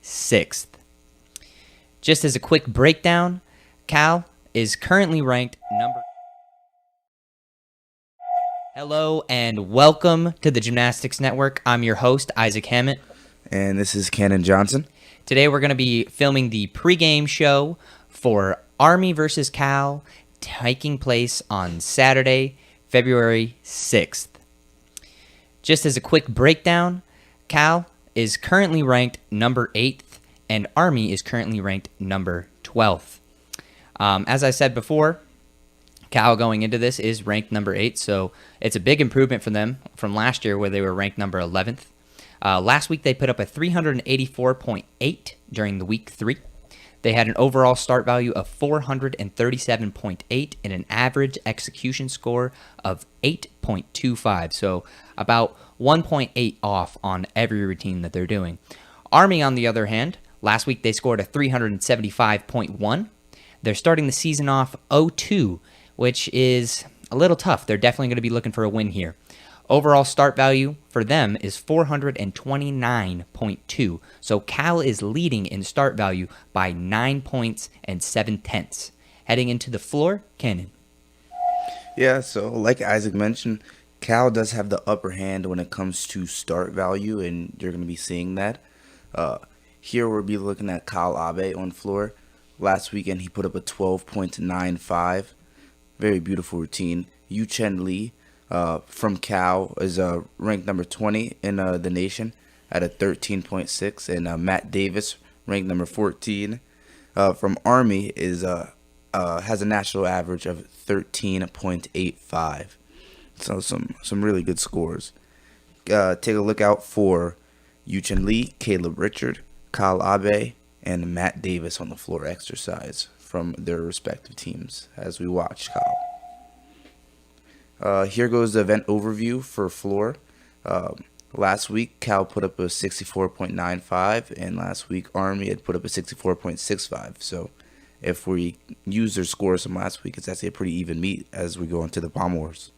6th. Just as a quick breakdown, Cal is currently ranked number... Hello and welcome to the Gymnastics Network. I'm your host, Isaac Hammett. And this is Cannon Johnson. Today we're going to be filming the pregame show for Army versus Cal, taking place on Saturday, February 6th. Just as a quick breakdown, Cal is currently ranked number 8th, and Army is currently ranked number 12th. As I said before, Cal going into this is ranked number 8, so it's a big improvement for them from last year where they were ranked number 11th. Last week they put up a 384.8 during the week 3. They had an overall start value of 437.8 and an average execution score of 8.25, so about 1.8 off on every routine that they're doing. Army, on the other hand, last week they scored a 375.1. They're starting the season off 0-2, which is a little tough. They're definitely going to be looking for a win here. Overall start value for them is 429.2. So Cal is leading in start value by 9 points and 7/10. Heading into the floor, Cannon. Yeah, so like Isaac mentioned, Cal does have the upper hand when it comes to start value, and you're going to be seeing that. Here we'll be looking at Kyle Abe on floor. Last weekend he put up a 12.95. Very beautiful routine. Yu Chen Lee from Cal is ranked number 20 in the nation at a 13.6, and Matt Davis, ranked number 14 from Army, is has a national average of 13.85. So some really good scores. Take a look out for Yu Chen Lee, Caleb Richard, Kyle Abe, and Matt Davis on the floor exercise from their respective teams as we watch Kyle. Here goes the event overview for floor. Last week, Cal put up a 64.95, and last week, Army had put up a 64.65. So if we use their scores from last week, it's actually a pretty even meet as we go into the Pommel Horse.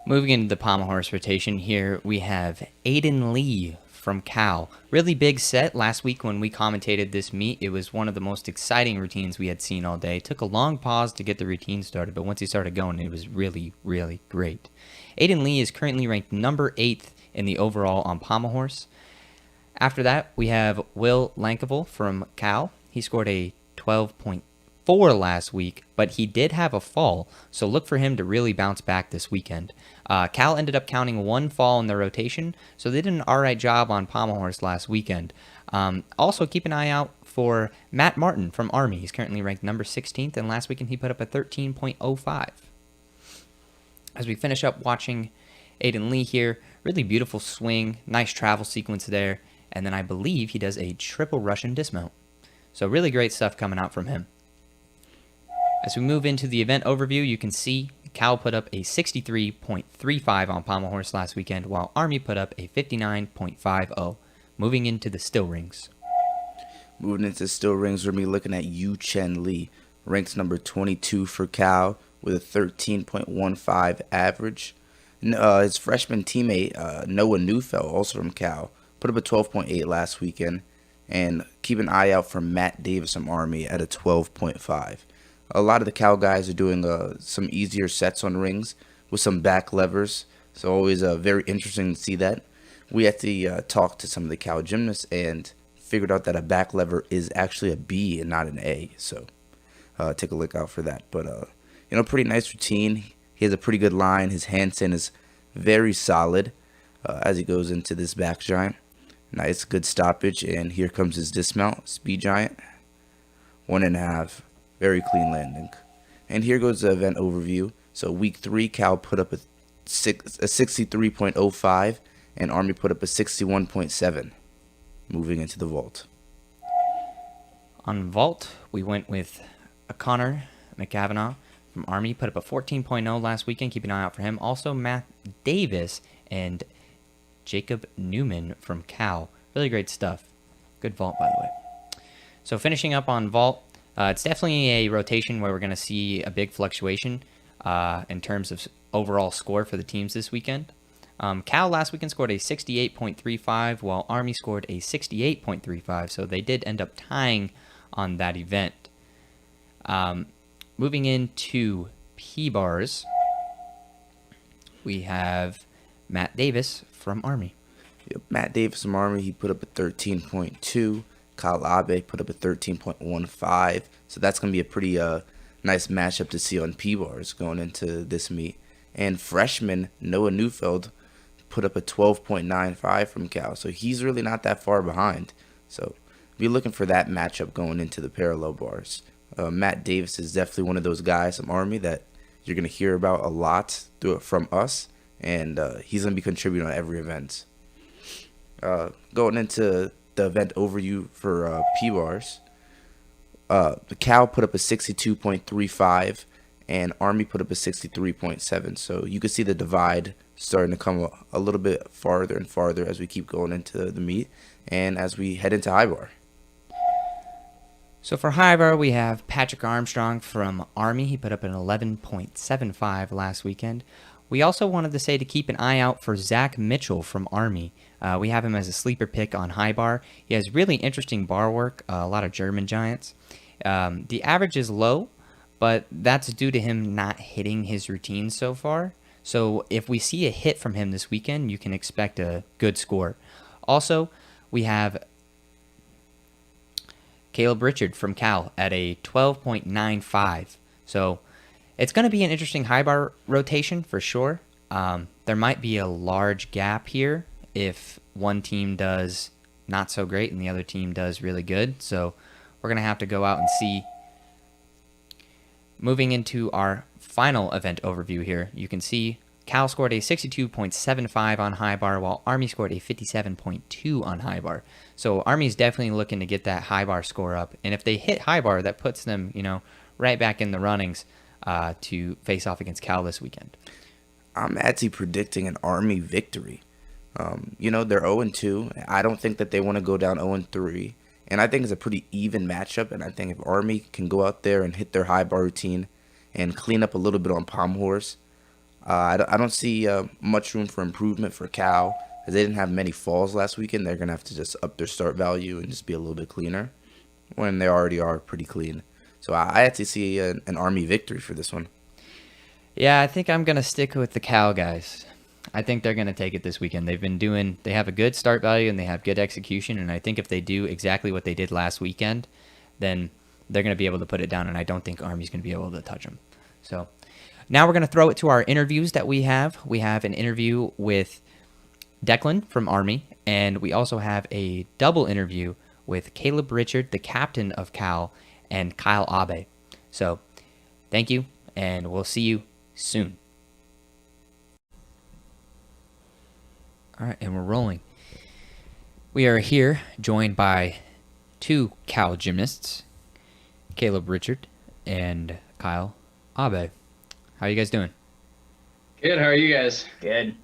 Moving into the Pommel Horse rotation, here we have Aiden Lee from Cal. Really big set last week when we commentated this meet. It was one of the most exciting routines we had seen all day. Took a long pause to get the routine started, but once he started going, it was really, really great. Aiden Lee is currently ranked number 8th in the overall on Pommel Horse. After that, we have Will Lankevel from Cal. He scored a 12.4 last week, but he did have a fall, so look for him to really bounce back this weekend. Cal ended up counting one fall in the rotation, so they did an alright job on Pommel Horse last weekend. Also, keep an eye out for Matt Martin from Army. He's currently ranked number 16th, and last weekend he put up a 13.05. As we finish up watching Aiden Lee here, really beautiful swing, nice travel sequence there, and then I believe he does a triple Russian dismount. So really great stuff coming out from him. As we move into the event overview, you can see Cal put up a 63.35 on Pommel Horse last weekend, while Army put up a 59.50. Moving into the still rings. Moving into still rings, we're going to be looking at Yu Chen Lee, ranked number 22 for Cal with a 13.15 average. His freshman teammate, Noah Neufeld, also from Cal, put up a 12.8 last weekend. And keep an eye out for Matt Davis from Army at a 12.5. A lot of the Cal guys are doing some easier sets on rings with some back levers. So always very interesting to see that. We actually talked to some of the Cal gymnasts and figured out that a back lever is actually a B and not an A. So take a look out for that. But, pretty nice routine. He has a pretty good line. His handstand is very solid as he goes into this back giant. Nice, good stoppage. And here comes his dismount, speed giant. 1.5. Very clean landing. And here goes the event overview. So week 3, Cal put up a 63.05, and Army put up a 61.7. Moving into the vault. On vault, we went with Connor McAvanagh from Army, put up a 14.0 last weekend. Keep an eye out for him. Also, Matt Davis and Jacob Newman from Cal. Really great stuff. Good vault, by the way. So finishing up on vault, it's definitely a rotation where we're going to see a big fluctuation in terms of overall score for the teams this weekend. Cal last weekend scored a 68.35, while Army scored a 68.35, so they did end up tying on that event. Moving into P-bars, we have Matt Davis from Army. Yep, Matt Davis from Army, he put up a 13.2. Kyle Abe put up a 13.15. So that's going to be a pretty nice matchup to see on P-bars going into this meet. And freshman Noah Neufeld put up a 12.95 from Cal. So he's really not that far behind. So be looking for that matchup going into the parallel bars. Matt Davis is definitely one of those guys from Army that you're going to hear about a lot from us. And he's going to be contributing on every event. Going into the event overview for P-bars, the Cal put up a 62.35 and Army put up a 63.7. So you can see the divide starting to come a little bit farther and farther as we keep going into the meet and as we head into high bar. So for high bar, we have Patrick Armstrong from Army. He put up an 11.75 last weekend. We also wanted to say to keep an eye out for Zach Mitchell from Army. We have him as a sleeper pick on high bar. He has really interesting bar work, a lot of German giants. The average is low, but that's due to him not hitting his routine so far. So if we see a hit from him this weekend, you can expect a good score. Also, we have Caleb Richard from Cal at a 12.95. So it's going to be an interesting high bar rotation for sure. There might be a large gap here if one team does not so great and the other team does really good. So we're going to have to go out and see. Moving into our final event overview here, you can see Cal scored a 62.75 on high bar, while Army scored a 57.2 on high bar. So Army's definitely looking to get that high bar score up. And if they hit high bar, that puts them, right back in the runnings to face off against Cal this weekend. I'm actually predicting an Army victory. They're 0-2. I don't think that they want to go down 0-3. And I think it's a pretty even matchup. And I think if Army can go out there and hit their high bar routine and clean up a little bit on Pommel horse, I don't see much room for improvement for Cal. As they didn't have many falls last weekend, they're going to have to just up their start value and just be a little bit cleaner when they already are pretty clean. So I actually see an Army victory for this one. Yeah, I think I'm going to stick with the Cal guys. I think they're going to take it this weekend. They have a good start value and they have good execution. And I think if they do exactly what they did last weekend, then they're going to be able to put it down. And I don't think Army's going to be able to touch them. So now we're going to throw it to our interviews that we have. We have an interview with Declan from Army. And we also have a double interview with Caleb Richard, the captain of Cal, and Kyle Abe. So thank you. And we'll see you soon. All right, and we're rolling. We are here joined by two Cal gymnasts, Caleb Richard and Kyle Abe. How are you guys doing? Good. How are you guys? Good.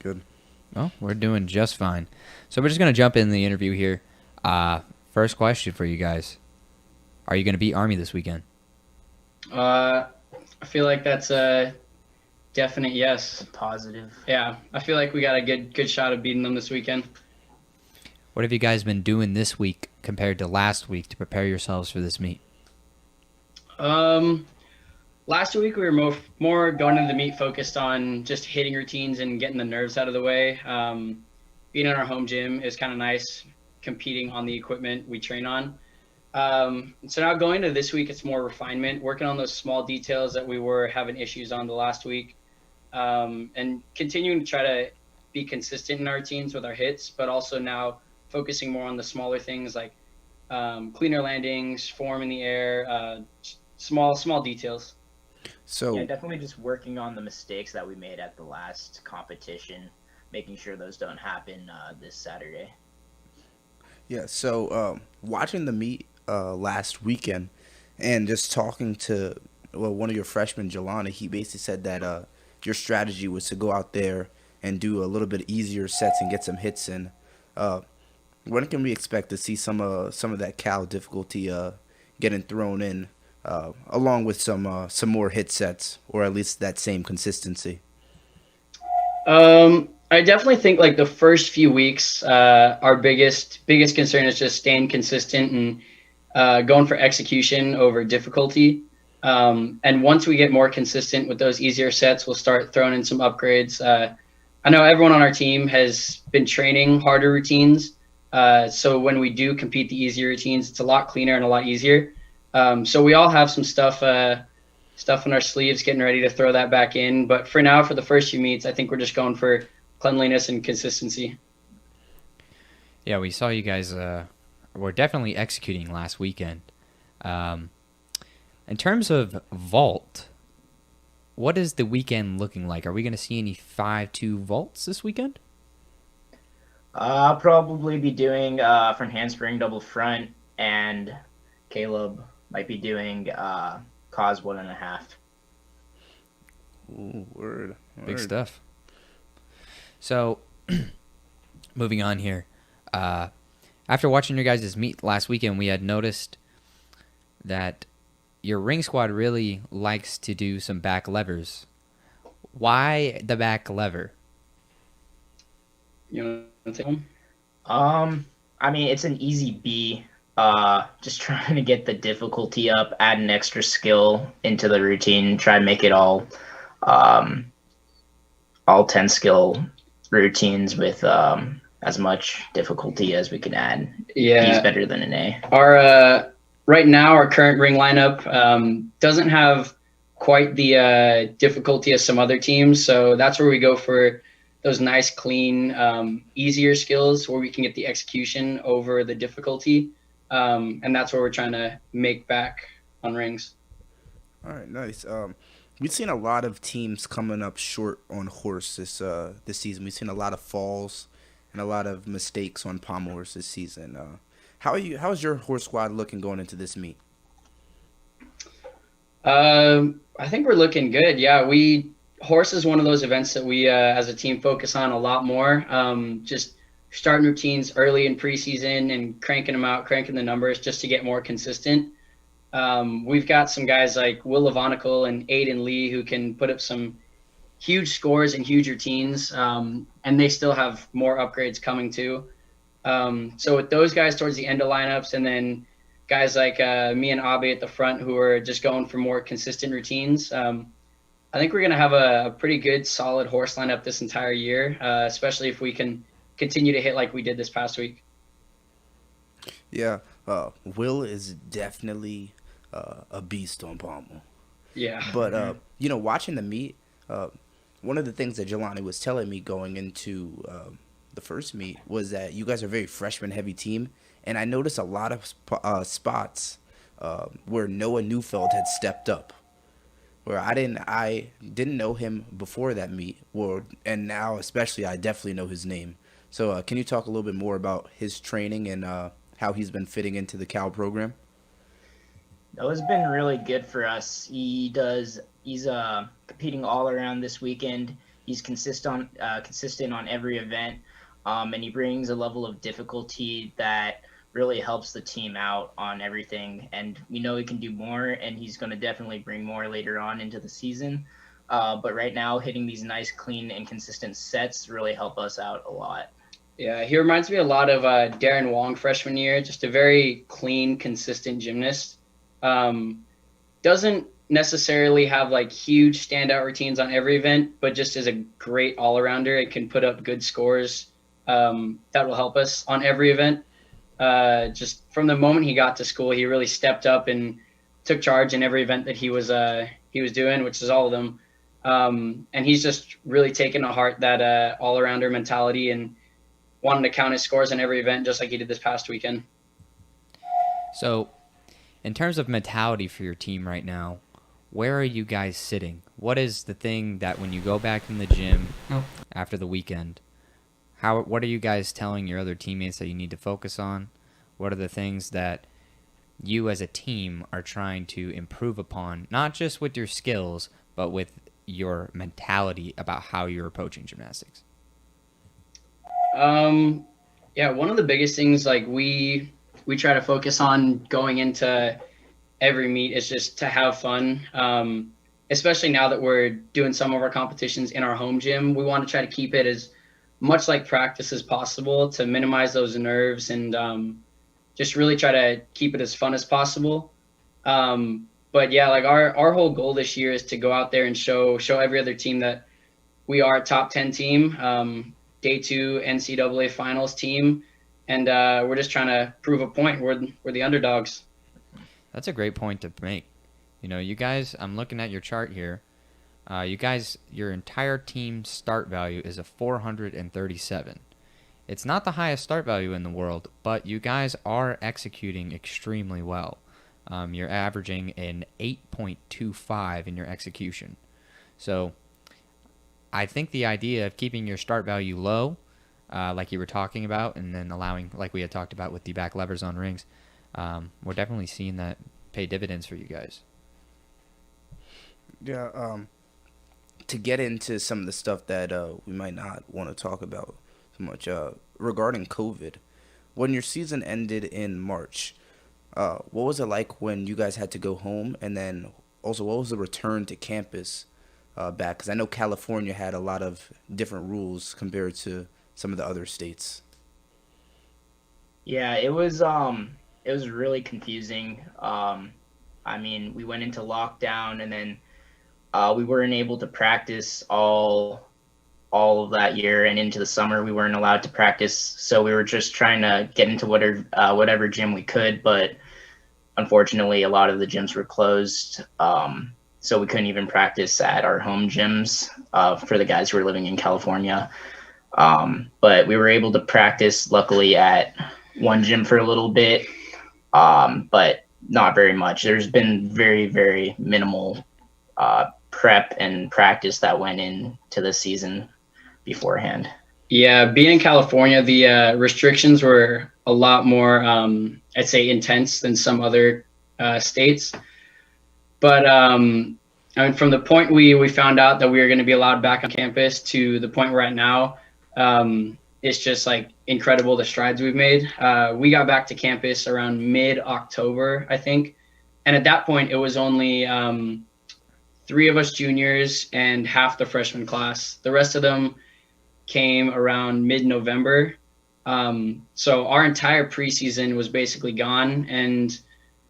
Good. Well, we're doing just fine. So we're just going to jump in the interview here. First question for you guys. Are you going to beat Army this weekend? I feel like that's a definite yes. Positive. Yeah, I feel like we got a good shot of beating them this weekend. What have you guys been doing this week compared to last week to prepare yourselves for this meet? Last week we were more going into the meet focused on just hitting routines and getting the nerves out of the way. Being in our home gym is kind of nice, competing on the equipment we train on. So now going to this week, it's more refinement, working on those small details that we were having issues on the last week, and continuing to try to be consistent in our routines with our hits, but also now focusing more on the smaller things like cleaner landings, form in the air, small details. So Yeah, definitely just working on the mistakes that we made at the last competition, making sure those don't happen this Saturday. Yeah, so watching the meet last weekend and just talking to one of your freshmen, Jelani, he basically said that your strategy was to go out there and do a little bit easier sets and get some hits in. When can we expect to see some of that Cal difficulty getting thrown in, along with some more hit sets, or at least that same consistency? I definitely think like the first few weeks, our biggest concern is just staying consistent and going for execution over difficulty. And once we get more consistent with those easier sets, we'll start throwing in some upgrades. I know everyone on our team has been training harder routines. So when we do compete the easier routines, it's a lot cleaner and a lot easier. So we all have some stuff in our sleeves, getting ready to throw that back in. But for now, for the first few meets, I think we're just going for cleanliness and consistency. Yeah, we saw you guys were definitely executing last weekend. In terms of vault, what is the weekend looking like? Are we going to see any 5-2 vaults this weekend? I'll probably be doing from handspring double front, and Caleb might be doing cause 1.5. Ooh, word. Big stuff. So, moving on here. After watching your guys' meet last weekend, we had noticed that your ring squad really likes to do some back levers. Why the back lever? You know what I'm saying? I mean, it's an easy B. Just trying to get the difficulty up, add an extra skill into the routine, try and make it all 10 skill routines with as much difficulty as we can add. Yeah. B's better than an A. Our right now, our current ring lineup doesn't have quite the difficulty as some other teams, so that's where we go for those nice, clean, easier skills where we can get the execution over the difficulty, and that's what we're trying to make back on rings. All right, nice. We've seen a lot of teams coming up short on horse this season. We've seen a lot of falls and a lot of mistakes on pommel horse this season. How's your horse squad looking going into this meet? I think we're looking good. Yeah, horse is one of those events that we as a team focus on a lot more. Just starting routines early in preseason and cranking them out, cranking the numbers just to get more consistent. We've got some guys like Will Levonical and Aiden Lee who can put up some huge scores and huge routines, and they still have more upgrades coming too. So with those guys towards the end of lineups, and then guys like me and Abe at the front who are just going for more consistent routines, I think we're going to have a pretty good, solid horse lineup this entire year, especially if we can continue to hit like we did this past week. Yeah, Will is definitely a beast on pommel. Yeah. But, watching the meet, one of the things that Jelani was telling me going into the first meet was that you guys are a very freshman-heavy team, and I noticed a lot of spots where Noah Neufeld had stepped up, where I didn't know him before that meet, and now especially I definitely know his name. So can you talk a little bit more about his training and how he's been fitting into the Cal program? Noah's been really good for us. He's competing all around this weekend. He's consistent on every event, and he brings a level of difficulty that really helps the team out on everything. And we know he can do more, and he's going to definitely bring more later on into the season. But right now, hitting these nice, clean, and consistent sets really help us out a lot. Yeah, he reminds me a lot of Darren Wong freshman year, just a very clean, consistent gymnast. Doesn't necessarily have like huge standout routines on every event, but just is a great all-arounder. It can put up good scores that will help us on every event. Just from the moment he got to school, he really stepped up and took charge in every event that he was doing, which is all of them. And he's just really taken to heart that all-arounder mentality and wanting to count his scores in every event, just like he did this past weekend. So, in terms of mentality for your team right now, where are you guys sitting? What is the thing that when you go back in the gym after the weekend, what are you guys telling your other teammates that you need to focus on? What are the things that you as a team are trying to improve upon, not just with your skills, but with your mentality about how you're approaching gymnastics? Yeah, one of the biggest things like we try to focus on going into every meet is just to have fun. especially now that we're doing some of our competitions in our home gym, we want to try to keep it as much like practice as possible to minimize those nerves and just really try to keep it as fun as possible. But yeah, like our whole goal this year is to go out there and show every other team that we are a top 10 team, day 2 NCAA finals team, and we're just trying to prove a point. We're the underdogs. That's a great point to make. You know, you guys, I'm looking at your chart here. You guys, your entire team start value is a 437. It's not the highest start value in the world, but you guys are executing extremely well. You're averaging an 8.25 in your execution. So I think the idea of keeping your start value low, like you were talking about, and then allowing, like we had talked about with the back levers on rings, we're definitely seeing that pay dividends for you guys. Yeah. To get into some of the stuff that we might not want to talk about so much regarding COVID, when your season ended in March, what was it like when you guys had to go home, and then also what was the return to campus back? Because I know California had a lot of different rules compared to some of the other states. Yeah, it was really confusing. I mean, we went into lockdown, and then we weren't able to practice all of that year, and into the summer we weren't allowed to practice. So we were just trying to get into whatever gym we could, but unfortunately, a lot of the gyms were closed. So we couldn't even practice at our home gyms for the guys who were living in California. But we were able to practice, luckily, at one gym for a little bit, but not very much. There's been very, very minimal prep and practice that went into the season beforehand. Yeah, being in California, the restrictions were a lot more, I'd say, intense than some other states. But I mean, from the point we found out that we were going to be allowed back on campus to the point we're at now, it's just like incredible the strides we've made. We got back to campus around mid-October, I think. And at that point, it was only 3 of us juniors and half the freshman class. The rest of them came around mid-November. So our entire preseason was basically gone, and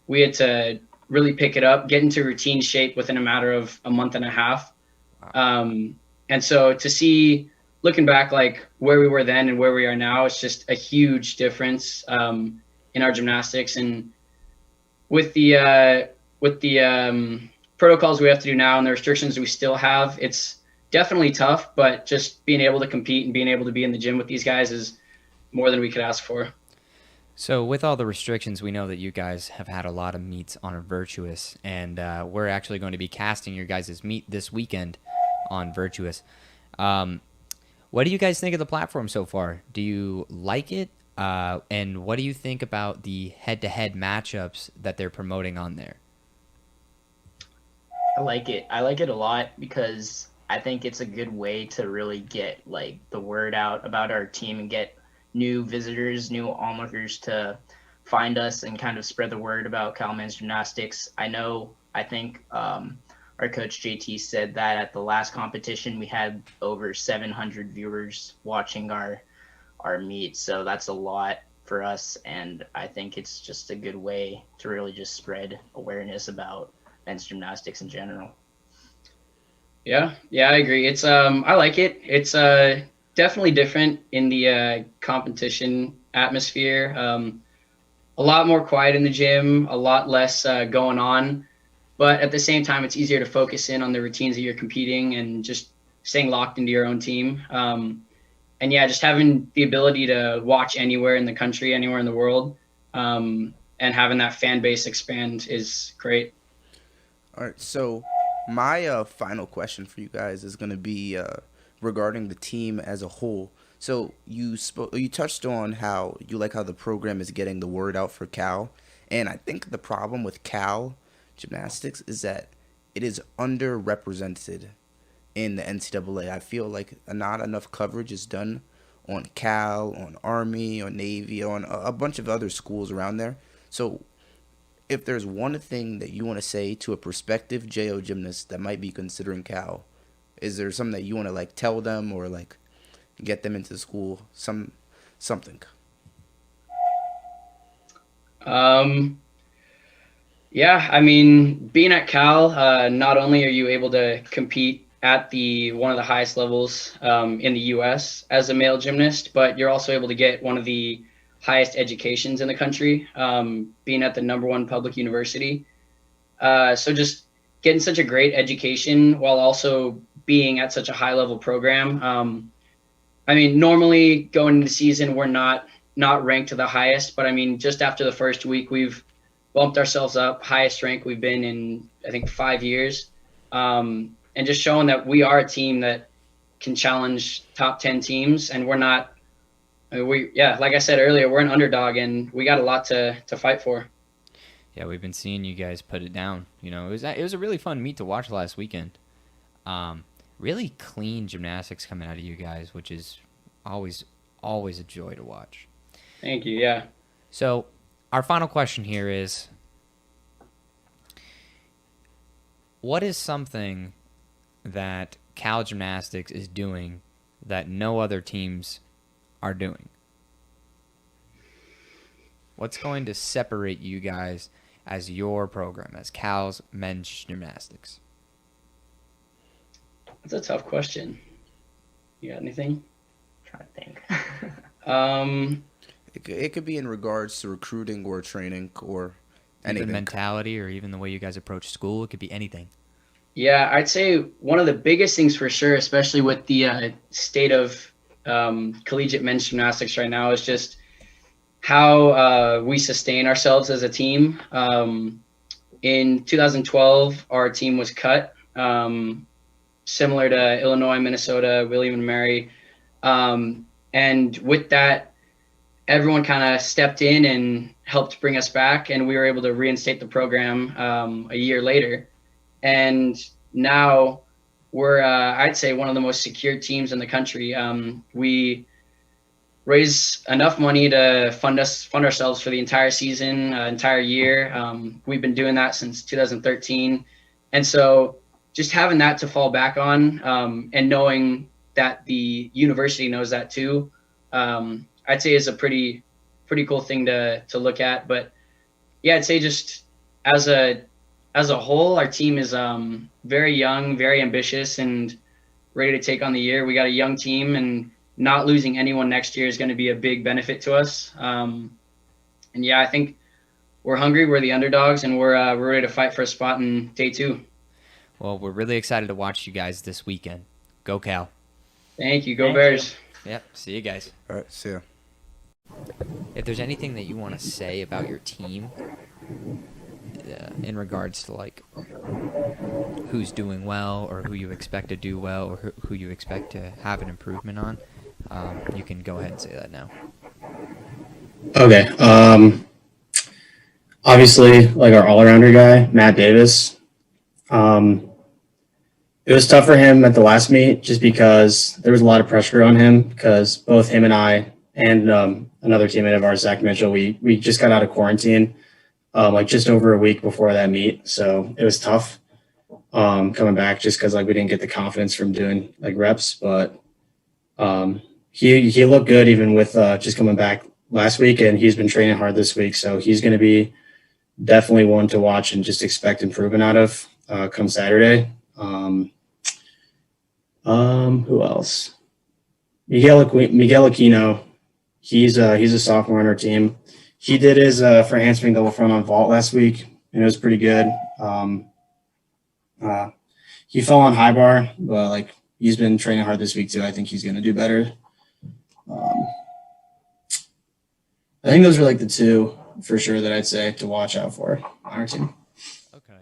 we had to really pick it up, get into routine shape within a matter of a month and a half. And so to see, looking back, like where we were then and where we are now, it's just a huge difference in our gymnastics. And with the protocols we have to do now and the restrictions we still have, it's definitely tough, but just being able to compete and being able to be in the gym with these guys is more than we could ask for. So with all the restrictions, we know that you guys have had a lot of meets on Virtuous, and we're actually going to be casting your guys' meet this weekend on Virtuous. What do you guys think of the platform so far? Do you like it? And what do you think about the head-to-head matchups that they're promoting on there? I like it. I like it a lot because I think it's a good way to really get like the word out about our team and get new visitors, new onlookers to find us and kind of spread the word about Cal Men's Gymnastics. I think our coach JT said that at the last competition we had over 700 viewers watching our meet, so that's a lot for us, and I think it's just a good way to really just spread awareness about men's gymnastics in general. Yeah, I agree. It's I like it. It's definitely different in the competition atmosphere. A lot more quiet in the gym, a lot less going on, but at the same time, it's easier to focus in on the routines that you're competing and just staying locked into your own team. And yeah, just having the ability to watch anywhere in the country, anywhere in the world, and having that fan base expand is great. All right, so my final question for you guys is going to be regarding the team as a whole. So you touched on how you like how the program is getting the word out for Cal, and I think the problem with Cal Gymnastics is that it is underrepresented in the NCAA. I feel like not enough coverage is done on Cal, on Army, on Navy, on a bunch of other schools around there. So if there's one thing that you want to say to a prospective JO gymnast that might be considering Cal, is there something that you want to like tell them or like get them into school? Something. Yeah, I mean, being at Cal, not only are you able to compete at the one of the highest levels in the U.S. as a male gymnast, but you're also able to get one of the highest educations in the country, being at the #1 public university. So just getting such a great education while also being at such a high level program. I mean, normally going into the season, we're not ranked to the highest, but I mean, just after the first week, we've bumped ourselves up, highest rank we've been in, I think, 5 years. And just showing that we are a team that can challenge top 10 teams. And we're not, I mean, like I said earlier, we're an underdog and we got a lot to fight for. Yeah, we've been seeing you guys put it down. You know, it was a really fun meet to watch last weekend. Really clean gymnastics coming out of you guys, which is always a joy to watch. Thank you. Yeah. So our final question here is, what is something that Cal Gymnastics is doing that no other teams are doing? What's going to separate you guys as your program, as Cal's men's gymnastics? That's a tough question. You got anything? I'm trying to think. It could be in regards to recruiting or training or anything. Even mentality or even the way you guys approach school. It could be anything. Yeah, I'd say one of the biggest things for sure, especially with the state of collegiate men's gymnastics right now, is just how we sustain ourselves as a team. In 2012, our team was cut, similar to Illinois, Minnesota, William & Mary. And with that, everyone kind of stepped in and helped bring us back, and we were able to reinstate the program a year later. And now we're, I'd say, one of the most secure teams in the country. We raise enough money to fund ourselves for the entire season, entire year. We've been doing that since 2013. And so just having that to fall back on, and knowing that the university knows that too, I'd say is a pretty cool thing to look at. But yeah, I'd say just as a whole, our team is very young, very ambitious, and ready to take on the year. We got a young team, and not losing anyone next year is going to be a big benefit to us. And yeah, I think we're hungry. We're the underdogs, and we're ready to fight for a spot in day 2. Well, we're really excited to watch you guys this weekend. Go Cal. Thank you. Go Thank Bears. Yep. See you guys. All right, see ya. If there's anything that you want to say about your team in regards to like who's doing well or who you expect to do well or who you expect to have an improvement on, you can go ahead and say that now. Okay. Obviously, like our all-arounder guy, Matt Davis. It was tough for him at the last meet just because there was a lot of pressure on him because both him and I and another teammate of ours, Zach Mitchell, we just got out of quarantine like just over a week before that meet. So it was tough coming back just because like we didn't get the confidence from doing like reps. But he looked good even with just coming back last week, and he's been training hard this week. So he's going to be definitely one to watch and just expect improvement out of come Saturday. Who else? Miguel Aquino. He's a sophomore on our team. He did his for handspring double front on vault last week, and it was pretty good. He fell on high bar, but like he's been training hard this week too. I think he's going to do better. I think those are like the two for sure that I'd say to watch out for on our team. Okay.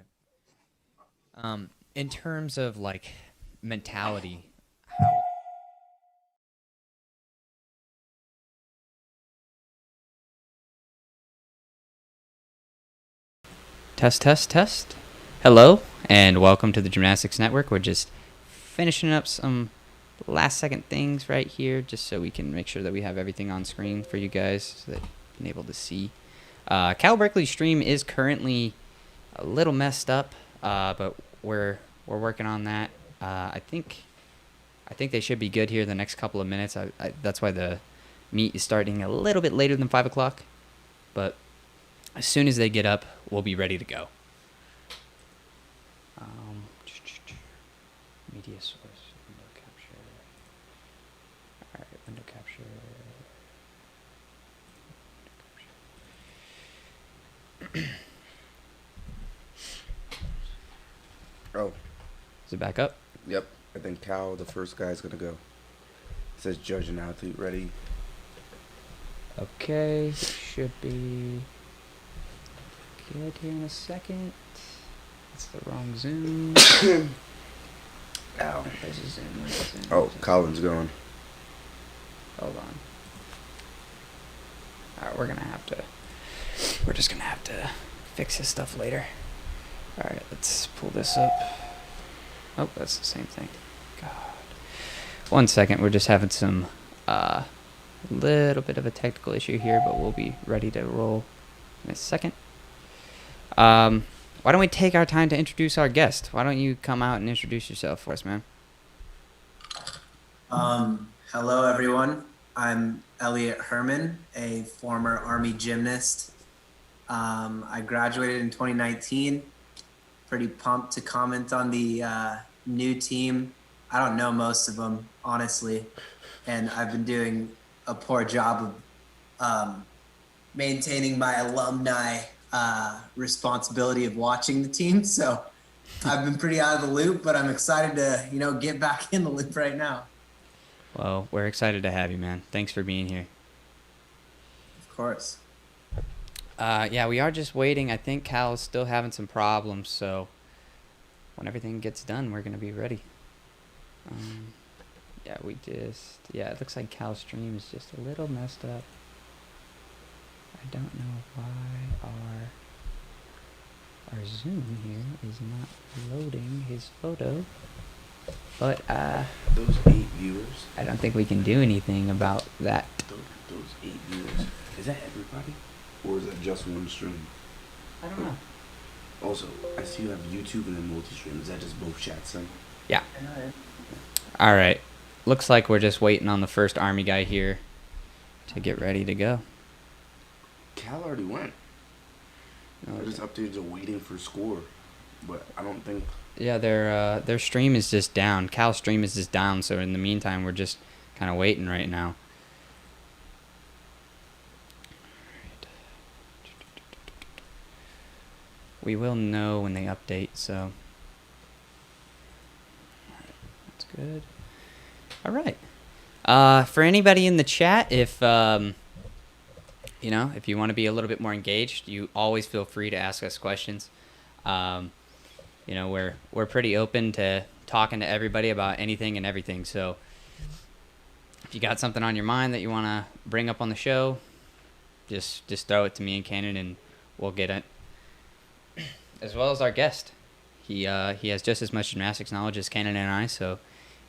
In terms of like mentality, Test. Hello, and welcome to the Gymnastics Network. We're just finishing up some last second things right here, just so we can make sure that we have everything on screen for you guys so that you're able to see. Cal Berkeley's stream is currently a little messed up, but we're working on that. I think they should be good here the next couple of minutes. That's why the meet is starting a little bit later than 5 o'clock. But as soon as they get up, we'll be ready to go. Media source, window capture. All right, window capture. Oh, Is it back up? yep. I think Cal, the first guy, is going to go. It says judge and athlete ready. Okay, should be good here in a second. That's the wrong zoom. Ow. There's a zoom. Where's the zoom? Oh, Colin's going. Hold on. Alright, we're just gonna have to fix his stuff later. Alright, let's pull this up. Oh, that's the same thing. God. 1 second, we're just having some little bit of a technical issue here, but we'll be ready to roll in a second. Why don't we take our time to introduce our guest? Why don't you come out and introduce yourself for us, man? Hello, everyone. I'm Elliot Herman, a former Army gymnast. I graduated in 2019. Pretty pumped to comment on the new team. I don't know most of them, honestly, and I've been doing a poor job of maintaining my alumni responsibility of watching the team. So I've been pretty out of the loop, but I'm excited to, get back in the loop right now. Well, we're excited to have you, man. Thanks for being here. Of course. Yeah, we are just waiting. I think Cal's still having some problems, so when everything gets done, we're going to be ready. Yeah, it looks like Cal's stream is just a little messed up. I don't know why our Zoom here is not loading his photo, but Those 8 viewers. I don't think we can do anything about that. Those 8 viewers. Is that everybody? Or is that just one stream? I don't know. Also, I see you have YouTube and then multi-stream. Is that just both chats then? Yeah. All right. Looks like we're just waiting on the first Army guy here to get ready to go. Cal already went. I just updated to waiting for score, but I don't think. Yeah, their stream is just down. Cal's stream is just down, so in the meantime, we're just kind of waiting right now. We will know when they update, so that's good. All right. For anybody in the chat, if if you want to be a little bit more engaged, you always feel free to ask us questions. We're pretty open to talking to everybody about anything and everything. So if you got something on your mind that you want to bring up on the show, just throw it to me and Cannon, and we'll get it. As well as our guest. He has just as much gymnastics knowledge as Cannon and I, so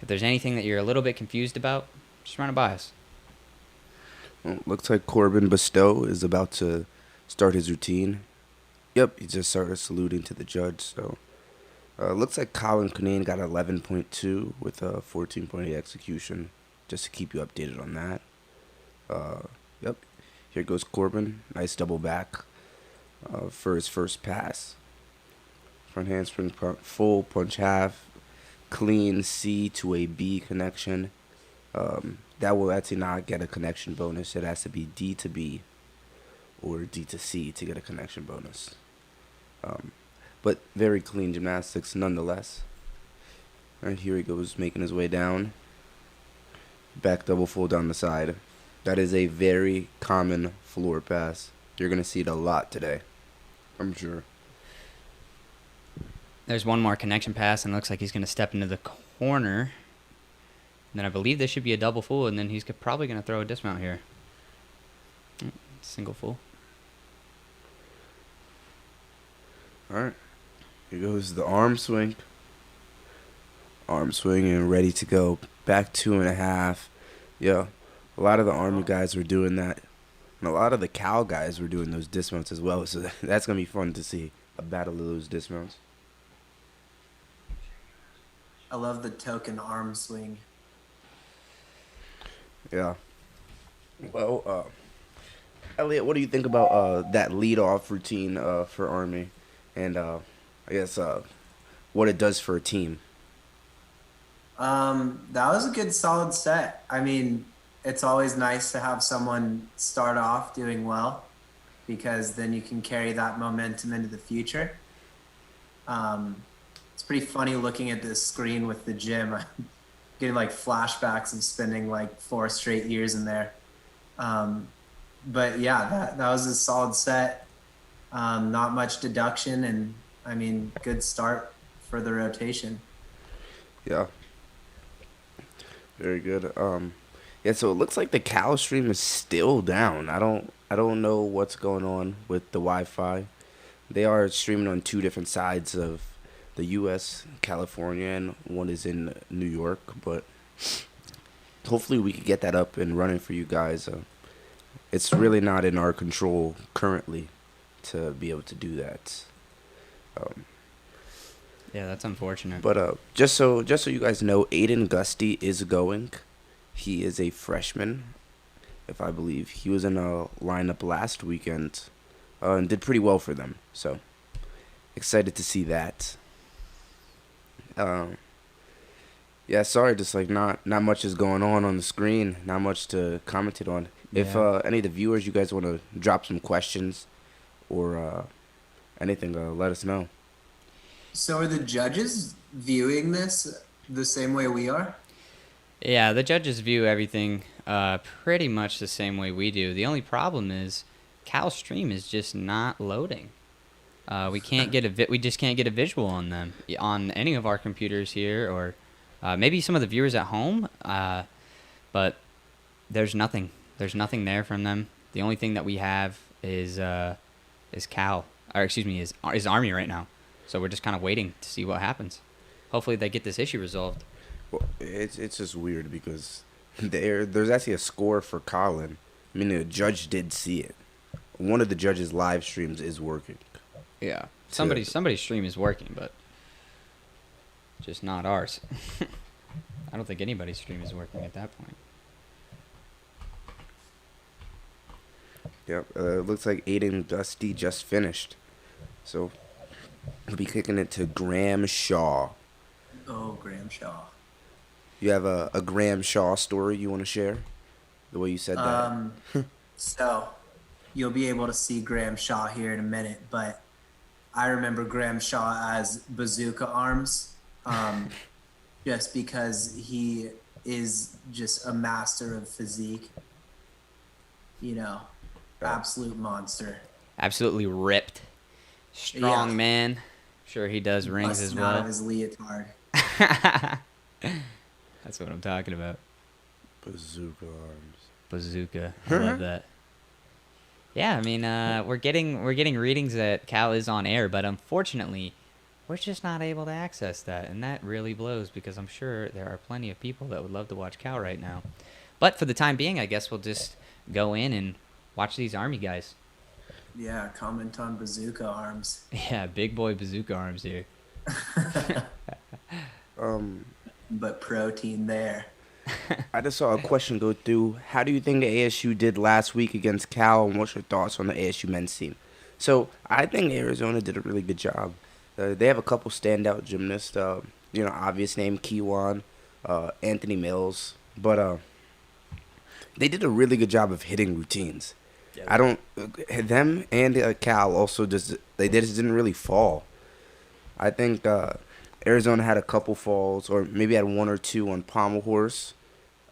if there's anything that you're a little bit confused about, just run it by us. Well, looks like Corbin Bestow is about to start his routine. Yep, he just started saluting to the judge. So looks like Colin Cunnane got 11.2 with a 14.8 execution, just to keep you updated on that. Yep, here goes Corbin. Nice double back for his first pass. Front handspring, full punch half, clean C to a B connection. That will actually not get a connection bonus. It has to be D to B or D to C to get a connection bonus. But very clean gymnastics nonetheless. All right, here he goes, making his way down. Back double full down the side. That is a very common floor pass. You're going to see it a lot today, I'm sure. There's one more connection pass, and it looks like he's going to step into the corner. And then I believe this should be a double full, and then he's probably going to throw a dismount here. Single full. All right. Here goes the arm swing. Arm swing and ready to go. Back 2.5. Yeah. A lot of the Army guys were doing that And a lot of the Cal guys were doing those dismounts as well, so that's going to be fun to see, a battle of those dismounts. I love the token arm swing. Yeah. Well, Elliot, what do you think about that lead-off routine for Army, and I guess what it does for a team? That was a good solid set. I mean, it's always nice to have someone start off doing well because then you can carry that momentum into the future. It's pretty funny looking at this screen with the gym. I'm getting like flashbacks of spending like 4 straight years in there. But yeah, that was a solid set. Not much deduction, and I mean, good start for the rotation. Yeah. Very good. Yeah, so it looks like the Cal stream is still down. I don't know what's going on with the Wi-Fi. They are streaming on 2 different sides of the U.S., California, and one is in New York. But hopefully we could get that up and running for you guys. It's really not in our control currently to be able to do that. Yeah, that's unfortunate. But just so you guys know, Aiden Gusty is going. He is a freshman, if I believe. He was in a lineup last weekend and did pretty well for them. So excited to see that. Yeah, sorry, just like not much is going on the screen. Not much to commentate on. If any of the viewers, you guys want to drop some questions or anything, let us know. So are the judges viewing this the same way we are? Yeah, the judges view everything pretty much the same way we do. The only problem is Cal's stream is just not loading. We can't get we just can't get a visual on them on any of our computers here, or maybe some of the viewers at home. But there's nothing. There's nothing there from them. The only thing that we have is Cal, or excuse me, is Army right now. So we're just kind of waiting to see what happens. Hopefully they get this issue resolved. Well, it's just weird because there's actually a score for Colin. I mean, the judge did see it. One of the judges' live streams is working. Yeah, somebody's stream is working, but just not ours. I don't think anybody's stream is working at that point. Yep, it looks like Aiden Dusty just finished. So we'll be kicking it to Graham Shaw. Oh, Graham Shaw. You have a Graham Shaw story you want to share? The way you said that. So you'll be able to see Graham Shaw here in a minute, but I remember Graham Shaw as Bazooka Arms, just because he is just a master of physique. You know, absolute monster. Absolutely ripped, strong man. Sure, he does rings as Busting well. out of his leotard. That's what I'm talking about. Bazooka Arms. Bazooka. I love that. Yeah, I mean, we're getting readings that Cal is on air, but unfortunately, we're just not able to access that, and that really blows because I'm sure there are plenty of people that would love to watch Cal right now. But for the time being, I guess we'll just go in and watch these Army guys. Yeah, comment on Bazooka Arms. Yeah, big boy Bazooka Arms here. But protein there. I just saw a question go through. How do you think the ASU did last week against Cal, and what's your thoughts on the ASU men's team? So I think Arizona did a really good job. They have a couple standout gymnasts. Obvious name Kiwan, Anthony Mills, but they did a really good job of hitting routines. Yeah. Them and Cal also just didn't really fall. I think Arizona had a couple falls, or maybe had 1 or 2 on pommel horse,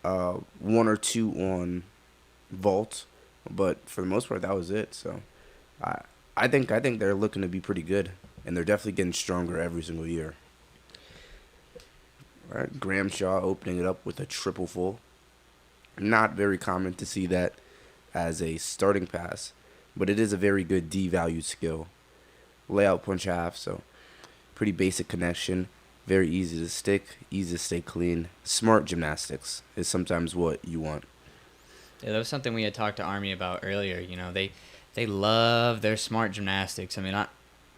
1 or 2 on vault, but for the most part that was it. So I think they're looking to be pretty good, and they're definitely getting stronger every single year. All right, Graham Shaw opening it up with a triple full. Not very common to see that as a starting pass, but it is a very good D-valued skill. Layout punch half, so pretty basic connection, very easy to stay clean. Smart gymnastics is sometimes what you want. Yeah, that was something we had talked to Army about earlier. You know, they love their smart gymnastics. I mean,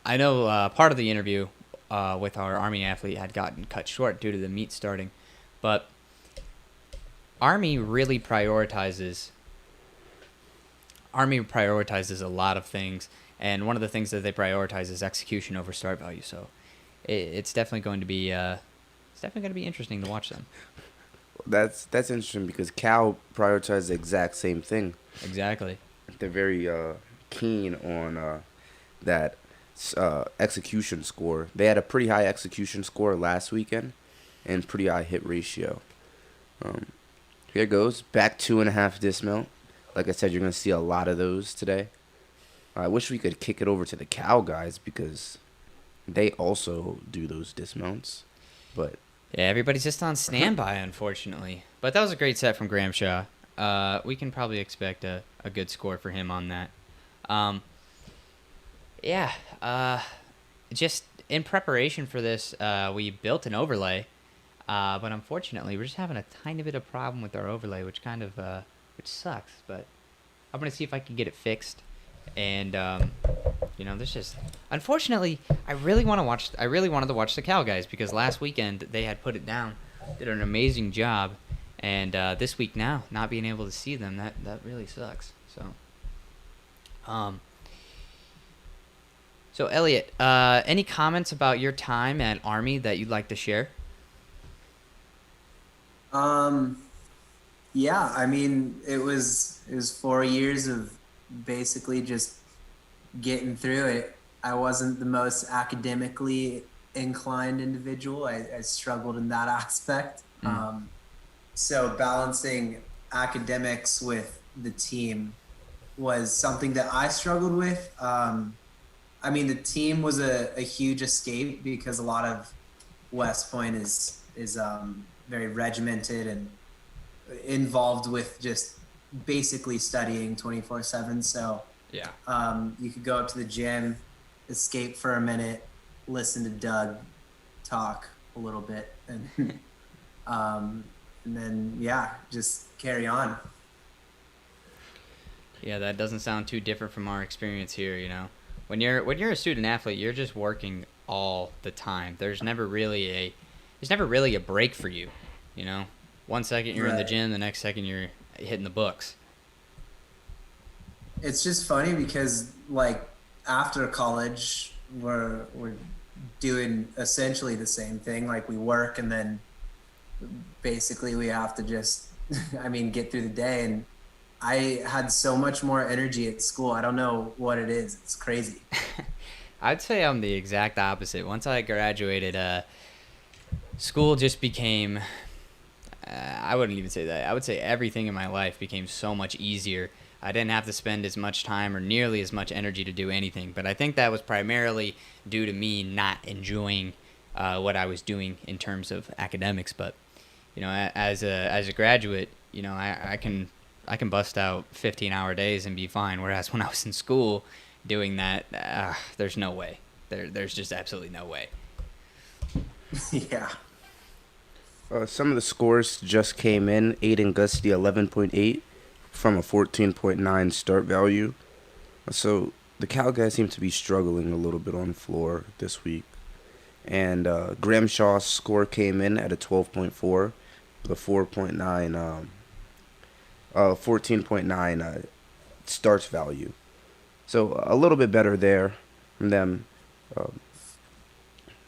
I know part of the interview with our Army athlete had gotten cut short due to the meet starting, but Army really prioritizes. Army prioritizes a lot of things, and one of the things that they prioritize is execution over start value. So, it's definitely going to be interesting to watch them. That's interesting because Cal prioritizes the exact same thing. Exactly. They're very keen on that execution score. They had a pretty high execution score last weekend and pretty high hit ratio. Here goes. Back 2.5 dismount. Like I said, you're going to see a lot of those today. I wish we could kick it over to the Cal guys because they also do those dismounts. But Yeah, everybody's just on standby, unfortunately. But that was a great set from Graham Shaw. We can probably expect a good score for him on that. Just in preparation for this, we built an overlay. But unfortunately, we're just having a tiny bit of problem with our overlay, which which sucks. But I'm going to see if I can get it fixed. And, there's just... Unfortunately, I really wanted to watch the Cal guys because last weekend they had put it down, did an amazing job. And this week now, not being able to see them, that really sucks. So Elliot, any comments about your time at Army that you'd like to share? Yeah, I mean, it was 4 years of basically just getting through it. I wasn't the most academically inclined individual. I struggled in that aspect. So balancing academics with the team was something that I struggled with. I mean, the team was a huge escape because a lot of West Point is very regimented and involved with just basically studying 24/7. So Yeah. you could go up to the gym, escape for a minute, listen to Doug talk a little bit, and then just carry on. Yeah, that doesn't sound too different from our experience here. When you're a student athlete, you're just working all the time. There's never really a break for you. 1 second you're in the Right. gym, the next second you're hitting the books. It's just funny because like after college, we're doing essentially the same thing. Like we work and then basically we have to just, get through the day. And I had so much more energy at school. I don't know what it is. It's crazy. I'd say I'm the exact opposite. Once I graduated, school just became... I wouldn't even say that. I would say everything in my life became so much easier. I didn't have to spend as much time or nearly as much energy to do anything. But I think that was primarily due to me not enjoying what I was doing in terms of academics. But as a graduate, I can bust out 15-hour days and be fine. Whereas when I was in school doing that, there's no way. There's just absolutely no way. Yeah. Some of the scores just came in. Aiden Gusty 11.8 from a 14.9 start value. So the Cal guys seem to be struggling a little bit on the floor this week. And Graham Shaw's score came in at a 12.4 with a 14.9 starts value. So a little bit better there from them.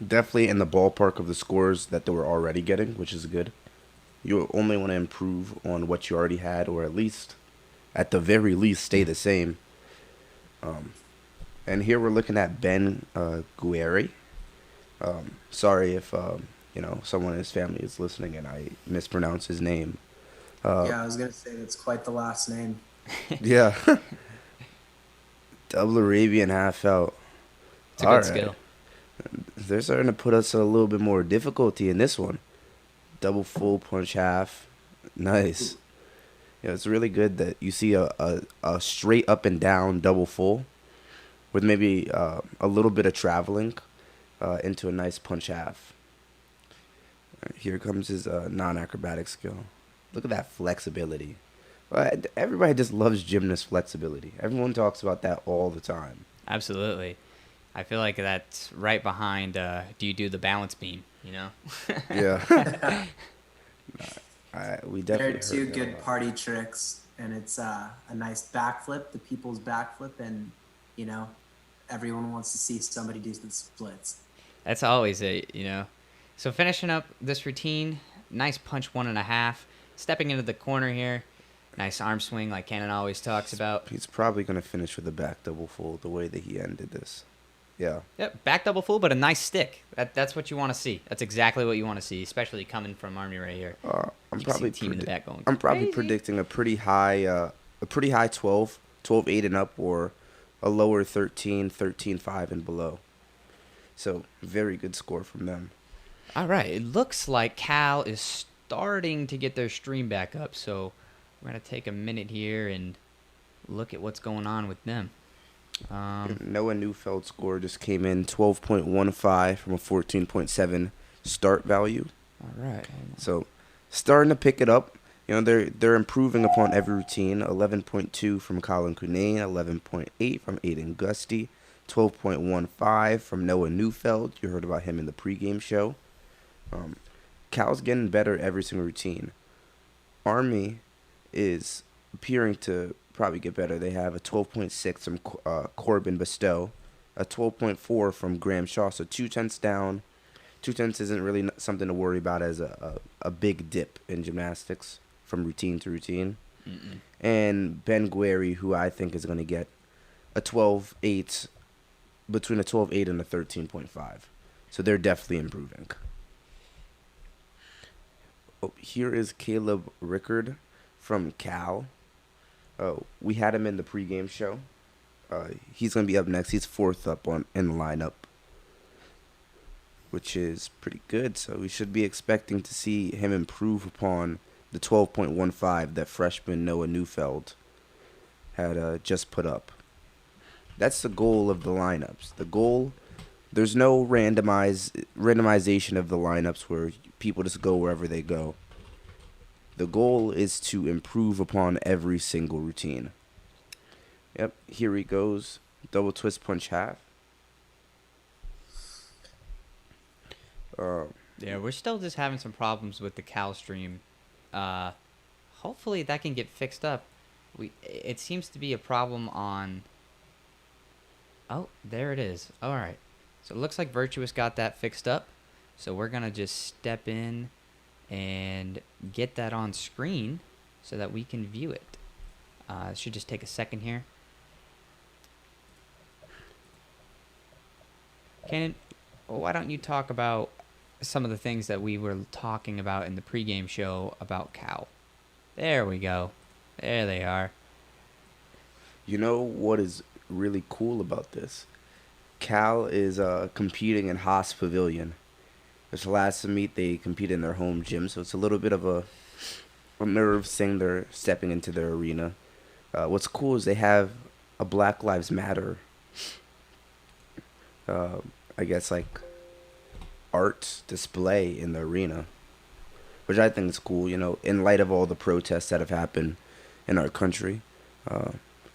Definitely in the ballpark of the scores that they were already getting, which is good. You only want to improve on what you already had, or at the very least, stay the same. And here we're looking at Ben Guerri. Sorry if someone in his family is listening and I mispronounce his name. I was gonna say that's quite the last name. Yeah. Double Arabian half out. It's a good skill. They're starting to put us a little bit more difficulty in this one. Double full punch half. Nice. Yeah, it's really good that you see a straight up and down double full with maybe a little bit of traveling into a nice punch half. Here comes his non-acrobatic skill. Look at that flexibility. Everybody just loves gymnast flexibility. Everyone talks about that all the time. Absolutely. I feel like that's right behind do you do the balance beam, you know? Yeah. We They're definitely two heard that a good lot. party tricks, and it's a nice backflip, the people's backflip, and you know, everyone wants to see somebody do the splits. That's always it, you know? So finishing up this routine, nice punch 1.5. Stepping into the corner here. Nice arm swing like Cannon always talks about. He's probably going to finish with a back double full the way that he ended this. Yeah. Yep, back double full, but a nice stick. That's what you want to see. That's exactly what you want to see, especially coming from Army right here. I'm You can see probably the team in the back going I'm probably crazy. predicting a pretty high 12, 8 and up, or a lower 13, 13-5 and below. So very good score from them. All right, it looks like Cal is starting to get their stream back up, so we're going to take a minute here and look at what's going on with them. Noah Neufeld score just came in 12.15 from a 14.7 start value. All right. So starting to pick it up. You know, they're improving upon every routine. 11.2 from Colin Cunane, 11.8 from Aiden Gusty, 12.15 from Noah Neufeld. You heard about him in the pregame show. Cal's getting better every single routine. Army is appearing to probably get better. They have a 12.6 from Corbin Bestow, a 12.4 from Graham Shaw. So 2/10 down. 2/10 isn't really something to worry about as a big dip in gymnastics from routine to routine. Mm-mm. And Ben Gueri, who I think is going to get a 12.8, between a 12.8 and a 13.5. So they're definitely improving. Oh, here is Caleb Rickard from Cal. We had him in the pregame show. He's going to be up next. He's fourth up in the lineup, which is pretty good. So we should be expecting to see him improve upon the 12.15 that freshman Noah Neufeld had just put up. That's the goal of the lineups. The goal, there's no randomization of the lineups where people just go wherever they go. The goal is to improve upon every single routine. Yep, here he goes. Double twist punch half. Yeah, we're still just having some problems with the Cal stream. Hopefully that can get fixed up. It seems to be a problem on... Oh, there it is. All right. So it looks like Virtuous got that fixed up. So we're going to just step in and get that on screen so that we can view it. It should just take a second here. Cannon, why don't you talk about some of the things that we were talking about in the pregame show about Cal? There we go. There they are. You know what is really cool about this? Cal is competing in Haas Pavilion. This last meet, they compete in their home gym, so it's a little bit of a nerve thing. They're stepping into their arena. What's cool is they have a Black Lives Matter, I guess, like, art display in the arena, which I think is cool, you know, in light of all the protests that have happened in our country.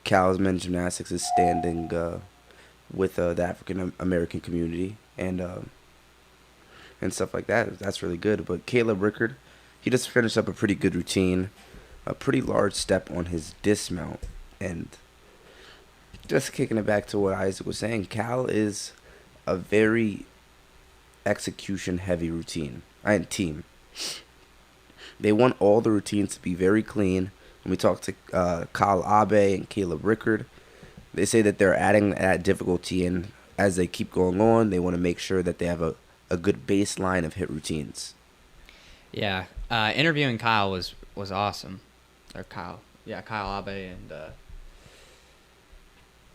Cal's men's gymnastics is standing with the African American community and stuff like that. That's really good. But Caleb Rickard, he just finished up a pretty good routine, a pretty large step on his dismount, and just kicking it back to what Isaac was saying, Cal is a very execution heavy routine and team. They want all the routines to be very clean. When we talk to Kyle Abe and Caleb Rickard, they say that they're adding that difficulty in as they keep going on. They want to make sure that they have a good baseline of hit routines. Yeah, interviewing Kyle was awesome. Or Kyle. Yeah, Kyle Abe.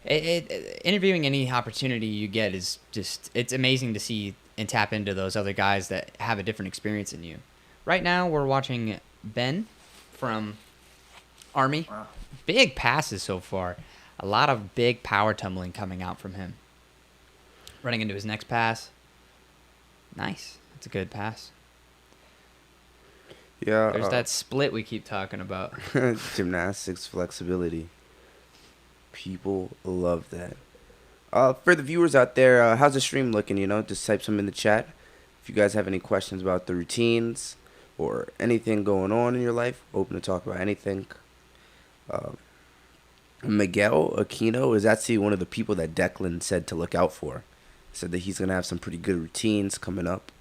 And interviewing any opportunity you get is just, it's amazing to see and tap into those other guys that have a different experience than you. Right now, we're watching Ben from Army. Wow. Big passes so far. A lot of big power tumbling coming out from him. Running into his next pass. Nice. That's a good pass. Yeah, There's that split we keep talking about. gymnastics flexibility. People love that. For the viewers out there, how's the stream looking? Just type some in the chat. If you guys have any questions about the routines or anything going on in your life, open to talk about anything. Uh, Miguel Aquino is actually one of the people that Declan said to look out for. Said that he's gonna have some pretty good routines coming up.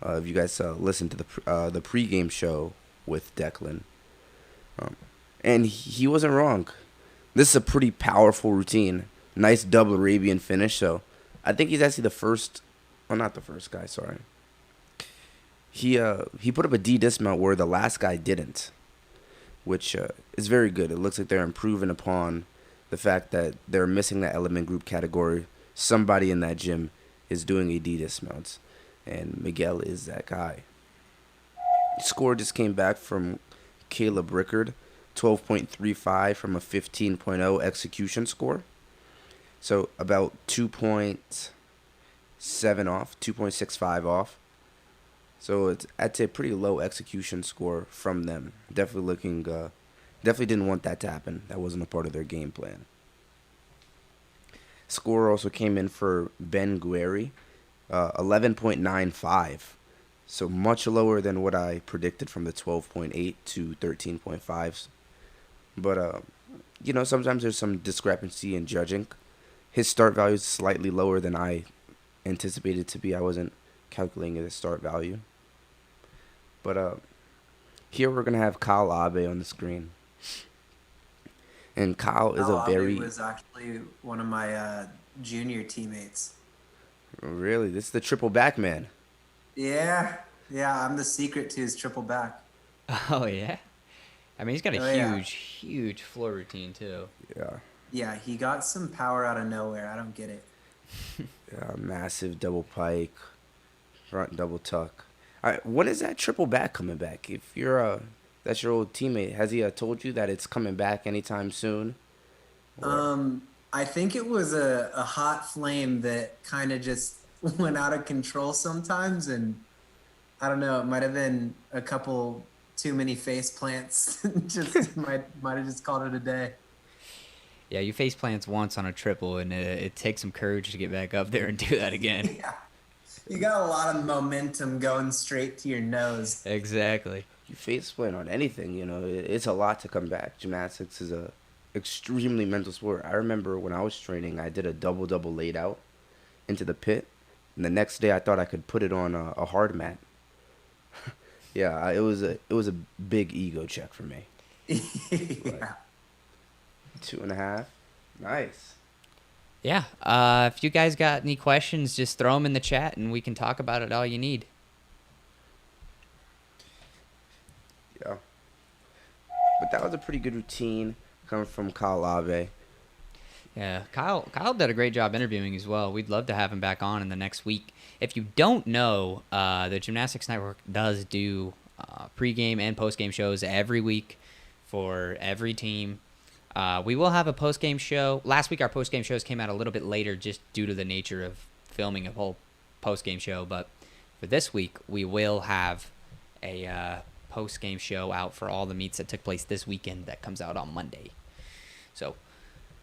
If you guys listen to the pregame show with Declan, and he wasn't wrong. This is a pretty powerful routine. Nice double Arabian finish. So I think he's actually the first. Well, not the first guy. Sorry. He put up a D dismount where the last guy didn't, which is very good. It looks like they're improving upon the fact that they're missing that element group category. Somebody in that gym is doing a D dismounts, and Miguel is that guy. Score just came back from Caleb Rickard, 12.35 from a 15.0 execution score. So about 2.7 off, 2.65 off. So I'd say a pretty low execution score from them. Definitely didn't want that to happen. That wasn't a part of their game plan. Score also came in for Ben Guerri, 11.95. So much lower than what I predicted from the 12.8 to 13.5s. But, sometimes there's some discrepancy in judging. His start value is slightly lower than I anticipated to be. I wasn't calculating his start value. But here we're going to have Kyle Abe on the screen. And Kyle is a very... Abe was actually one of my junior teammates. Really? This is the triple back man. Yeah, I'm the secret to his triple back. Oh, yeah? I mean, he's got a huge floor routine, too. Yeah, he got some power out of nowhere. I don't get it. Yeah, massive double pike, front double tuck. All right, when is that triple back coming back? If that's your old teammate, has he told you that it's coming back anytime soon? I think it was a hot flame that kind of just went out of control sometimes, and I don't know, it might have been a couple too many face plants. Just might have just called it a day. Yeah, you face plants once on a triple, and it takes some courage to get back up there and do that again. Yeah. You got a lot of momentum going straight to your nose. Exactly. You face plant on anything, it's a lot to come back. Gymnastics is a extremely mental sport. I remember when I was training, I did a double laid out into the pit, and the next day I thought I could put it on a hard mat. Yeah, it was a big ego check for me. Yeah. 2.5. Nice. Yeah. If you guys got any questions, just throw them in the chat, and we can talk about it all you need. Yeah. But that was a pretty good routine coming from Kyle Abe. Yeah, Kyle did a great job interviewing as well. We'd love to have him back on in the next week. If you don't know, the Gymnastics Network does do pregame and postgame shows every week for every team. We will have a postgame show. Last week, our postgame shows came out a little bit later just due to the nature of filming a whole postgame show. But for this week, we will have a postgame show out for all the meets that took place this weekend that comes out on Monday. So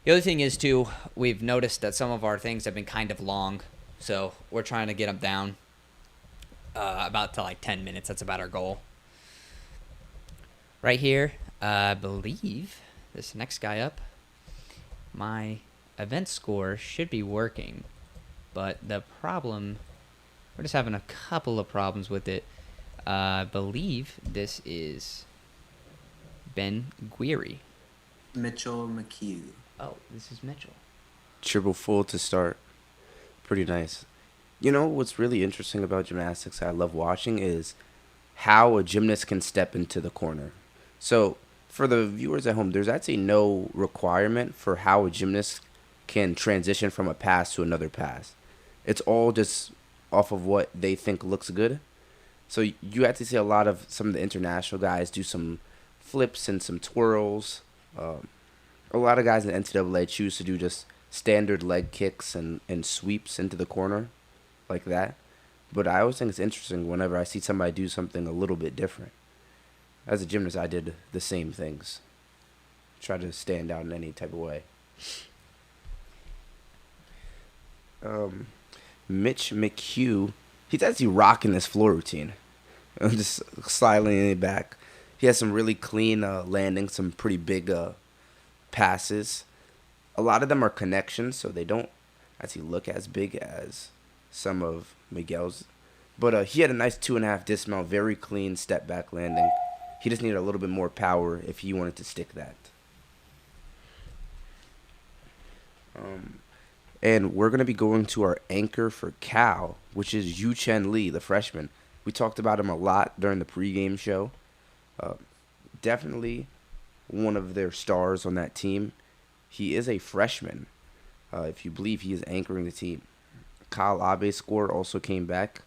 the other thing is, too, we've noticed that some of our things have been kind of long. So we're trying to get them down about to like 10 minutes. That's about our goal. Right here, I believe this next guy up, my event score should be working. But the problem, we're just having a couple of problems with it. I believe this is Ben Guerri. Mitchell McHugh. Oh, this is Mitchell. Triple full to start. Pretty nice. What's really interesting about gymnastics I love watching is how a gymnast can step into the corner. So for the viewers at home, there's actually no requirement for how a gymnast can transition from a pass to another pass. It's all just off of what they think looks good. So you have to see a lot of some of the international guys do some flips and some twirls. A lot of guys in the NCAA choose to do just standard leg kicks and sweeps into the corner like that. But I always think it's interesting whenever I see somebody do something a little bit different. as a gymnast, I did the same things. Try to stand out in any type of way. Mitch McHugh, he's actually rocking this floor routine. I'm just sliding it back. He has some really clean landings, some pretty big passes. A lot of them are connections, so they don't actually look as big as some of Miguel's. But he had a nice 2.5 dismount, very clean step back landing. He just needed a little bit more power if he wanted to stick that. And we're going to be going to our anchor for Cal, which is Yu Chen Lee, the freshman. We talked about him a lot during the pregame show. Definitely one of their stars on that team. He is a freshman. If you believe he is anchoring the team. Kyle Abe's score also came back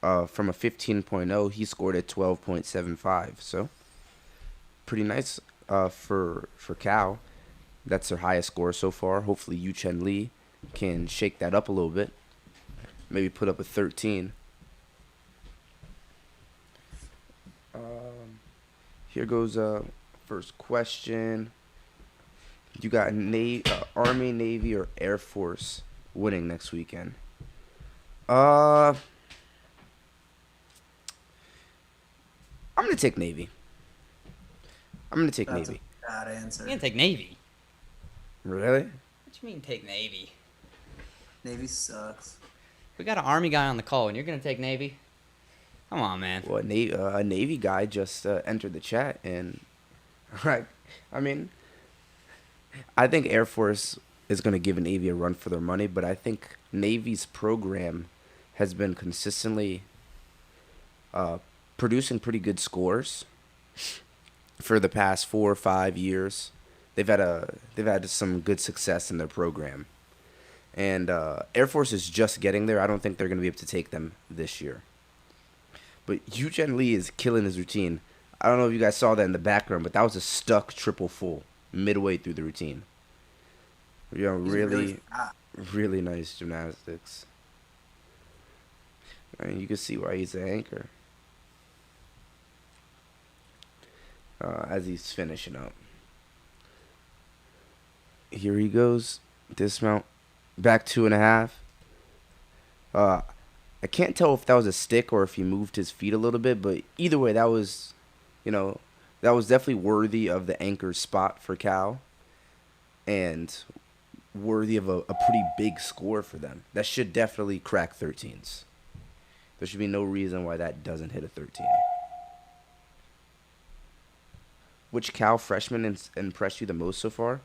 from a 15.0. He scored at 12.75. So pretty nice for Cal. That's their highest score so far. Hopefully Yu Chen Lee can shake that up a little bit. Maybe put up a 13. Here goes first question. You got Army, Navy, or Air Force winning next weekend? I'm gonna take Navy. That's a bad answer. You're gonna take Navy. Really? What you mean take Navy? Navy sucks. We got an Army guy on the call, and you're gonna take Navy? Come on, man. Well, a Navy guy just entered the chat, and I mean, I think Air Force is going to give Navy a run for their money, but I think Navy's program has been consistently producing pretty good scores for the past 4 or 5 years. They've had some good success in their program, and Air Force is just getting there. I don't think they're going to be able to take them this year. But Yu Chen Lee is killing his routine. I don't know if you guys saw that in the background, but that was a stuck triple full midway through the routine. You know, really nice gymnastics. I mean, you can see why he's the anchor as he's finishing up. Here he goes. Dismount. Back 2.5. I can't tell if that was a stick or if he moved his feet a little bit, but either way, that was definitely worthy of the anchor spot for Cal and worthy of a pretty big score for them. That should definitely crack 13s. There should be no reason why that doesn't hit a 13. Which Cal freshman impressed you the most so far?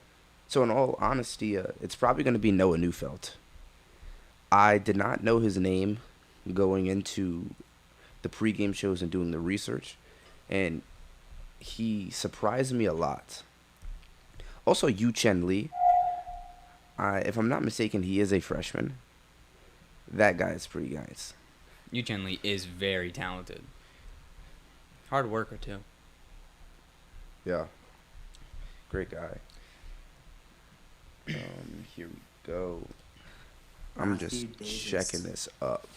So in all honesty, it's probably going to be Noah Neufeld. I did not know his name going into the pregame shows and doing the research, and he surprised me a lot. Also, Yu Chen Lee, if I'm not mistaken, he is a freshman. That guy is pretty nice. Yu Chen Lee is very talented. Hard worker, too. Yeah. Great guy. Here we go. I'm just checking this up.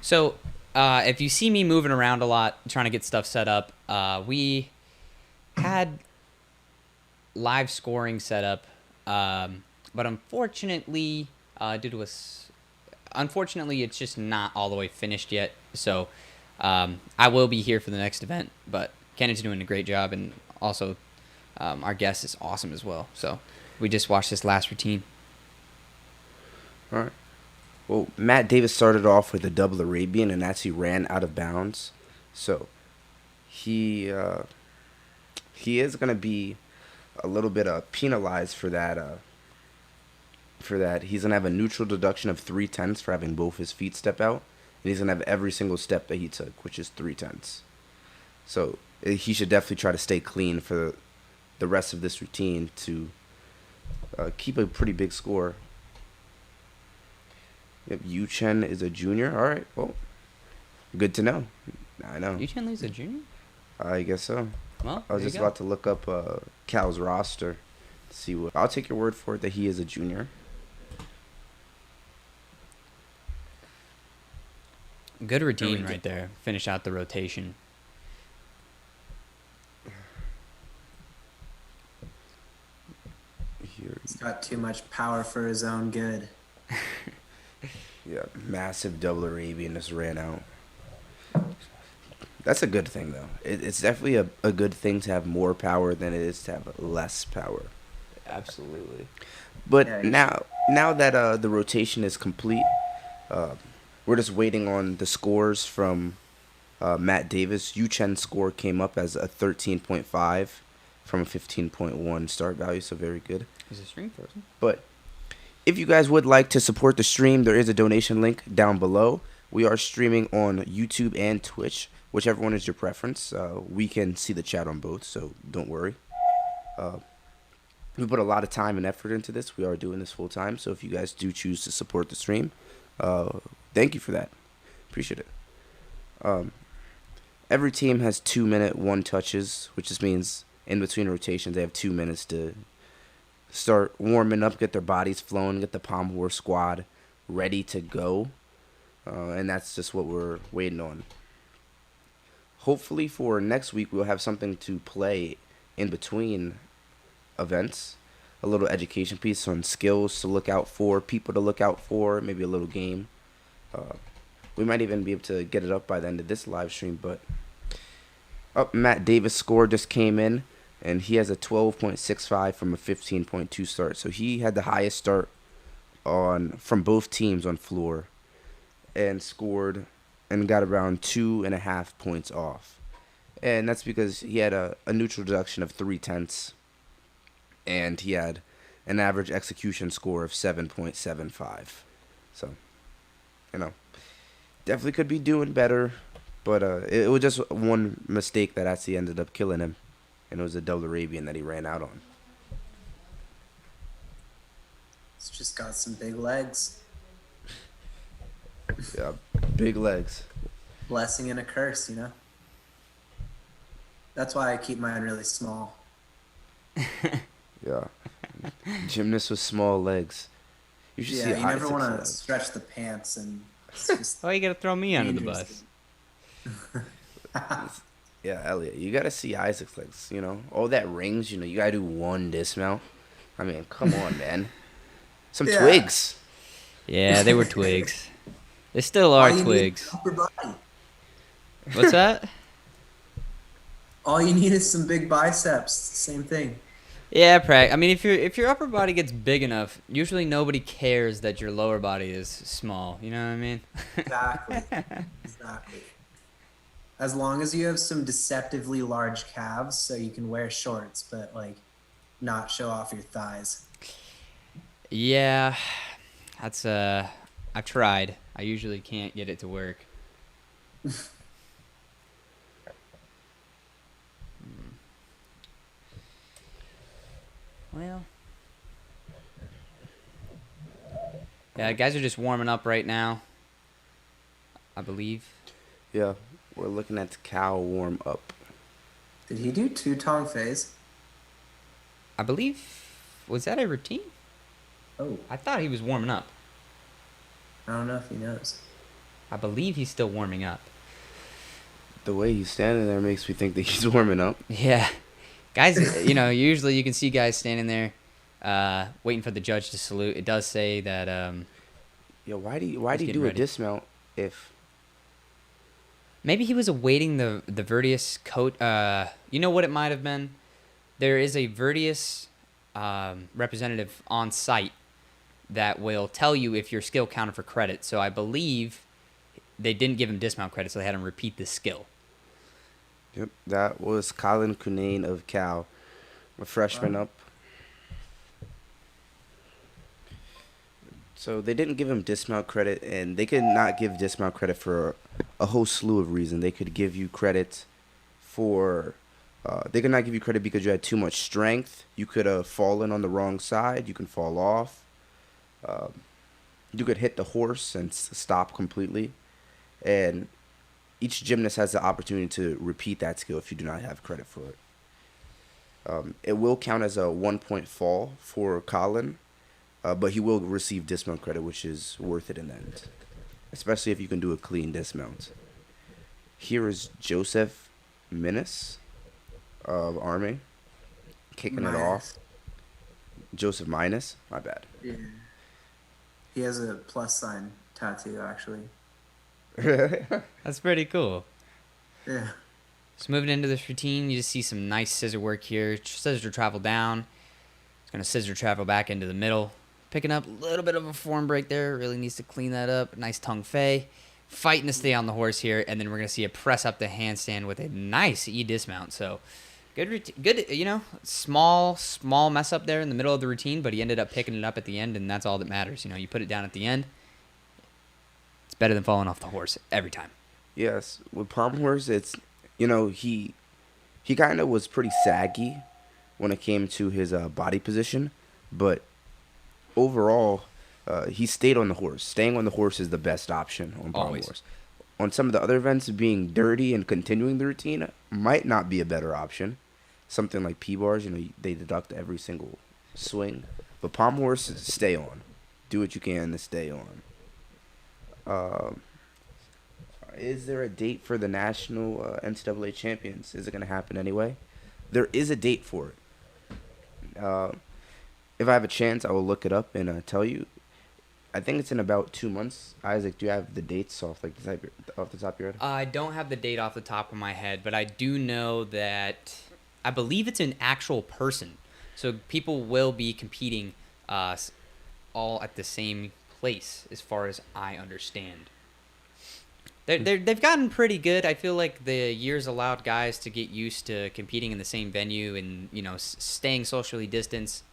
So, if you see me moving around a lot, trying to get stuff set up, we had live scoring set up, but unfortunately, unfortunately, it's just not all the way finished yet. So, I will be here for the next event, but Kenneth's doing a great job, and also our guest is awesome as well. So, we just watched this last routine. All right. Well, Matt Davis started off with a double Arabian and actually ran out of bounds. So he is going to be a little bit penalized for that. He's going to have a neutral deduction of 3/10 for having both his feet step out. And he's going to have every single step that he took, which is 3/10. So he should definitely try to stay clean for the rest of this routine to keep a pretty big score. Yep, Yu Chen is a junior. All right, well, good to know. I know. Yu Chen Lee's a junior? I guess so. Well, I was just about to look up Cal's roster to see what. I'll take your word for it that he is a junior. Good routine right there. Finish out the rotation. got too much power for his own good. Yeah, massive double Arabian just ran out. That's a good thing, though. It's definitely a good thing to have more power than it is to have less power. Absolutely. But Yeah, now that the rotation is complete, uh, we're just waiting on the scores from Matt Davis. Yu Chen's score came up as a 13.5 from a 15.1 start value, so very good. Is the stream frozen? But if you guys would like to support the stream, there is a donation link down below. We are streaming on YouTube and Twitch, whichever one is your preference. We can see the chat on both, so don't worry. We put a lot of time and effort into this. We are doing this full time, so if you guys do choose to support the stream, thank you for that. Appreciate it. Every team has 2-minute one touches, which just means in between rotations they have 2 minutes to start warming up, get their bodies flowing, get the Pommel Horse squad ready to go. And that's just what we're waiting on. Hopefully for next week we'll have something to play in between events. A little education piece on skills to look out for, people to look out for, maybe a little game. We might even be able to get it up by the end of this live stream, but Matt Davis' score just came in, and he has a 12.65 from a 15.2 start. So he had the highest start from both teams on floor, and scored and got around 2.5 points off. And that's because he had a neutral deduction of 0.3, and he had an average execution score of 7.75. So, definitely could be doing better, but it was just one mistake that actually ended up killing him, and it was a double Arabian that he ran out on. It's just got some big legs. Yeah, big legs. Blessing and a curse, you know? That's why I keep mine really small. Yeah. Gymnast with small legs. You should see Yeah, you never Isaac's want to legs. stretch the pants, and it's just Why you gotta throw me under the dangerous. bus? Yeah, Elliot, you gotta see Isaac's legs, all that rings, you gotta do one dismount. I mean, come on, man. Some Yeah. twigs. Yeah, they were twigs. They still All are you need twigs. is upper body. What's that? All you need is some big biceps. Same thing. Yeah, I mean, if your upper body gets big enough, usually nobody cares that your lower body is small. You know what I mean? Exactly. Exactly. As long as you have some deceptively large calves, so you can wear shorts, but not show off your thighs. Yeah, that's I've tried. I usually can't get it to work. Well, yeah, guys are just warming up right now, I believe. Yeah, we're looking at the cow warm up. Did he do two tong phase? I believe, was that a routine? Oh, I thought he was warming up. I don't know if he knows. I believe he's still warming up. The way he's standing there makes me think that he's warming up. Yeah. Guys, usually you can see guys standing there waiting for the judge to salute. It does say that Yo, why do you getting do ready. a dismount if... maybe he was awaiting the Vertius coat. You know what it might have been? There is a Vertius representative on site that will tell you if your skill counted for credit. So I believe they didn't give him dismount credit, so they had him repeat the skill. Yep, that was Colin Cunane of Cal, a freshman up. So they didn't give him dismount credit, and they could not give dismount credit for a whole slew of reasons. They could give you credit for... they could not give you credit because you had too much strength. You could have fallen on the wrong side. You can fall off. You could hit the horse and stop completely. And each gymnast has the opportunity to repeat that skill if you do not have credit for it. It will count as a 1-point fall for Colin, but he will receive dismount credit, which is worth it in the end, especially if you can do a clean dismount. Here is Joseph Minas of Army, kicking it off. Joseph minus. My bad. Yeah. He has a plus sign tattoo, actually. That's pretty cool. Yeah. So moving into this routine, you just see some nice scissor work here. Scissor travel down. It's going to scissor travel back into the middle. Picking up a little bit of a form break there. Really needs to clean that up. Nice tongue fei. Fighting to stay on the horse here. And then we're going to see a press up the handstand with a nice E dismount. So good, small mess up there in the middle of the routine, but he ended up picking it up at the end, and that's all that matters. You put it down at the end. It's better than falling off the horse every time. Yes, with Pommel horse, it's he kind of was pretty saggy when it came to his body position, but overall, he stayed on the horse. Staying on the horse is the best option on Pommel horse. On some of the other events, being dirty and continuing the routine might not be a better option. Something like P-bars, they deduct every single swing. But Pommel horse, stay on. Do what you can to stay on. Is there a date for the national NCAA champions? Is it going to happen anyway? There is a date for it. If I have a chance, I will look it up and tell you. I think it's in about 2 months. Isaac, do you have the dates off the top of your head? I don't have the date off the top of my head, but I do know that I believe it's an actual person. So people will be competing all at the same place, as far as I understand. They've gotten pretty good. I feel like the years allowed guys to get used to competing in the same venue and, staying socially distanced,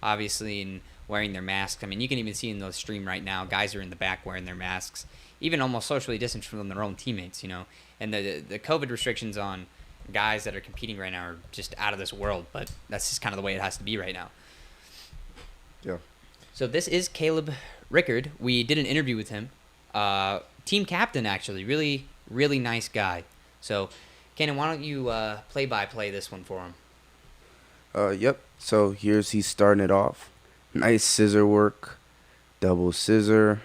obviously, and wearing their masks. I mean, you can even see in the stream right now, guys are in the back wearing their masks, even almost socially distanced from their own teammates, And the COVID restrictions on guys that are competing right now are just out of this world, but that's just kind of the way it has to be right now. Yeah. So this is Caleb Rickard. We did an interview with him. Team captain, actually. Really, really nice guy. So, Kenan, why don't you play-by-play this one for him? Yep. So he's starting it off. Nice scissor work. Double scissor.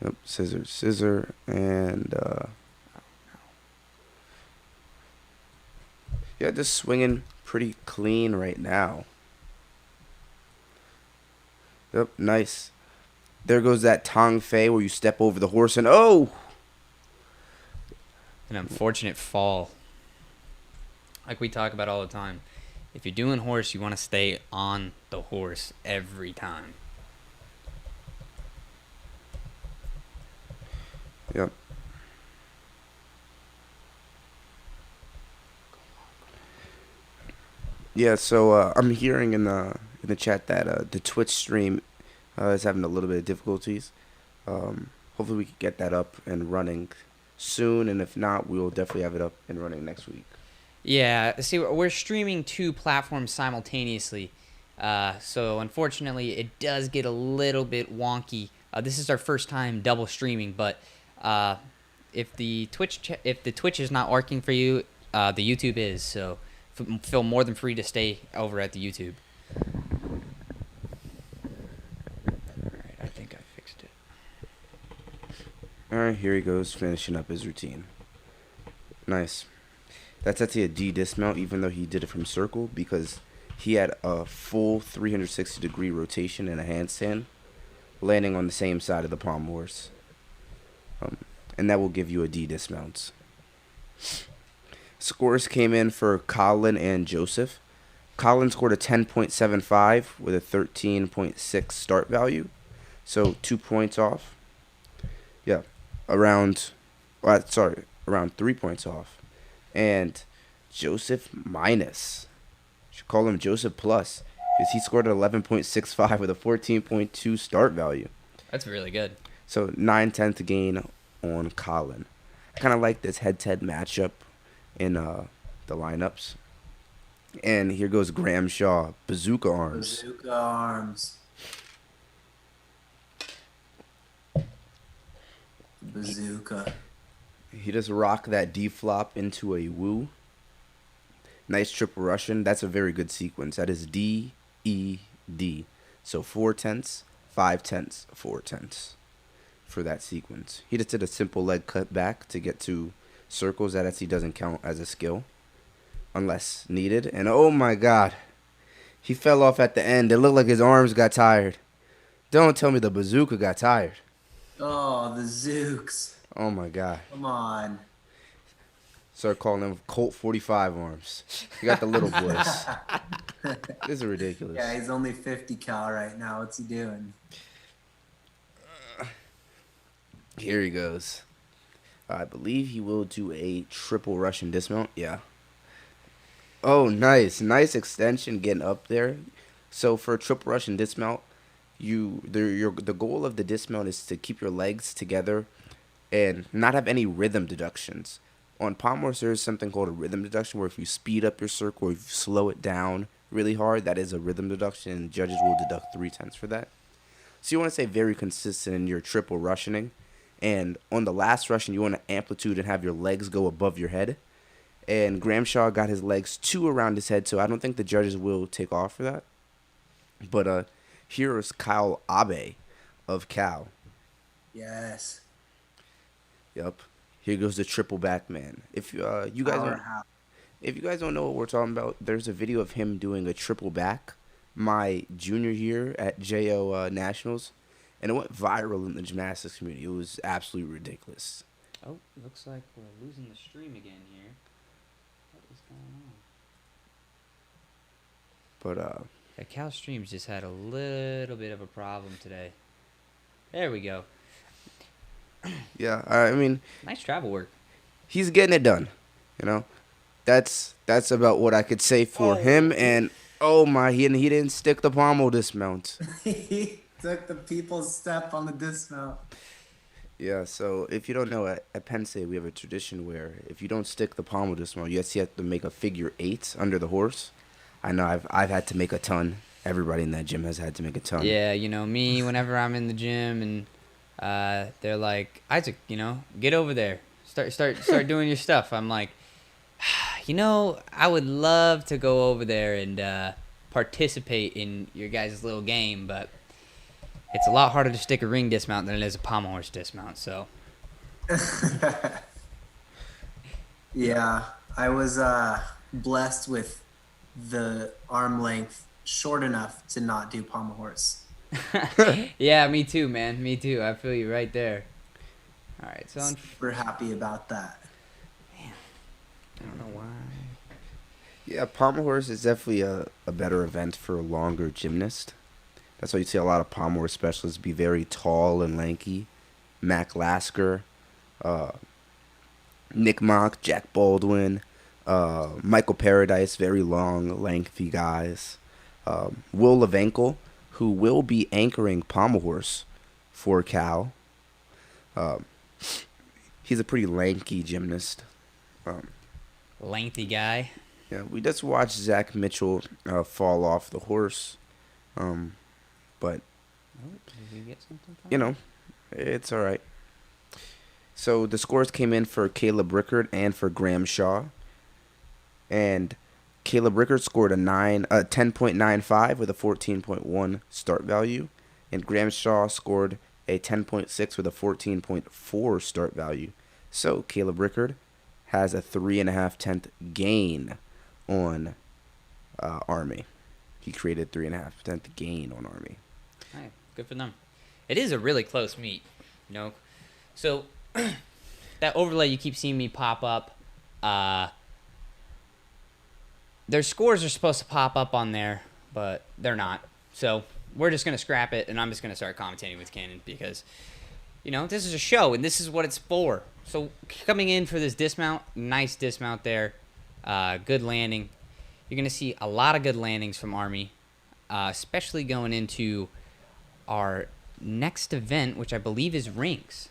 Yep. Scissor. And, yeah, just swinging pretty clean right now. Yep. Nice. There goes that tongue fei where you step over the horse and an unfortunate fall. Like we talk about all the time. If you're doing horse, you want to stay on the horse every time. Yep. Yeah, so I'm hearing in the chat that the Twitch stream is having a little bit of difficulties. Hopefully we can get that up and running soon, and if not, we'll definitely have it up and running next week. Yeah, see, we're streaming 2 platforms simultaneously, so unfortunately it does get a little bit wonky. This is our first time double streaming, but if the Twitch is not working for you, the YouTube is, so feel more than free to stay over at the YouTube. Alright, here he goes, finishing up his routine. Nice. That's actually a D dismount, even though he did it from circle, because he had a full 360-degree rotation and a handstand, landing on the same side of the Pommel horse. And that will give you a D dismount. Scores came in for Colin and Joseph. Colin scored a 10.75 with a 13.6 start value, so 2 points off. Yeah. Around 3 points off. And Joseph minus. Should call him Joseph plus, because he scored an 11.65 with a 14.2 start value. That's really good. So 9/10 gain on Colin. I kind of like this head-to-head matchup in the lineups. And here goes Graham Shaw, bazooka arms. Bazooka arms. Bazooka. He just rocked that D flop into a woo. Nice triple Russian. That's a very good sequence. That is D, E, D. So 4/10, 5/10, 4/10 for that sequence. He just did a simple leg cut back to get to circles. That actually doesn't count as a skill unless needed. And oh my God, He fell off at the end. It looked like his arms got tired. Don't tell me the bazooka got tired. Oh, the Zooks. Oh my god. Come on. Start calling him Colt 45 arms. You got the little boys. This is ridiculous. Yeah, he's only 50 cal right now. What's he doing? Here he goes. I believe he will do a triple Russian dismount. Yeah. Oh, nice. Nice extension getting up there. So for a triple Russian dismount, the goal of the dismount is to keep your legs together and not have any rhythm deductions. On pommel horse, there is something called a rhythm deduction where if you speed up your circle or if you slow it down really hard, that is a rhythm deduction, and judges will deduct 3/10 for that. So you want to stay very consistent in your triple Russianing. And on the last Russian, you want to amplitude and have your legs go above your head. And Gramshaw got his legs too around his head, so I don't think the judges will take off for that. But here is Kyle Abe of Cal. Yes. Yep. Here goes the triple back man. If you guys don't know what we're talking about, there's a video of him doing a triple back my junior year at JO Nationals, and it went viral in the gymnastics community. It was absolutely ridiculous. Oh, looks like we're losing the stream again here. What is going on? But Yeah, Cal Streams just had a little bit of a problem today. There we go. yeah, I mean, Nice travel work. he's getting it done. You know, that's about what I could say for him. And oh my, he didn't stick the pommel dismount. He took the people's step on the dismount. Yeah, so if you don't know, at Penn State we have a tradition where if you don't stick the pommel dismount, you have to make a figure 8 under the horse. I know I've had to make a ton. Everybody in that gym has had to make a ton. Yeah, me, whenever I'm in the gym and they're like, Isaac, get over there. Start doing your stuff. I'm like, I would love to go over there and participate in your guys' little game, but it's a lot harder to stick a ring dismount than it is a pommel horse dismount, so. Yeah, I was blessed with the arm length short enough to not do pommel horse. Yeah, me too, man. Me too. I feel you right there. All right, so Super happy about that. I don't know why. Yeah, pommel horse is definitely a better event for a longer gymnast. That's why you see a lot of pommel horse specialists be very tall and lanky. Mac Lasker, Nick Mock, Jack Baldwin, Michael Paradise, very long, lengthy guys. Will Levenkel, who will be anchoring pommel horse for Cal. He's a pretty lanky gymnast. Lengthy guy. Yeah, we just watched Zach Mitchell fall off the horse. But, Did you get something? it's all right. So the scores came in for Caleb Rickard and for Graham Shaw. And Caleb Rickard scored a 10.95 with a 14.1 start value. And Graham Shaw scored a 10.6 with a 14.4 start value. So Caleb Rickard has a 3.5 gain on Army. He created 3.5 gain on Army. All right, good for them. It is a really close meet, So that overlay you keep seeing me pop up, their scores are supposed to pop up on there, but they're not. So we're just gonna scrap it, and I'm just gonna start commentating with Cannon because, this is a show and this is what it's for. So coming in for this dismount, nice dismount there, good landing. You're gonna see a lot of good landings from Army, especially going into our next event, which I believe is rings.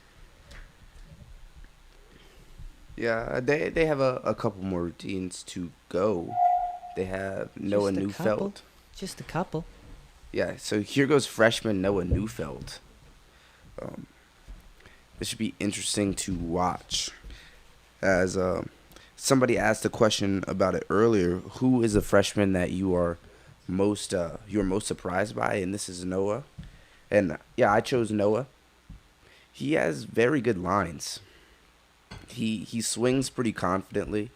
Yeah, they have a couple more routines to go. They have Noah Just a couple? Neufeld. Just a couple. Yeah, so here goes freshman Noah Neufeld. This should be interesting to watch. As somebody asked a question about it earlier, who is a freshman that you are most surprised by? And this is Noah. And yeah, I chose Noah. He has very good lines. He swings pretty confidently.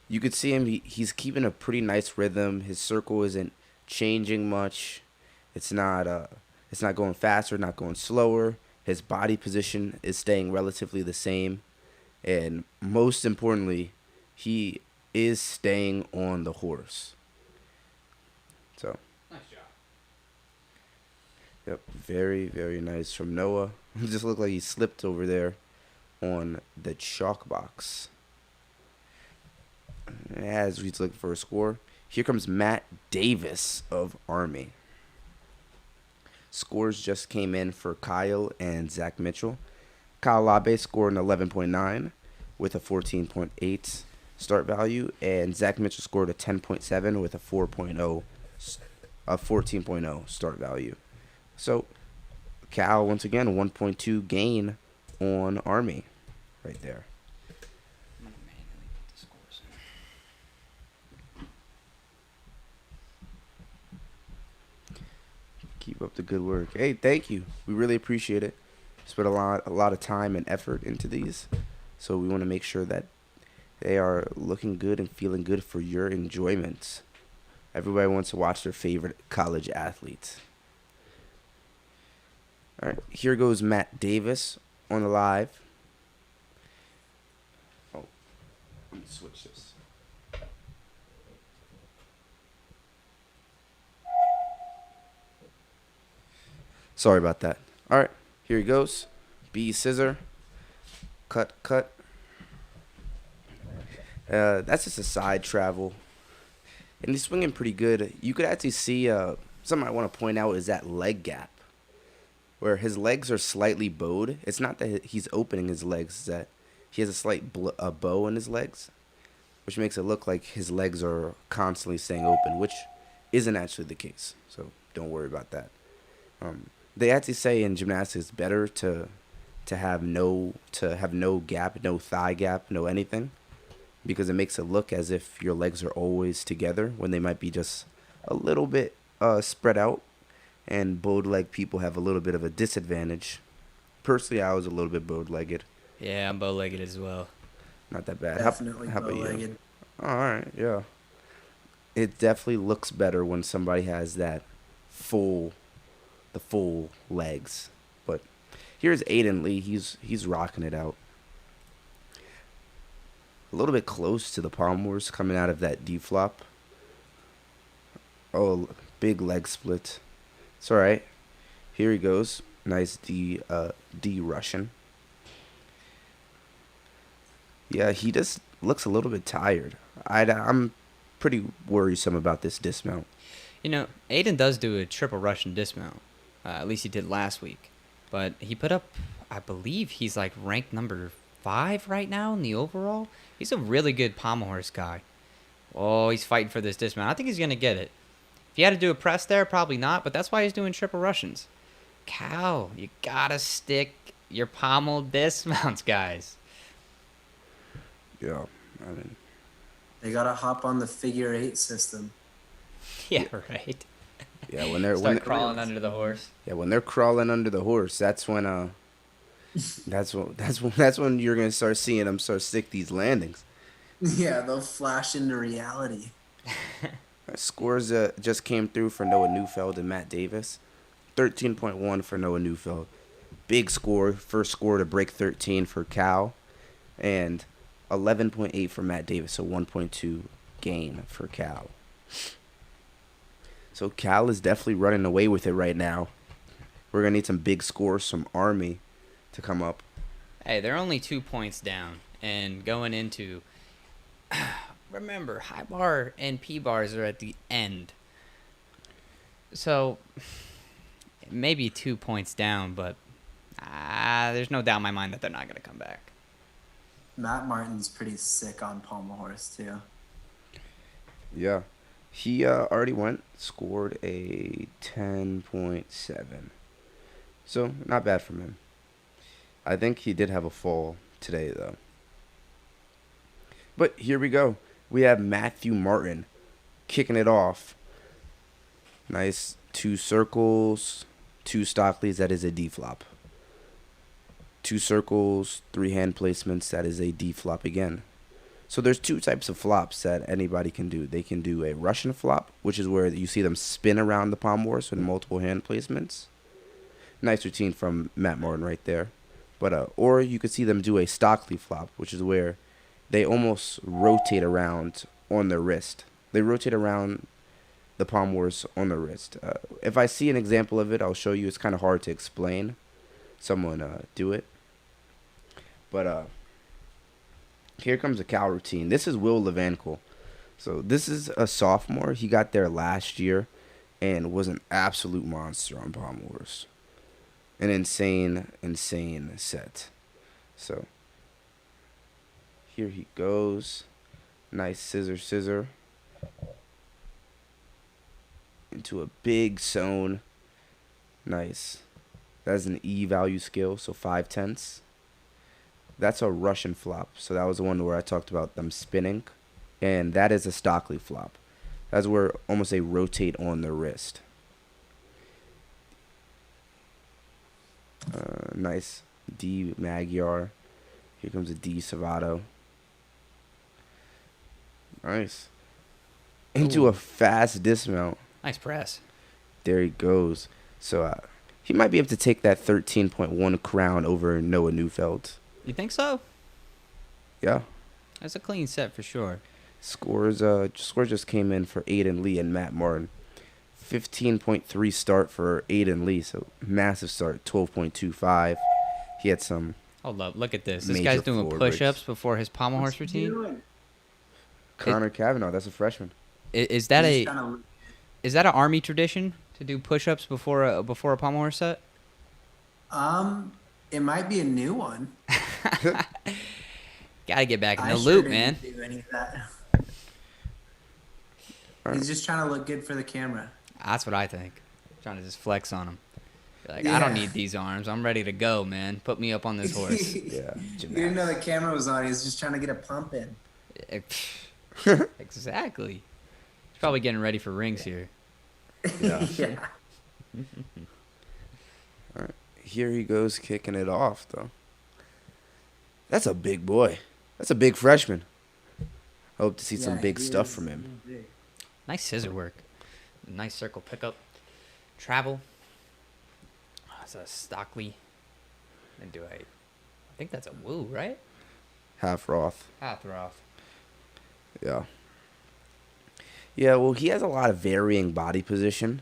You could see him. He's keeping a pretty nice rhythm. His circle isn't changing much. It's not going faster, not going slower. His body position is staying relatively the same, and most importantly, he is staying on the horse. So, Nice job. yep, very, very nice from Noah. He just looked like he slipped over there on the chalk box. As he's looking for a score, here comes Matt Davis of Army. Scores just came in for Kyle and Zach Mitchell. Kyle Labe scored an 11.9 with a 14.8 start value, and Zach Mitchell scored a 10.7 with a 14.0 start value. So Cal once again 1.2 gain on Army right there. I'm gonna manually put the scores in. Keep up the good work. Hey, thank you. We really appreciate it. Spent a lot of time and effort into these, so we want to make sure that they are looking good and feeling good for your enjoyment. Everybody wants to watch their favorite college athletes. All right, here goes Matt Davis on the live. Oh, let me switch this. Sorry about that. All right, here he goes. B scissor. Cut, cut. That's just a side travel. And he's swinging pretty good. You could actually see something I want to point out is that leg gap, where his legs are slightly bowed. It's not that he's opening his legs, it's that he has a slight bow in his legs, which makes it look like his legs are constantly staying open, which isn't actually the case. So don't worry about that. They actually say in gymnastics it's better to have no gap, no thigh gap, no anything, because it makes it look as if your legs are always together when they might be just a little bit spread out. And bowed leg people have a little bit of a disadvantage. Personally, I was a little bit bowed legged. Yeah, I'm bow-legged as well. Not that bad. Definitely how about you? bow-legged. All right, yeah. It definitely looks better when somebody has the full legs. But here's Aiden Lee. He's rocking it out. A little bit close to the Pommels coming out of that D flop. Oh, big leg split. It's all right. Here he goes. Nice D Russian. Yeah, he just looks a little bit tired. I'm pretty worrisome about this dismount. You know, Aiden does do a triple Russian dismount. At least he did last week. But he put up, I believe he's like ranked number 5 right now in the overall. He's a really good pommel horse guy. Oh, he's fighting for this dismount. I think he's going to get it. If he had to do a press there, probably not, but that's why he's doing triple Russians. Cal, you gotta stick your pommel dismounts, guys. Yeah, I mean, They gotta hop on the figure 8 system. Yeah, right. yeah, when they're Crawling under the horse. yeah, when they're crawling under the horse, that's when that's when you're gonna start seeing them start stick these landings. Yeah, they'll flash into reality. Scores just came through for Noah Neufeld and Matt Davis. 13.1 for Noah Neufeld. Big score. First score to break 13 for Cal. And 11.8 for Matt Davis. So 1.2 gain for Cal. So Cal is definitely running away with it right now. We're going to need some big scores from Army to come up. Hey, they're only 2 points down. And going into... Remember, high bar and P bars are at the end. So, maybe 2 points down, but there's no doubt in my mind that they're not going to come back. Matt Martin's pretty sick on pommel horse too. Yeah. He already scored a 10.7. So, not bad from him. I think he did have a fall today, though. But here we go. We have Matthew Martin kicking it off. Nice 2 circles, 2 Stockleys. That is a D flop. 2 circles, 3 hand placements. That is a D flop again. So there's two types of flops that anybody can do. They can do a Russian flop, which is where you see them spin around the pommel horse with multiple hand placements. Nice routine from Matt Martin right there. But or you could see them do a Stockley flop, which is where they almost rotate around on their wrist. They rotate around the pommel horse on the wrist. If I see an example of it, I'll show you. It's kind of hard to explain. Someone do it. But here comes a Cal routine. This is Will Levankel. So this is a sophomore. He got there last year and was an absolute monster on pommel horse. An insane set. So here he goes. Nice scissor. Into a big zone. Nice. That's an E value skill, so 5/10. That's a Russian flop. So that was the one where I talked about them spinning. And that is a Stockley flop. That's where almost they rotate on the wrist. Nice D Magyar. Here comes a D Savato. Nice. Into a fast dismount. Nice press. There he goes. So he might be able to take that 13.1 crown over Noah Neufeld. You think so? Yeah. That's a clean set for sure. Scores just came in for Aiden Lee and Matt Martin. 15.3 start for Aiden Lee, so massive start, 12.25. He had some. Hold up, look at this. This major guy's doing floor push-ups breaks. before his pommel horse routine. Connor Kavanaugh, that's a freshman. Is that He's a kinda- is that an army tradition to do push-ups before a pommel horse set? It might be a new one. Gotta get back in the I loop, sure man. didn't do any of that. Alright. He's just trying to look good for the camera. That's what I think. Trying to just flex on him. Be like, I don't Yeah. need these arms. I'm ready to go, man. Put me up on this horse. Yeah. He didn't know the camera was on. He was just trying to get a pump in. Exactly. He's probably getting ready for rings here. Yeah. Yeah. Here he goes kicking it off, though. That's a big boy. That's a big freshman. Hope to see some Yeah, big he stuff is from him. big. Nice scissor work. Nice circle pickup. Travel. That's a Stockley. And I think that's a Woo, right? Half Roth. Hathroff. Yeah. Yeah, well, he has a lot of varying body position.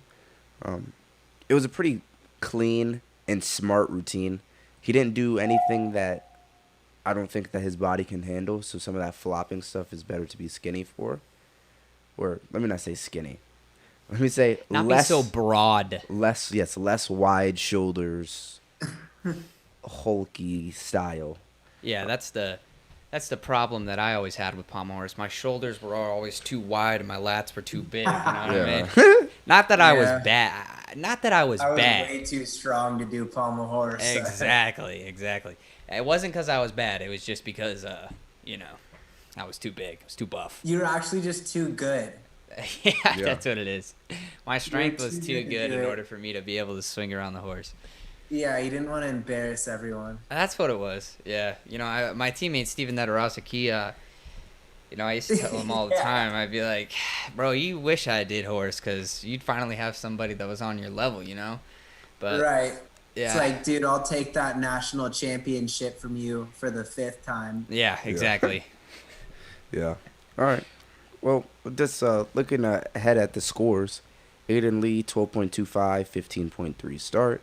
It was a pretty clean and smart routine. He didn't do anything that I don't think that his body can handle, so some of that flopping stuff is better to be skinny for. Or let me not say skinny. Let me say Not less be so broad. less wide shoulders, hulky style. Yeah, that's the problem that I always had with pommel horse. My shoulders were always too wide and my lats were too big. You know what I mean? Not that I was Yeah. bad. Not that I was I was bad. way too strong to do pommel horse. Exactly. It wasn't because I was bad. It was just because, I was too big. I was too buff. You're actually just too good. Yeah, Yeah. that's what it is. My strength was too too good to good do in it. order for me to be able to swing around the horse. Yeah, you didn't want to embarrass everyone. That's what it was. Yeah. My teammate, Steven Nedarosaki, I used to tell him all the Yeah. time. I'd be like, bro, you wish I did horse because you'd finally have somebody that was on your level, But, Right. yeah. It's like, dude, I'll take that national championship from you for the 5th time. Yeah, exactly. Yeah. All right. Well, just looking ahead at the scores, Aiden Lee 12.25, 15.3 start.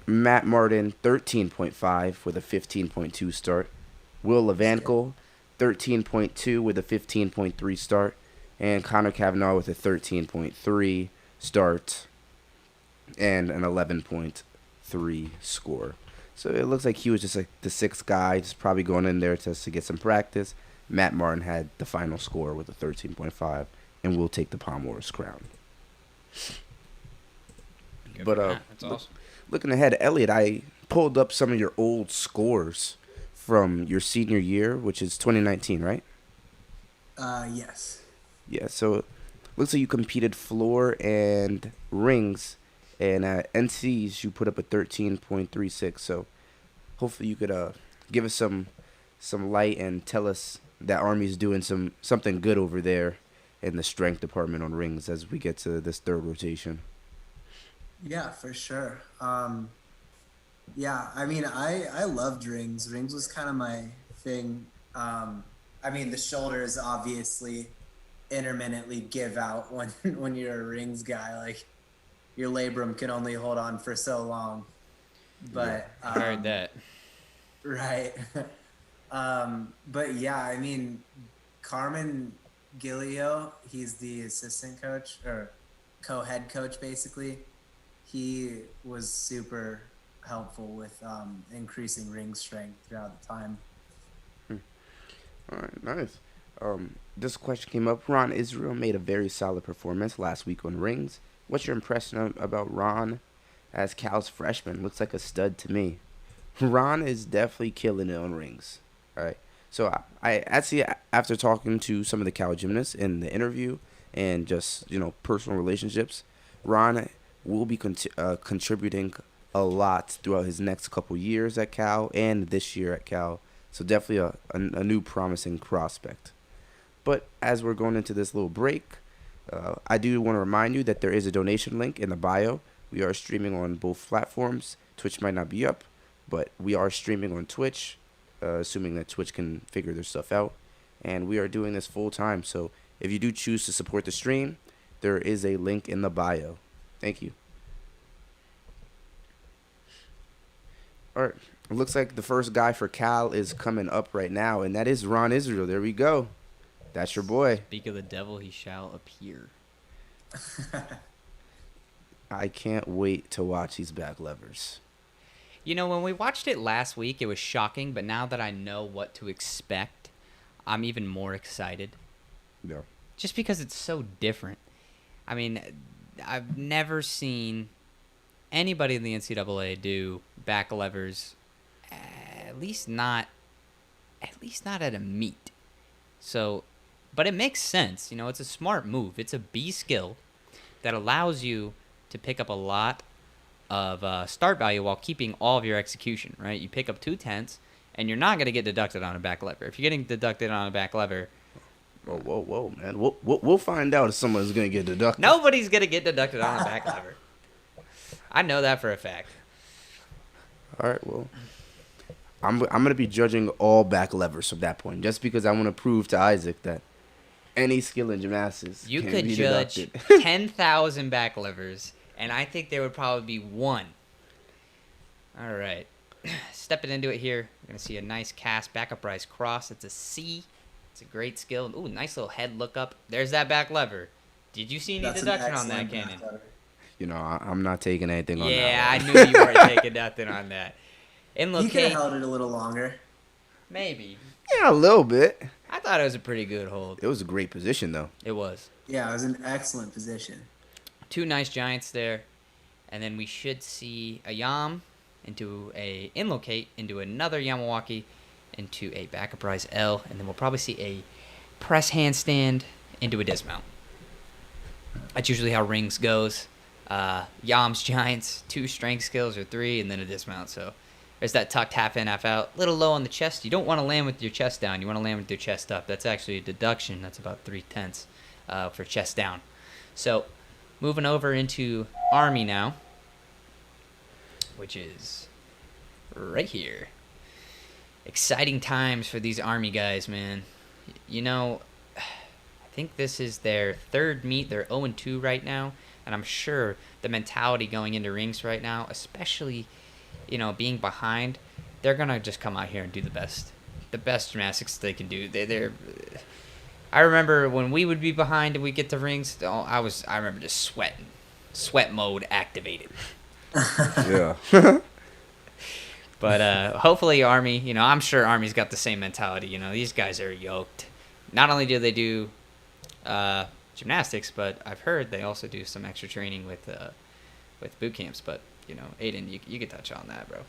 Matt Martin 13.5 with a 15.2 start. Will Levankel 13.2 with a 15.3 start, and Connor Kavanaugh with a 13.3 start and an 11.3 score. So it looks like he was just like the 6th guy, just probably going in there just to get some practice. Matt Martin had the final score with a 13.5 and will take the pommel horse crown. Good But for Matt. That's awesome. Looking ahead, Elliot, I pulled up some of your old scores from your senior year, which is 2019, right? Yes. Yeah, so it looks like you competed floor and rings, and at NCs you put up a 13.36. So hopefully you could give us some some light and tell us that Army's doing something good over there in the strength department on rings as we get to this third rotation. Yeah, for sure. Yeah, I mean, I loved rings. Rings was kind of my thing. I mean, the shoulders obviously intermittently give out when when you're a rings guy. Like your labrum can only hold on for so long. But I heard that. right. But yeah, I mean, Carmen Gilio, he's the assistant coach or co-head coach basically. He was super helpful with increasing ring strength throughout the time. All right, nice. This question came up. Ron Israel made a very solid performance last week on rings. What's your impression about Ron as Cal's freshman? Looks like a stud to me. Ron is definitely killing it on rings. All right. So I actually, after talking to some of the Cal gymnasts in the interview and just personal relationships, Ron will be contributing a lot throughout his next couple years at Cal and this year at Cal. So definitely a new promising prospect. But as we're going into this little break, I do want to remind you that there is a donation link in the bio. We are streaming on both platforms. Twitch might not be up, but we are streaming on Twitch, assuming that Twitch can figure their stuff out. And we are doing this full time. So if you do choose to support the stream, there is a link in the bio. Thank you. All right. It looks like the first guy for Cal is coming up right now, and that is Ron Israel. There we go. That's your boy. Speak of the devil, he shall appear. I can't wait to watch these back levers. When we watched it last week, it was shocking, but now that I know what to expect, I'm even more excited. Yeah. Just because it's so different. I mean, I've never seen anybody in the NCAA do back levers, at least not at a meet. So, but it makes sense. It's a smart move. It's a B skill that allows you to pick up a lot of start value while keeping all of your execution, right? You pick up 2/10, and you're not going to get deducted on a back lever. If you're getting deducted on a back lever... Whoa, man. We'll find out if someone's going to get deducted. Nobody's going to get deducted on a back lever. I know that for a fact. All right, well, I'm going to be judging all back levers from that point, just because I want to prove to Isaac that any skill in gymnastics You can could be judge deducted. 10,000 back levers, and I think there would probably be one. All right. Stepping into it here, we're going to see a nice cast back uprise cross. It's a C. It's a great skill. Ooh, nice little head look up. There's that back lever. Did you see any deduction on that, Cannon? I'm not taking anything on that. Yeah, I one. knew you weren't taking nothing on that. In He could have locate, held it a little longer. maybe. Yeah, a little bit. I thought it was a pretty good hold. It was a great position, though. It was. Yeah, it was an excellent position. Two nice giants there. And then we should see a Yam into a in-locate, into another Yamawaki, into a back uprise L, and then we'll probably see a press handstand into a dismount. That's usually how rings goes. Yams, giants, 2 strength skills or 3, and then a dismount. So there's that tucked half in, half out. A little low on the chest. You don't want to land with your chest down. You want to land with your chest up. That's actually a deduction. That's about 3/10 for chest down. So moving over into Army now, which is right here. Exciting times for these Army guys, man. I think this is their third meet. They're 0-2 right now. And I'm sure the mentality going into rings right now, especially, being behind, they're going to just come out here and do the best gymnastics they can do. I remember when we would be behind and we get to rings, I remember just sweating. Sweat mode activated. Yeah. But hopefully Army, I'm sure Army's got the same mentality. These guys are yoked. Not only do they do gymnastics, but I've heard they also do some extra training with boot camps. But, Aiden, you could touch on that, bro.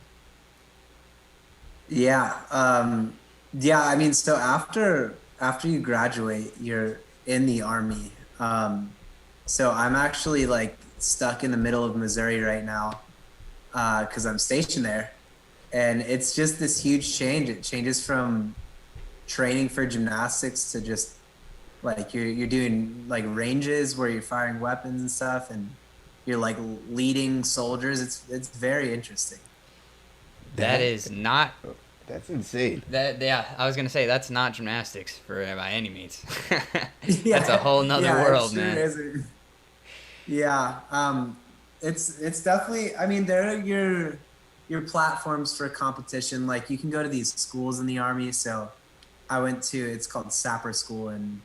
Yeah. I mean, so after you graduate, you're in the Army. So I'm actually stuck in the middle of Missouri right now because I'm stationed there. and it's just this huge change. It changes from training for gymnastics to just like you're doing like ranges where you're firing weapons and stuff, and you're like leading soldiers. It's very interesting. That is not That's insane. that. Yeah, I was gonna say that's not gymnastics for by any means. Yeah, That's a whole nother yeah, world, it sure man. isn't. Yeah, it's definitely. I mean, there are your platforms for competition. Like you can go to these schools in the army. So I went to it's called Sapper School, and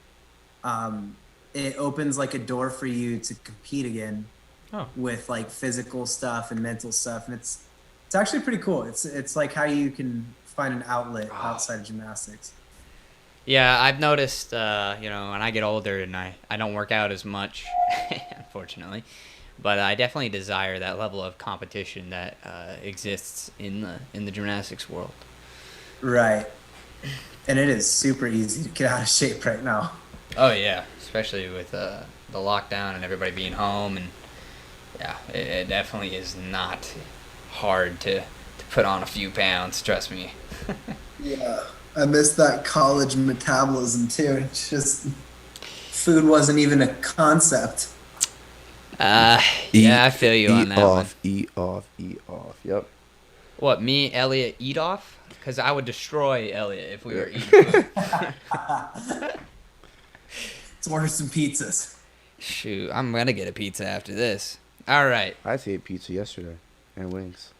um, it opens like a door for you to compete again Oh. with like physical stuff and mental stuff, and it's actually pretty cool. It's like how you can find an outlet outside of gymnastics. Yeah, I've noticed, you know, when I get older and I don't work out as much, unfortunately, but I definitely desire that level of competition that exists in the gymnastics world. Right, and it is super easy to get out of shape right now. Oh yeah, especially with the lockdown and everybody being home, and yeah, it definitely is not hard to put on a few pounds. Trust me. Yeah, I miss that college metabolism too. It's just food wasn't even a concept. Yeah, I feel you on that one. Eat off, eat off. Yep. What, me, Elliot, eat off? Because I would destroy Elliot if we were eating food. Let's order some pizzas. Shoot, I'm gonna get a pizza after this. All right. I ate pizza yesterday and wings.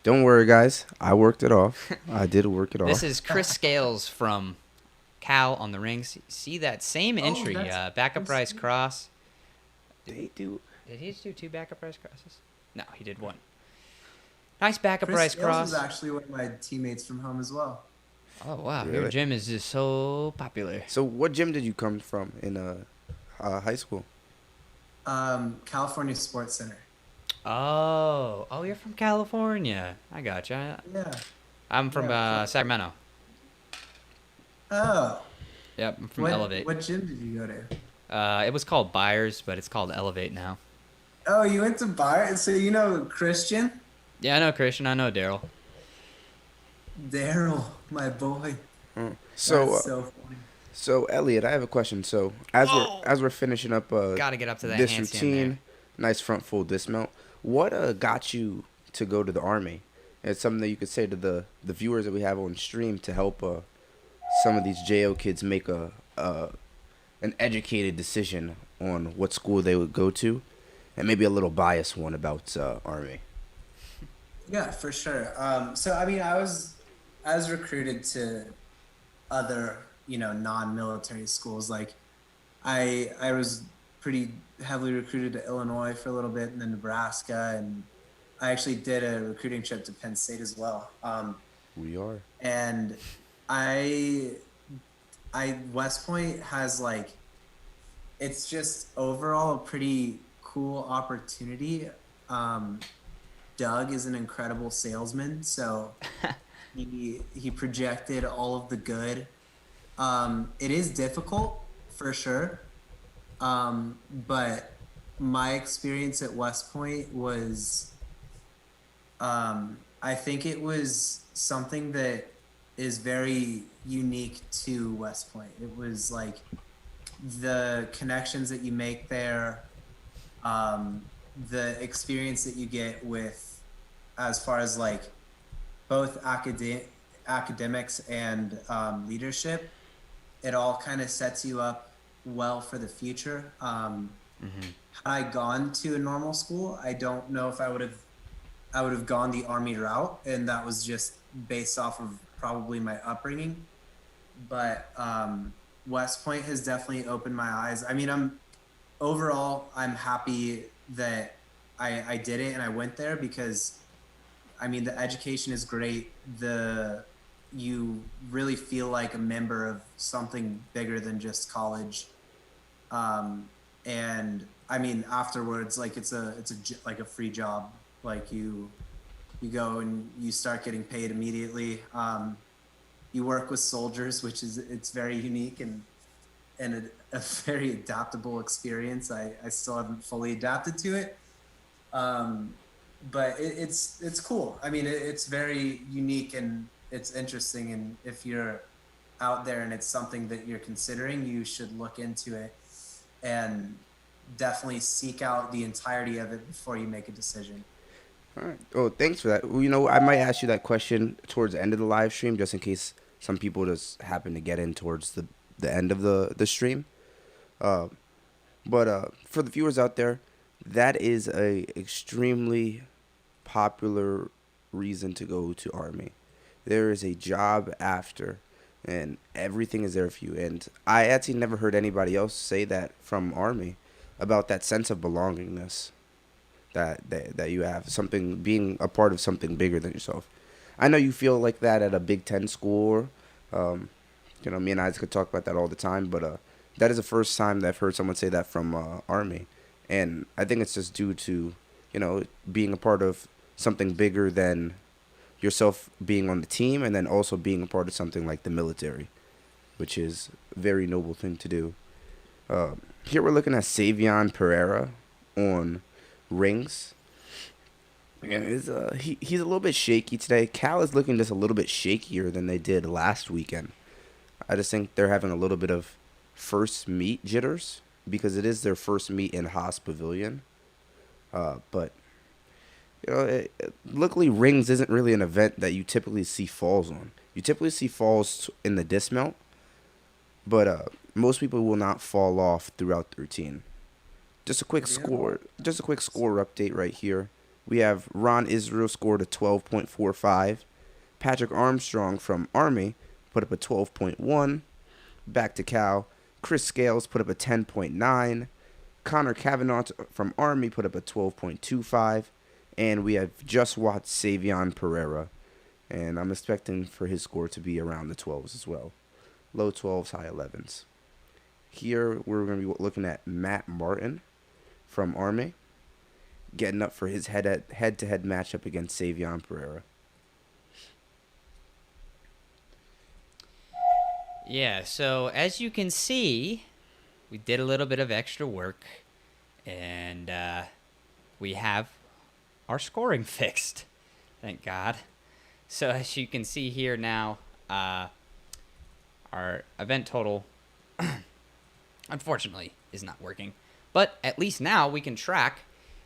Don't worry, guys. I worked it off. I did work it off. This is Chris Scales from Cal on the rings. See that same entry, that's backup Chris price cross. They do. Did he just do 2 backup price crosses? No, he did 1. Nice backup Chris price Scales cross. is actually one of my teammates from home as well. Oh wow, your Really? gym is just so popular. So, what gym did you come from in high school? California Sports Center. Oh, you're from California. I gotcha. Yeah. I'm from Yeah, Sacramento. Oh. Yep, I'm from What, Elevate. what gym did you go to? It was called Byers, but it's called Elevate now. Oh, you went to Byron? So you know Christian? Yeah, I know Christian. I know Daryl. Daryl, my boy. So, That's so funny. so Elliot, I have a question. So, as we're finishing up Gotta get up to that this handstand routine, nice front full dismount. What got you to go to the army? It's something that you could say to the viewers that we have on stream to help some of these JO kids make an educated decision on what school they would go to, and maybe a little biased one about army. Yeah, for sure. So I mean, I was recruited to other, non-military schools. Like, I was pretty heavily recruited to Illinois for a little bit, and then Nebraska, and I actually did a recruiting trip to Penn State as well. We are. And West Point has like, it's just overall a pretty cool opportunity. Doug is an incredible salesman, so he projected all of the good. It is difficult for sure, but my experience at West Point was, I think it was something that is very unique to West Point. It was like the connections that you make there, the experience that you get with, as far as like both academics and leadership, it all kind of sets you up well for the future. Had I gone to a normal school, I don't know if I would have gone the Army route, and that was just based off of probably my upbringing. But West Point has definitely opened my eyes. I mean, I'm happy that I did it and I went there, because I mean, the education is great. You really feel like a member of something bigger than just college. And I mean, afterwards, like it's like a free job. Like you go and you start getting paid immediately. You work with soldiers, it's very unique and a very adaptable experience. I still haven't fully adapted to it. but it's cool. I mean, it's very unique and it's interesting. And if you're out there and it's something that you're considering, you should look into it and definitely seek out the entirety of it before you make a decision. All right. Oh, thanks for that. Well, you know, I might ask you that question towards the end of the live stream, just in case some people just happen to get in towards the end of the stream. Uh, but for the viewers out there, that is a extremely popular reason to go to Army. There is a job after, and everything is there for you. And I actually never heard anybody else say that from Army about that sense of belongingness that you have, something being a part of something bigger than yourself. I know you feel like that at a Big Ten school. Um, you know, me and I could talk about that all the time, but that is the first time that I've heard someone say that from Army, and I think it's just due to, you know, being a part of something bigger than yourself, being on the team, and then also being a part of something like the military, which is a very noble thing to do. Here we're looking at Savion Pereira on rings. And he's a little bit shaky today. Cal is looking just a little bit shakier than they did last weekend. I just think they're having a little bit of first meet jitters because it is their first meet in Haas Pavilion. But you know, luckily rings isn't really an event that you typically see falls on. You typically see falls in the dismount, but most people will not fall off throughout the routine. Just a quick score update right here. We have Ron Israel scored a 12.45. Patrick Armstrong from Army put up a 12.1. Back to Cal. Chris Scales put up a 10.9. Connor Kavanaugh from Army put up a 12.25. And we have just watched Savion Pereira. And I'm expecting for his score to be around the 12s as well. Low 12s, high 11s. Here we're going to be looking at Matt Martin from Army, getting up for his head-to-head matchup against Savion Pereira. Yeah, so as you can see, we did a little bit of extra work, and we have our scoring fixed. Thank God. So as you can see here now, our event total, unfortunately, is not working. But at least now we can track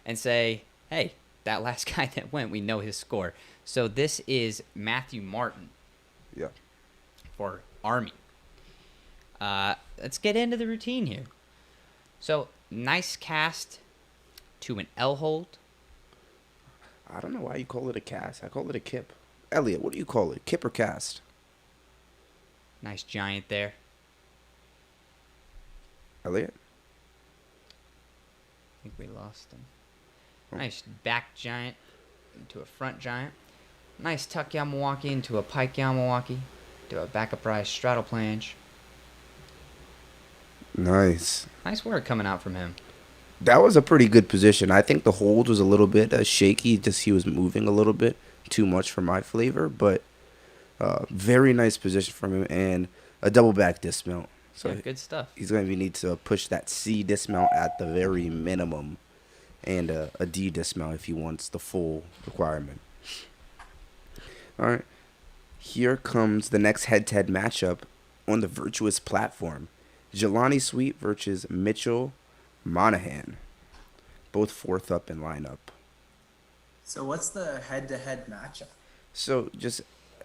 and say, hey, that last guy that went, we know his score. So this is Matthew Martin. Yeah. For Army. Let's get into the routine here. So, nice cast to an L hold. I don't know why you call it a cast. I call it a kip. Elliot, what do you call it? Kip or cast? Nice giant there. Elliot? I think we lost him. Nice back giant into a front giant. Nice tuck Yamawaki into a pike Yamawaki. To a back upright straddle planche. Nice. Nice work coming out from him. That was a pretty good position. I think the hold was a little bit shaky, just he was moving a little bit too much for my flavor, but very nice position from him and a double back dismount. So yeah, good stuff. He's going to need to push that C dismount at the very minimum and a D dismount if he wants the full requirement. All right. Here comes the next head-to-head matchup on the Virtuous platform. Jelani Sweet versus Mitchell Monahan. Both fourth up in lineup. So what's the head-to-head matchup? So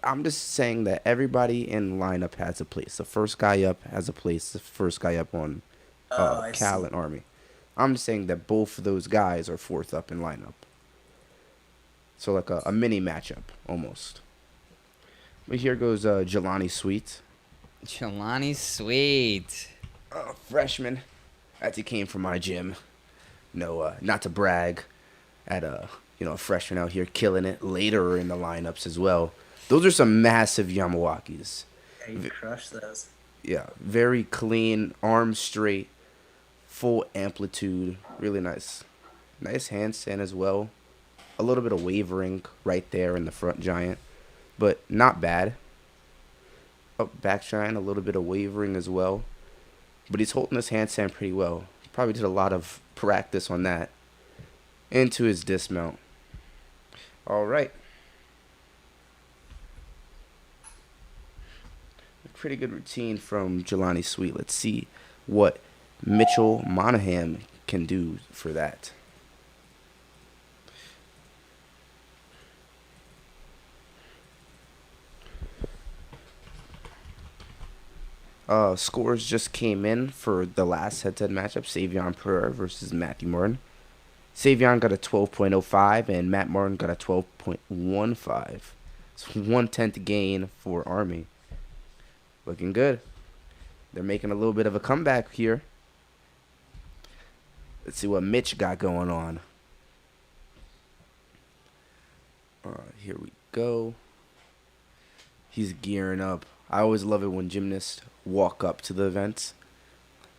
I'm just saying that everybody in lineup has a place. The first guy up has a place. The first guy up on Cal and Army. I'm just saying that both of those guys are fourth up in lineup. So like a mini matchup almost. But here goes Jelani Sweet. Jelani Sweet. Freshman. As he came from my gym. No, not to brag at a freshman out here killing it later in the lineups as well. Those are some massive Yamawakis. Yeah, you crushed those. Yeah, very clean, arms straight, full amplitude, really nice. Nice handstand as well. A little bit of wavering right there in the front giant, but not bad. Up back giant, a little bit of wavering as well. But he's holding his handstand pretty well. Probably did a lot of practice on that. Into his dismount. All right. A pretty good routine from Jelani Sweet. Let's see what Mitchell Monaghan can do for that. Scores just came in for the last head-to-head matchup, Savion Pereira versus Matthew Martin. Savion got a 12.05 and Matt Martin got a 12.15. It's 1/10 gain for Army. Looking good. They're making a little bit of a comeback here. Let's see what Mitch got going on. Here we go. He's gearing up. I always love it when gymnasts walk up to the events,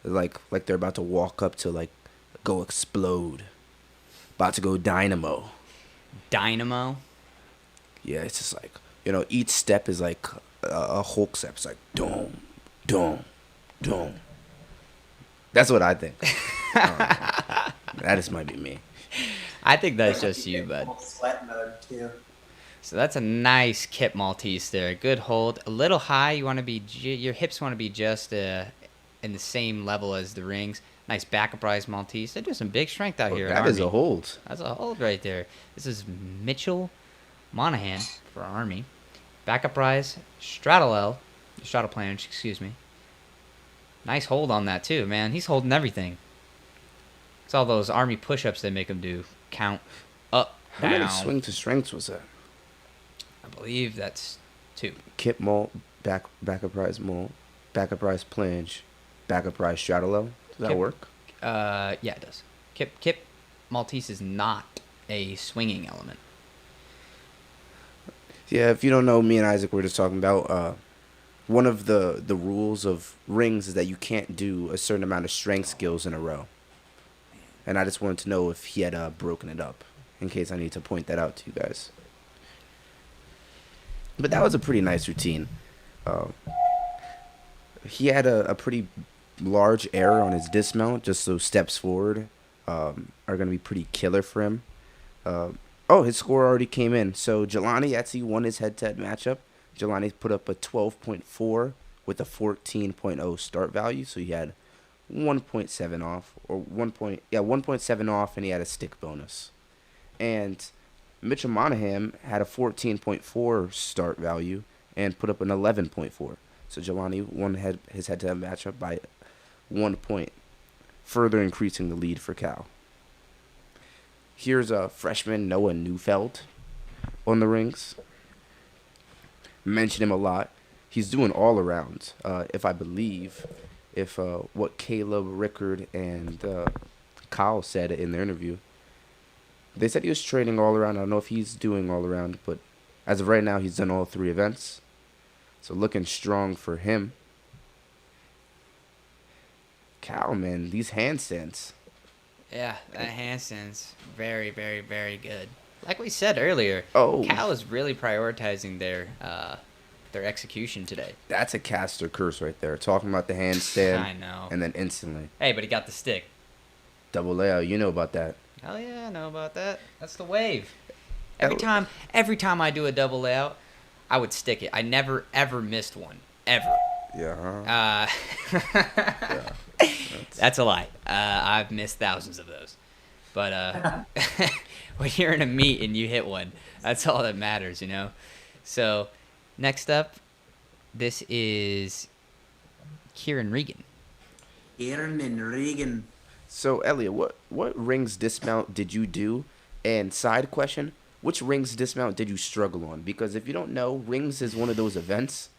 like they're about to walk up to like go explode, about to go dynamo. Dynamo. Yeah, it's just like, each step is like a Hulk step. It's like dome, dome, dome. That's what I think. That just might be me. I think that's just you, bud. Sweat mode too. So that's a nice Kip Maltese there. Good hold. A little high. You want to be your hips want to be just in the same level as the rings. Nice back uprise Maltese. They do some big strength out here. That is a hold. That's a hold right there. This is Mitchell Monaghan for Army. Back uprise, straddle planche, excuse me. Nice hold on that too, man. He's holding everything. It's all those Army push-ups they make him do. Count up, How down. many swing to strengths was that? I believe that's 2. Kip malt, back uprise malt, back uprise planche, back uprise straddle. Does that Kip. work? Yeah, it does. Kip Maltese is not a swinging element. Yeah, if you don't know, me and Isaac were just talking about one of the rules of rings is that you can't do a certain amount of strength skills in a row. And I just wanted to know if he had broken it up, in case I need to point that out to you guys. But that was a pretty nice routine. He had a pretty large error on his dismount, just those steps forward are going to be pretty killer for him. His score already came in. So Jelani actually won his head-to-head matchup. Jelani put up a 12.4 with a 14.0 start value. So he had 1.7 off, or 1.7 off, and he had a stick bonus. And Mitchell Monaghan had a 14.4 start value and put up an 11.4. So Jelani won his head-to-head matchup by 1 point, further increasing the lead for Cal. Here's a freshman, Noah Neufeld, on the rings. Mention him a lot. He's doing all around. If what Caleb, Rickard, and Kyle said in their interview, they said he was training all around. I don't know if he's doing all around, but as of right now, he's done all 3 events. So looking strong for him. Cal, man, these handstands. Yeah, that handstand's very, very, very good. Like we said earlier, Cal is really prioritizing their execution today. That's a caster curse right there. Talking about the handstand. I know. And then instantly. Hey, but he got the stick. Double layout, you know about that. Hell yeah, I know about that. That's the wave. Every time I do a double layout, I would stick it. I never ever missed one, ever. Yeah. Yeah. That's a lie. I've missed thousands of those. But when you're in a meet and you hit one, that's all that matters, So next up, this is Kieran Regan. So, Elliot, what rings dismount did you do? And side question, which rings dismount did you struggle on? Because if you don't know, rings is one of those events,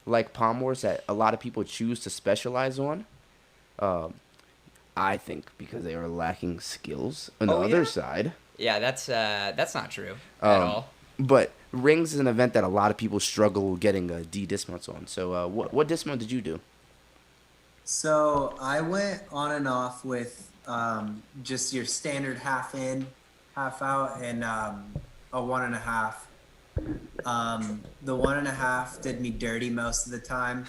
like Pommels, that a lot of people choose to specialize on. I think because they are lacking skills on the other side. Yeah, that's not true at all. But rings is an event that a lot of people struggle getting D dismounts on. So what dismount did you do? So I went on and off with just your standard half in, half out, and a 1.5. The 1.5 did me dirty most of the time.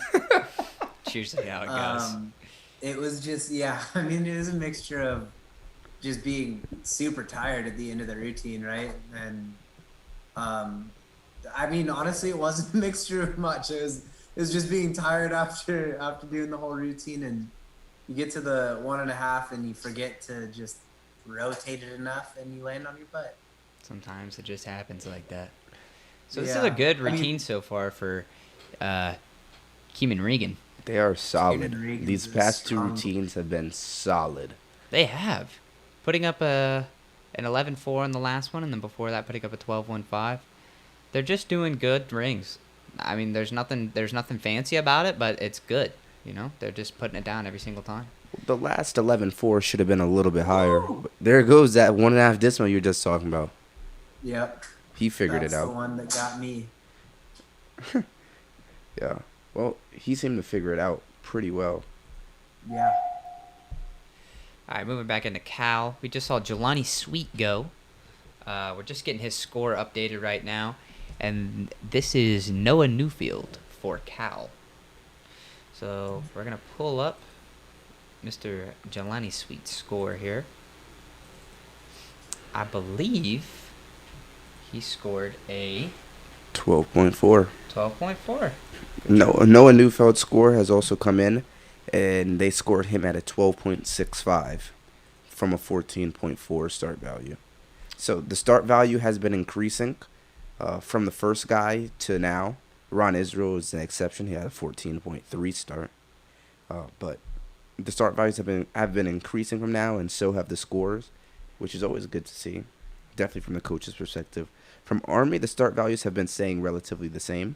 It's usually how it goes. It was just, I mean, it was a mixture of just being super tired at the end of the routine, right? And I mean, honestly, it wasn't a mixture of much. It was just being tired after doing the whole routine, and you get to the 1.5 and you forget to just rotate it enough, and you land on your butt. Sometimes it just happens like that. So this is a Yeah. good I mean- routine so far for Keeman Regan. They are solid. Regan's These is past two strong. routines have been solid. They have. Putting up an 11.4 in the last one, and then before that putting up a 12.15. They're just doing good rings. I mean, there's nothing fancy about it, but it's good. You know, they're just putting it down every single time. The last 11.4 should have been a little bit higher. But there goes that 1.5 decimal you were just talking about. Yep. He figured That's it the out. one that got me. Yeah. Well, he seemed to figure it out pretty well. Yeah. All right, moving back into Cal. We just saw Jelani Sweet go. We're just getting his score updated right now. And this is Noah Newfield for Cal. So we're going to pull up Mr. Jelani Sweet's score here. I believe he scored a 12.4. 12.4. Noah Neufeld's score has also come in, and they scored him at a 12.65 from a 14.4 start value. So the start value has been increasing from the first guy to now. Ron Israel is an exception. He had a 14.3 start. But the start values have been increasing from now, and so have the scores, which is always good to see. Definitely from the coach's perspective. From Army, the start values have been staying relatively the same.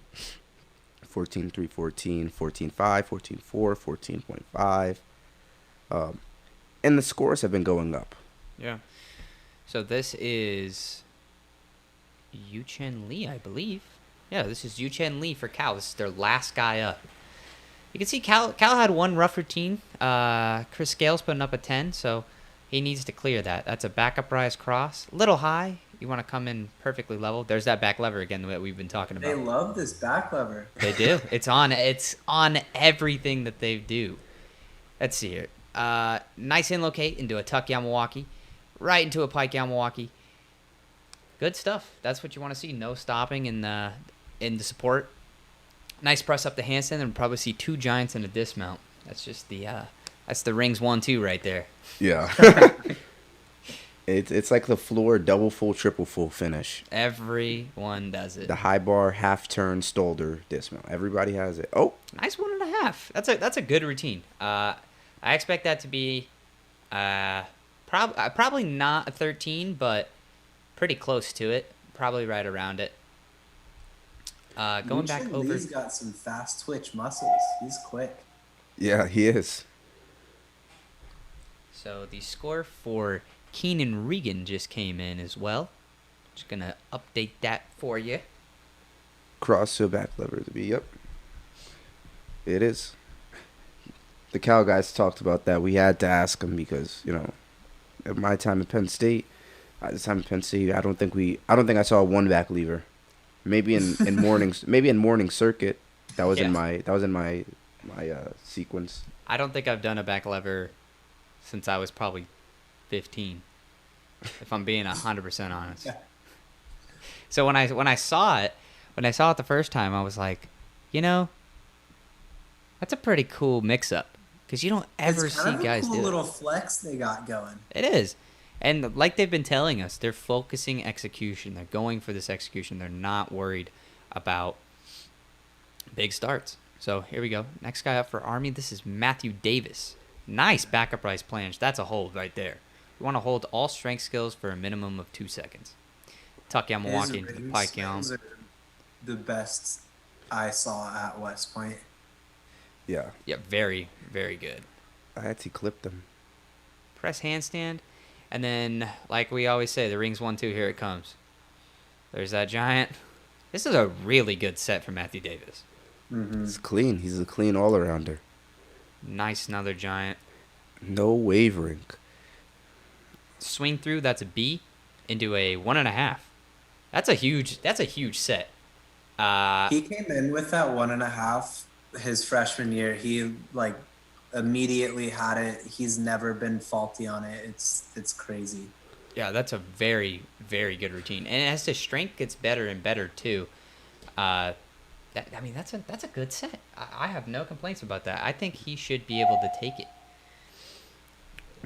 14.3, 14, 14.5, 14.4, 14.5. And the scores have been going up. Yeah. So this is Yu-Chen Lee, I believe. Yeah, this is Yu-Chen Lee for Cal. This is their last guy up. You can see Cal had one rough routine. Chris Scales putting up a 10, so he needs to clear that. That's a backup rise cross. A little high. You want to come in perfectly level. There's that back lever again that we've been talking They about. love this back lever. They do. It's on everything that they do. Let's see here. Nice in locate into a tuck Yamawaki. Right into a pike Yamawaki. Good stuff. That's what you want to see. No stopping in the support. Nice press up the handstand, and probably see two giants in a dismount. That's just that's the rings 1-2 right there. Yeah. It's like the floor double full, triple full finish. Everyone does it. The high bar, half turn, stolder, dismount. Everybody has it. Oh, Nice 1.5. That's a good routine. I expect that to be probably not a 13, but pretty close to it. Probably right around it. Going back Yu-Chen over. Lee's got some fast twitch muscles. He's quick. yeah, he is. So the score for Keenan Regan just came in as well. Just gonna update that for you. Cross to a back lever to be. Yep. It is. The Cal guys talked about that. We had to ask him because, at my time at Penn State, I don't think I saw one back lever. Maybe in mornings, maybe in morning circuit. That was in my sequence. I don't think I've done a back lever since I was probably 15, if I'm being 100% honest. So when I saw it the first time, I was like, that's a pretty cool mix-up because you don't ever it's see kind of guys a cool do little it. flex they got going. It is. And like they've been telling us, they're focusing execution. They're going for this execution. They're not worried about big starts. So here we go. Next guy up for Army. This is Matthew Davis. Nice backup rise planche. That's a hold right there. You want to hold all strength skills for a minimum of 2 seconds. Tuck Yamawaki into the pike yam. Those are the best I saw at West Point. Yeah, Yeah, very, very good. I actually clipped them. Press handstand. And then, like we always say, the rings 1-2, here it comes. There's that giant. This is a really good set for Matthew Davis. It's clean. He's a clean all-arounder. Nice, another giant. No wavering. Swing through, that's a B, into a 1.5. That's a huge set. He came in with that 1.5 his freshman year. He immediately had it. He's never been faulty on it. It's crazy. Yeah, that's a very, very good routine. And as his strength gets better and better too, that's a good set. I have no complaints about that. I think he should be able to take it.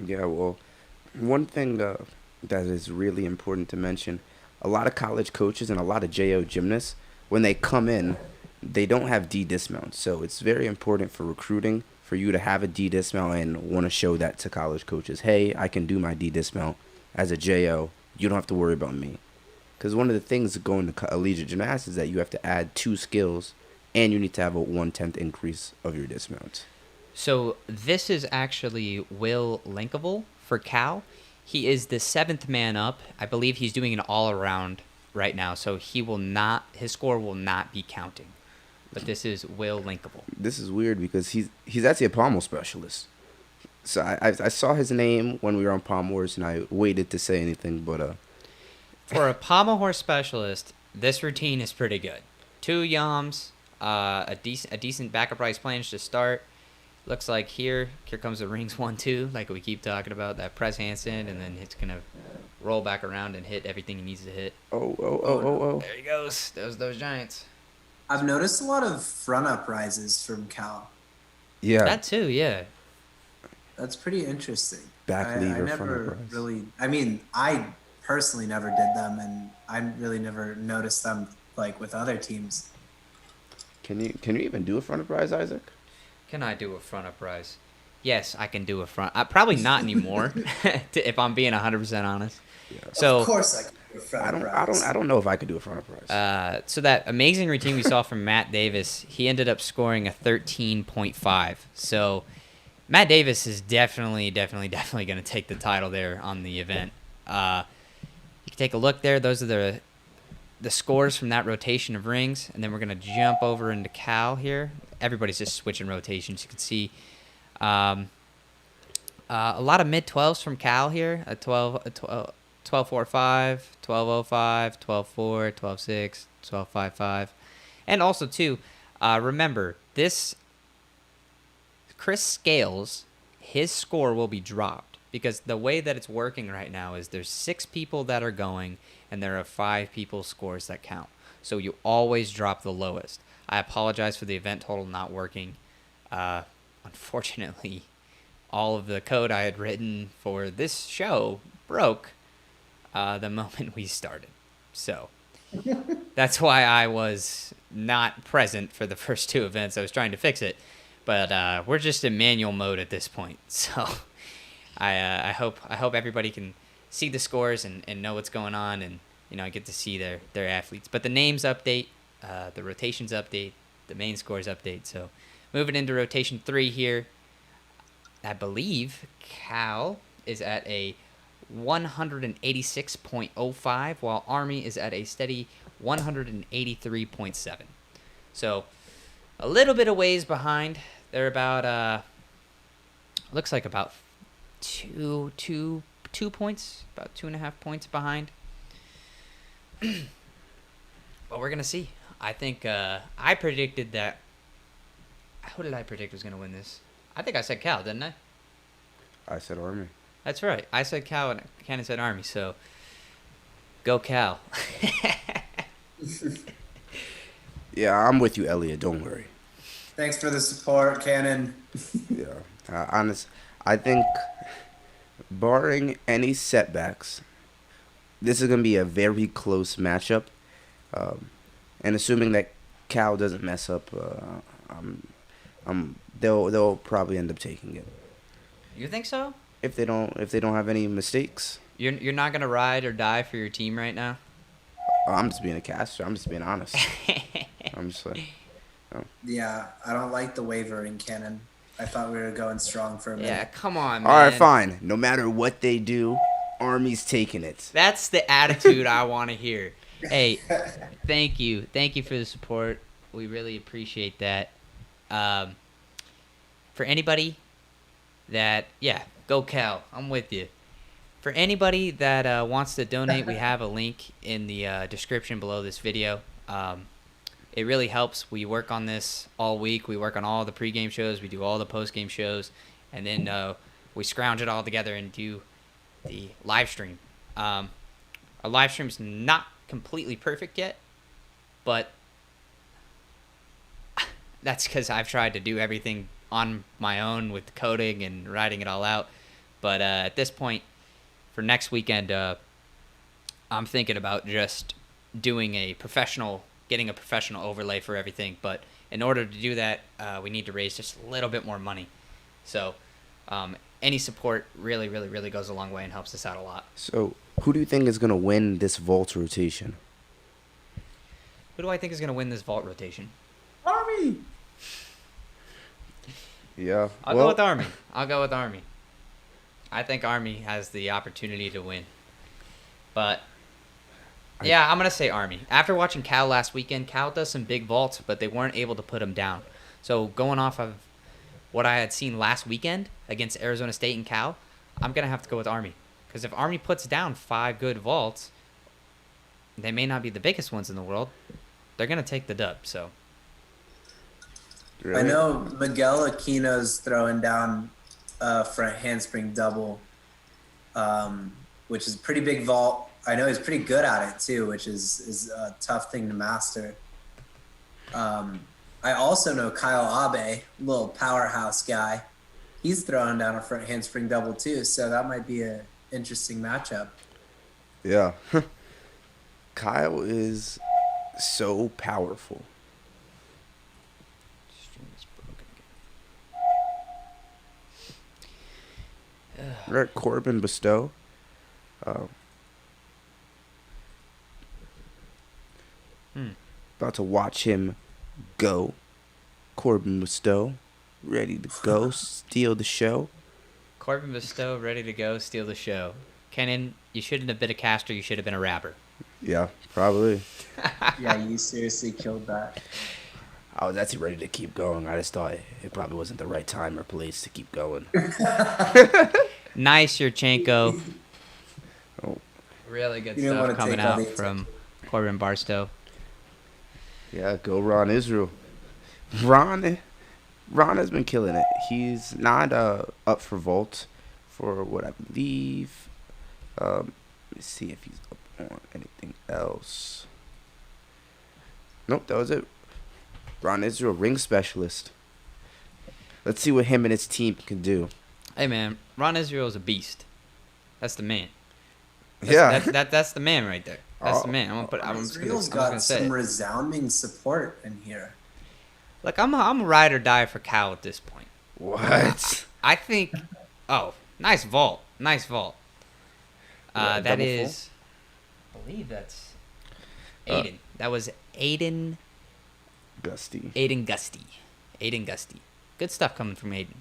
Yeah, well, one thing that is really important to mention, a lot of college coaches and a lot of JO gymnasts, when they come in, they don't have D dismounts. So it's very important for recruiting for you to have a D dismount and want to show that to college coaches. Hey, I can do my D dismount as a JO. You don't have to worry about me. Because one of the things going to collegiate gymnastics is that you have to add 2 skills and you need to have a 1/10 increase of your dismount. So this is actually Will Linkable for Cal. He is the 7th man up. I believe he's doing an all-around right now, so his score will not be counting. But this is Will Linkable. This is weird because he's actually a pommel specialist. So I saw his name when we were on Pommel Wars, and I waited to say anything, but For a pommel horse specialist, this routine is pretty good. 2 yams, a decent backup rise planche to start. Looks like here comes the rings 1-2, like we keep talking about, that press handstand, and then it's gonna roll back around and hit everything he needs to hit. Oh. There he goes. Those giants. I've noticed a lot of front uprises from Cal. Yeah. That too, yeah. That's pretty interesting. Back lever, I front never uprise. really. I mean, I personally never did them, and I really never noticed them like with other teams. Can you even do a front uprise, Isaac? Can I do a front uprise? Yes, I can do a front. Probably not anymore, if I'm being 100% honest. Yeah. So Of course, I can do a front uprise. I don't know if I could do a front uprise. So that amazing routine we saw from Matt Davis, he ended up scoring a 13.5. So Matt Davis is definitely going to take the title there on the event. You can take a look there. Those are the scores from that rotation of rings, and then we're going to jump over into Cal here. Everybody's just switching rotations. You can see a lot of mid-12s from Cal here, a 12-4-5, 12-0-5, 12-4, 12-6, 12-5-5. And also, too, remember, this Chris Scales, his score will be dropped because the way that it's working right now is there's 6 people that are going and there are 5 people's scores that count. So you always drop the lowest. I apologize for the event total not working. Unfortunately, all of the code I had written for this show broke the moment we started. So that's why I was not present for the first 2 events. I was trying to fix it. But we're just in manual mode at this point. So I hope everybody can see the scores and know what's going on and get to see their athletes. But the names update, the rotations update, the main scores update. So moving into rotation 3 here, I believe Cal is at a 186.05 while Army is at a steady 183.7. So a little bit of ways behind. They're about looks like about two points, about 2.5 points behind. But we're gonna see. I think I predicted that. Who did I predict was gonna win this? I think I said Cal, didn't I? I said Army. That's right. I said Cal and Cannon said Army. So go Cal. Yeah, I'm with you, Elliot. Don't worry. Thanks for the support, Cannon. Yeah. I think, barring any setbacks, this is going to be a very close matchup. And assuming that Cal doesn't mess up, they'll probably end up taking it. You think so? If they don't have any mistakes. You're not gonna ride or die for your team right now? I'm just being a caster. I'm just being honest. I'm just like, Yeah, I don't like the wavering, Cannon. I thought we were going strong for a minute. Yeah, come on, man. all right, fine. No matter what they do, Army's taking it. That's the attitude I want to hear. Hey, thank you for the support. We really appreciate that. For anybody that, go Cal. I'm with you. For anybody that wants to donate, we have a link in the description below this video. It really helps. We work on this all week. We work on all the pregame shows. We do all the postgame shows. And then we scrounge it all together and do the live stream. Our live stream's not completely perfect yet, but that's because I've tried to do everything on my own with the coding and writing it all out. But at this point, for next weekend, I'm thinking about just doing getting a professional overlay for everything. But in order to do that, we need to raise just a little bit more money. So any support really, really, really goes a long way and helps us out a lot. So, who do you think is going to win this vault rotation? Who do I think is going to win this vault rotation? Army. Yeah. I'll go with Army. I think Army has the opportunity to win. But, yeah, I'm going to say Army. After watching Cal last weekend, Cal does some big vaults, but they weren't able to put him down. So going off of what I had seen last weekend against Arizona State and Cal, I'm going to have to go with Army. Because if Army puts down 5 good vaults, they may not be the biggest ones in the world. They're going to take the dub, so. Really? I know Miguel Aquino's throwing down front handspring double, which is a pretty big vault. I know he's pretty good at it too, which is a tough thing to master. I also know Kyle Abe, little powerhouse guy. He's throwing down a front handspring double too, so that might be an interesting matchup. Yeah. Kyle is so powerful. We're at Corbin Bestow. About to watch him go. Corbin Bestow, ready to go, steal the show. Corbin Bestow, ready to go, steal the show. Kenan, you shouldn't have been a caster, you should have been a rapper. Yeah, probably. Yeah, you seriously killed that. I was actually ready to keep going. I just thought it probably wasn't the right time or place to keep going. Nice, Yurchenko. Oh. Really good You don't stuff wanna coming take all out the from Corbin Barstow. Yeah, go Ron Israel. Ron has been killing it. He's not up for vault for what I believe. Let me see if he's up on anything else. Nope, that was it. Ron Israel, ring specialist. Let's see what him and his team can do. Hey man, Ron Israel is a beast. That's the man. Yeah. That's the man right there. That's the man. Israel's I'm got just gonna say. some resounding support in here. Look, I'm a ride or die for Cal at this point. What? I think. Oh, nice vault. Nice vault. Yeah, That double is. I believe that's Aiden. That was Aiden. Gusty. Aiden Gusty. Good stuff coming from Aiden.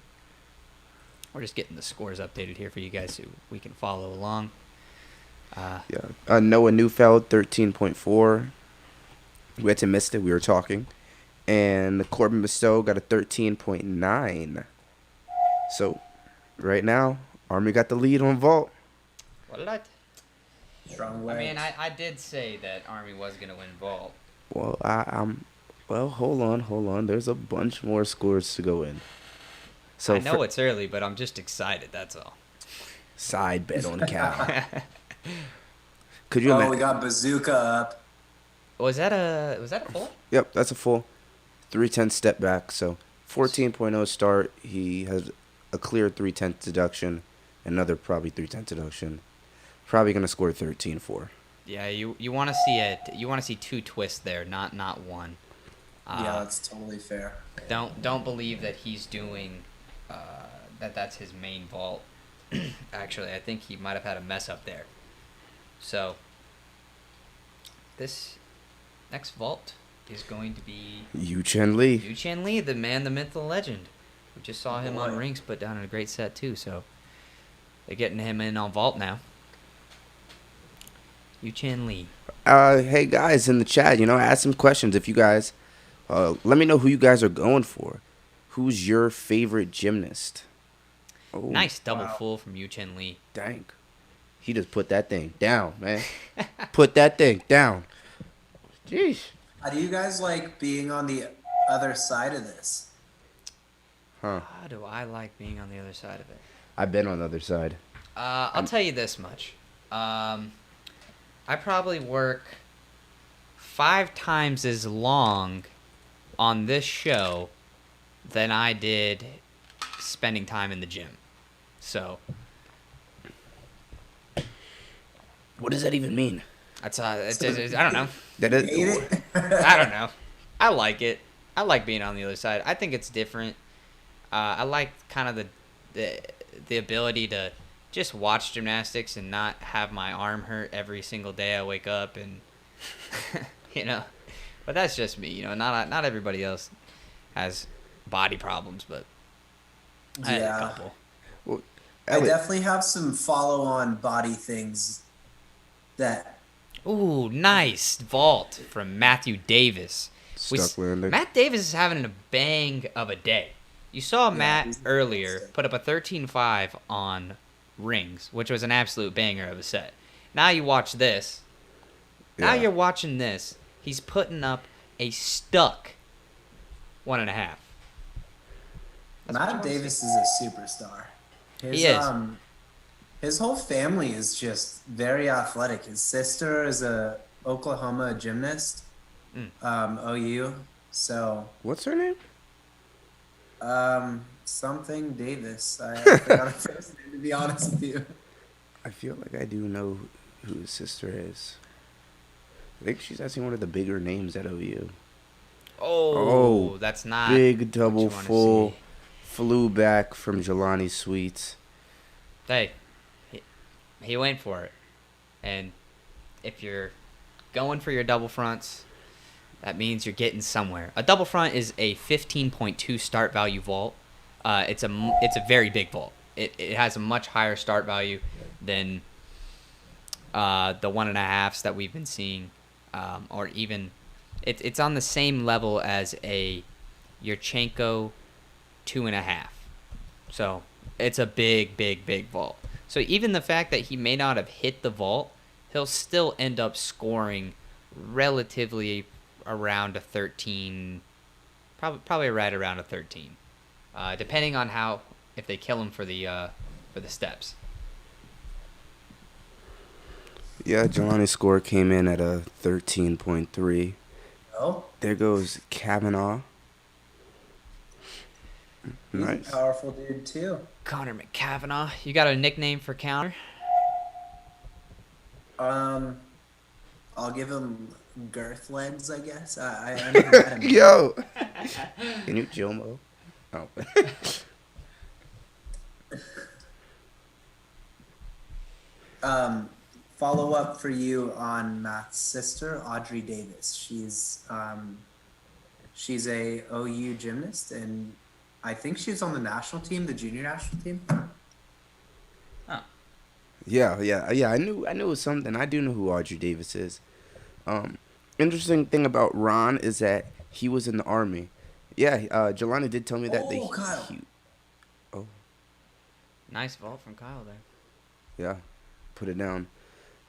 We're just getting the scores updated here for you guys so we can follow along. Yeah. Noah Neufeld, 13.4. We had to miss it. We were talking. And Corbin Bestow got a 13.9. So, right now, Army got the lead on vault. What did I? Strong I way. mean, I did say that Army was gonna win vault. Well, Well, hold on. There's a bunch more scores to go in. So I know it's early, but I'm just excited. That's all. side bet on Cal. Could you Oh, imagine? we got Bazooka up. Was that a full? Yep, that's a full 310 step back. So 14.0 start. He has a clear 310 deduction, another probably 310 deduction. Probably gonna score 13-4. Yeah, you want to see it. You want to see 2 twists there, not one. Yeah, that's totally fair. Don't believe that he's doing that's his main vault. Actually, I think he might have had a mess up there. So this next vault is going to be Yu Chen Lee. Yu Chen Lee, the man, the myth, the legend. We just saw him on Boy. Rings put down in a great set too. So they're getting him in on vault now. Yu Chen Lee. Hey guys in the chat, ask some questions if you guys. Let me know who you guys are going for. Who's your favorite gymnast? Oh, Nice double full from Yu Chen Lee. dang. He just put that thing down, man. Put that thing down. Jeez. How do you guys like being on the other side of this? Huh. How do I like being on the other side of it? I've been on the other side. I'll tell you this much. I probably work 5 times as long on this show than I did spending time in the gym. So What does that even mean? that's I don't know. That Hate is, it? I don't know. I like it. I like being on the other side. I think it's different. I like kind of the ability to just watch gymnastics and not have my arm hurt every single day I wake up, and you know. But that's just me, you know. Not everybody else has body problems, but I had a Yeah. couple. well, I Elliot, definitely have some follow-on body things that Ooh, nice vault from Matthew Davis. stuck landing. Matt Davis is having a bang of a day. You saw Matt he's earlier fantastic. put up a 13.5 on rings, which was an absolute banger of a set. Now you watch this. Now Yeah. you're watching this. He's putting up a stuck 1.5. That's what you Matt wanna Davis see. is a superstar. He is. His whole family is just very athletic. His sister is a Oklahoma gymnast, OU. So, What's her name? something Davis. I forgot her first name, to be honest with you. I feel like I do know who his sister is. I think she's actually one of the bigger names at OU. Oh, that's not Big what double you wanna full. see. Flew back from Jelani Sweets. Hey, he went for it. And if you're going for your double fronts, that means you're getting somewhere. A double front is a 15.2 start value vault. It's a very big vault. It has a much higher start value than the 1.5s that we've been seeing, or even it's on the same level as a Yurchenko 2.5. So it's a big vault. So even the fact that he may not have hit the vault, he'll still end up scoring relatively around a 13, probably right around a 13, depending on if they kill him for the steps. Yeah, Jelani's score came in at a 13.3. Oh, There goes Kavanaugh. he's Nice. a powerful dude too. Connor McCavanagh, you got a nickname for Counter? I'll give him girth legs, I guess. I never met him. Yo! Can you Jomo? Oh. Follow up for you on Matt's sister, Audrey Davis. She's a OU gymnast, and I think she's on the national team, the junior national team. Yeah. I knew it was something. I do know who Audrey Davis is. Interesting thing about Ron is that he was in the Army. Yeah, Jelani did tell me that. Oh, Kyle. Nice vault from Kyle there. Yeah, put it down.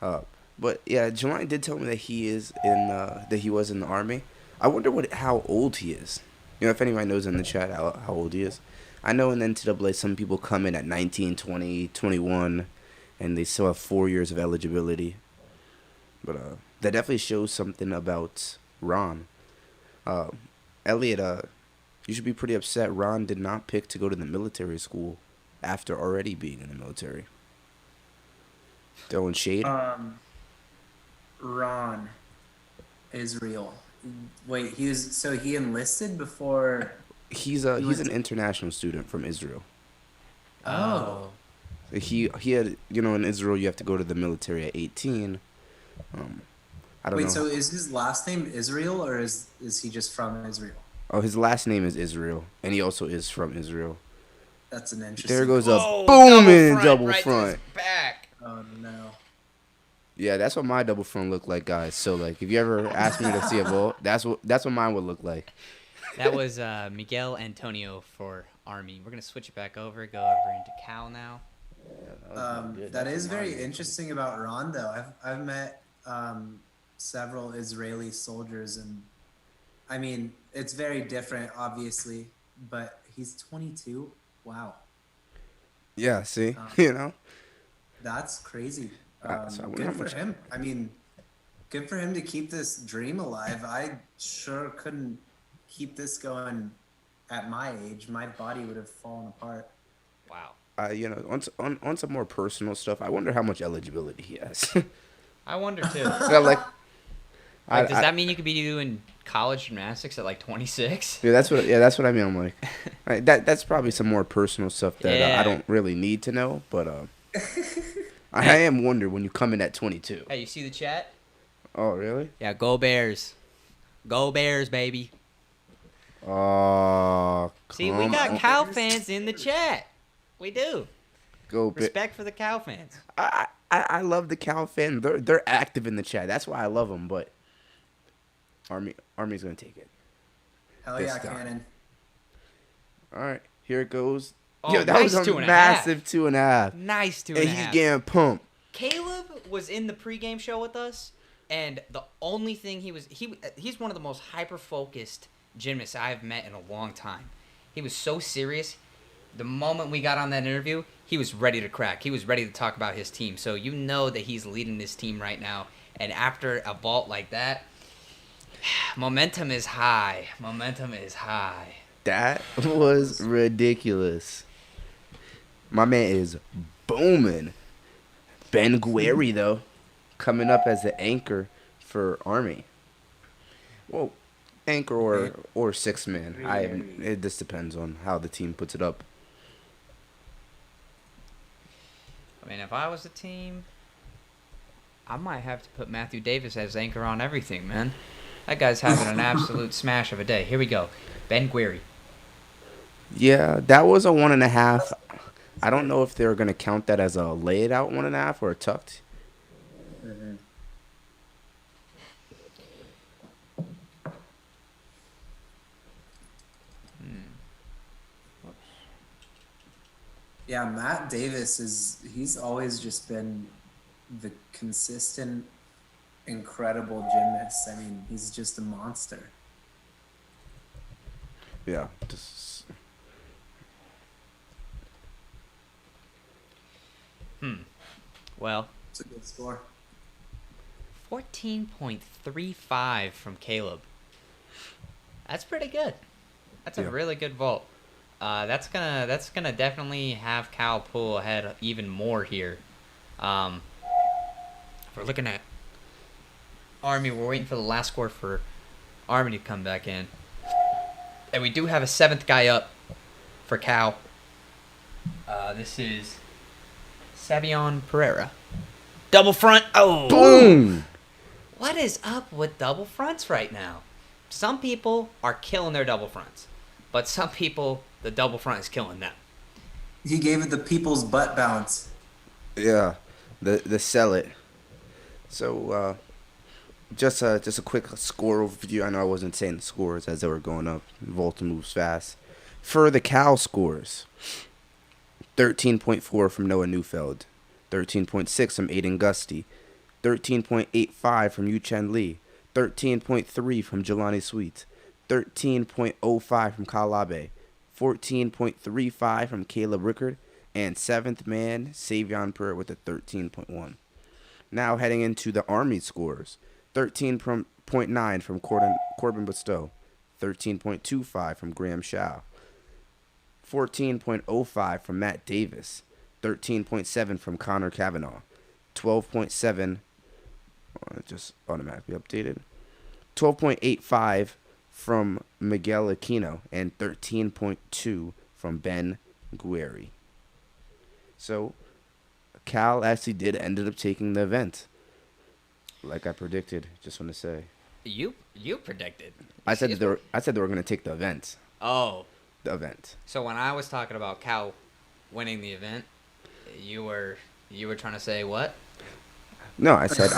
But yeah, Jelani did tell me that he is in that he was in the Army. I wonder how old he is. You know, if anybody knows in the chat how old he is. I know in the NCAA some people come in at 19, 20, 21, and they still have 4 years of eligibility. But that definitely shows something about Ron. Elliot, you should be pretty upset. Ron did not pick to go to the military school after already being in the military. Throwing shade. Ron Israel. Wait, he enlisted before. He's an international student from Israel. Oh. He had, you know, in Israel you have to go to the military at 18. I don't know. Wait, so is his last name Israel, or is he just from Israel? Oh, his last name is Israel, and he also is from Israel. That's an interesting. There goes a Whoa, booming double right to front. his back. Oh no. Yeah, that's what my double front looked like, guys. So like, if you ever ask me to see a vault, that's what mine would look like. That was Miguel Antonio for Army. We're gonna switch it back over. Go over into Cal now. That is very interesting about Ron, though. I've met several Israeli soldiers, and I mean, it's very different, obviously, but he's 22. Wow, Yeah, see, you know. that's crazy. So I wonder how Good for much. him. I mean, good for him to keep this dream alive. I sure couldn't keep this going at my age. My body would have fallen apart. Wow. On some more personal stuff, I wonder how much eligibility he has. I wonder too. Yeah, Like, does I, that mean you could be doing college gymnastics at like 26? yeah, that's what I mean. I'm like, that's probably some more personal stuff that I Yeah. don't really need to know, but I am wondering when you come in at 22. Hey, you see the chat? Oh, really? Yeah, go Bears. Go Bears, baby. Oh, See, we got Cow fans in the chat. We do. go. Respect for the Cow fans. I love the Cal fan. They're active in the chat. That's why I love them. But Army's gonna take it. Hell This yeah, time. Cannon. All right, here it goes. Oh, Yo, that nice was a 2.5. massive 2.5. Nice And 2.5. he's getting pumped. Caleb was in the pregame show with us, and the only thing he's one of the most hyper-focused gymnasts I've met in a long time. He was so serious. The moment we got on that interview, he was ready to crack. He was ready to talk about his team. So you know that he's leading this team right now. And after a vault like that, momentum is high. Momentum is high. That was ridiculous. My man is booming. Ben Gueri, though, coming up as the anchor for Army. Well, anchor or six man. It just depends on how the team puts it up. I mean, if I was a team, I might have to put Matthew Davis as anchor on everything, man. That guy's having an absolute smash of a day. Here we go. Ben Gueri. Yeah, that was a 1.5. I don't know if they're gonna count that as a laid out 1.5 or a tucked. Yeah, Matt Davis he's always just been the consistent, incredible gymnast. I mean, he's just a monster. Yeah, just Well, It's a good score. 14.35 from Caleb. That's pretty good. That's a Yeah. really good vault. That's gonna definitely have Cal pull ahead even more here. If we're looking at Army, we're waiting for the last score for Army to come back in, and we do have a seventh guy up for Cal. This is Savion Pereira. Double front. Oh, boom. What is up with double fronts right now? Some people are killing their double fronts, but some people, the double front is killing them. He gave it the people's butt bounce. Yeah, the sell it. So just a quick score overview. I know I wasn't saying the scores as they were going up. Volta moves fast. For the Cal scores, 13.4 from Noah Neufeld, 13.6 from Aiden Gusty, 13.85 from Yu-Chen Lee, 13.3 from Jelani Sweet, 13.05 from Kyle Abe, 14.35 from Caleb Rickard, and seventh man, Savion Pereira with a 13.1. Now heading into the Army scores, 13.9 from Corbin Bestow, 13.25 from Graham Shaw, 14.05 from Matt Davis, 13.7 from Connor Kavanaugh, 12.7, just automatically updated, 12.85 from Miguel Aquino, and 13.2 from Ben Gueri. So Cal actually ended up taking the event, like I predicted. Just want to say, You predicted. I said they were going to take the event. Oh, The event. so when I was talking about Cal winning the event, you were trying to say what? No, I said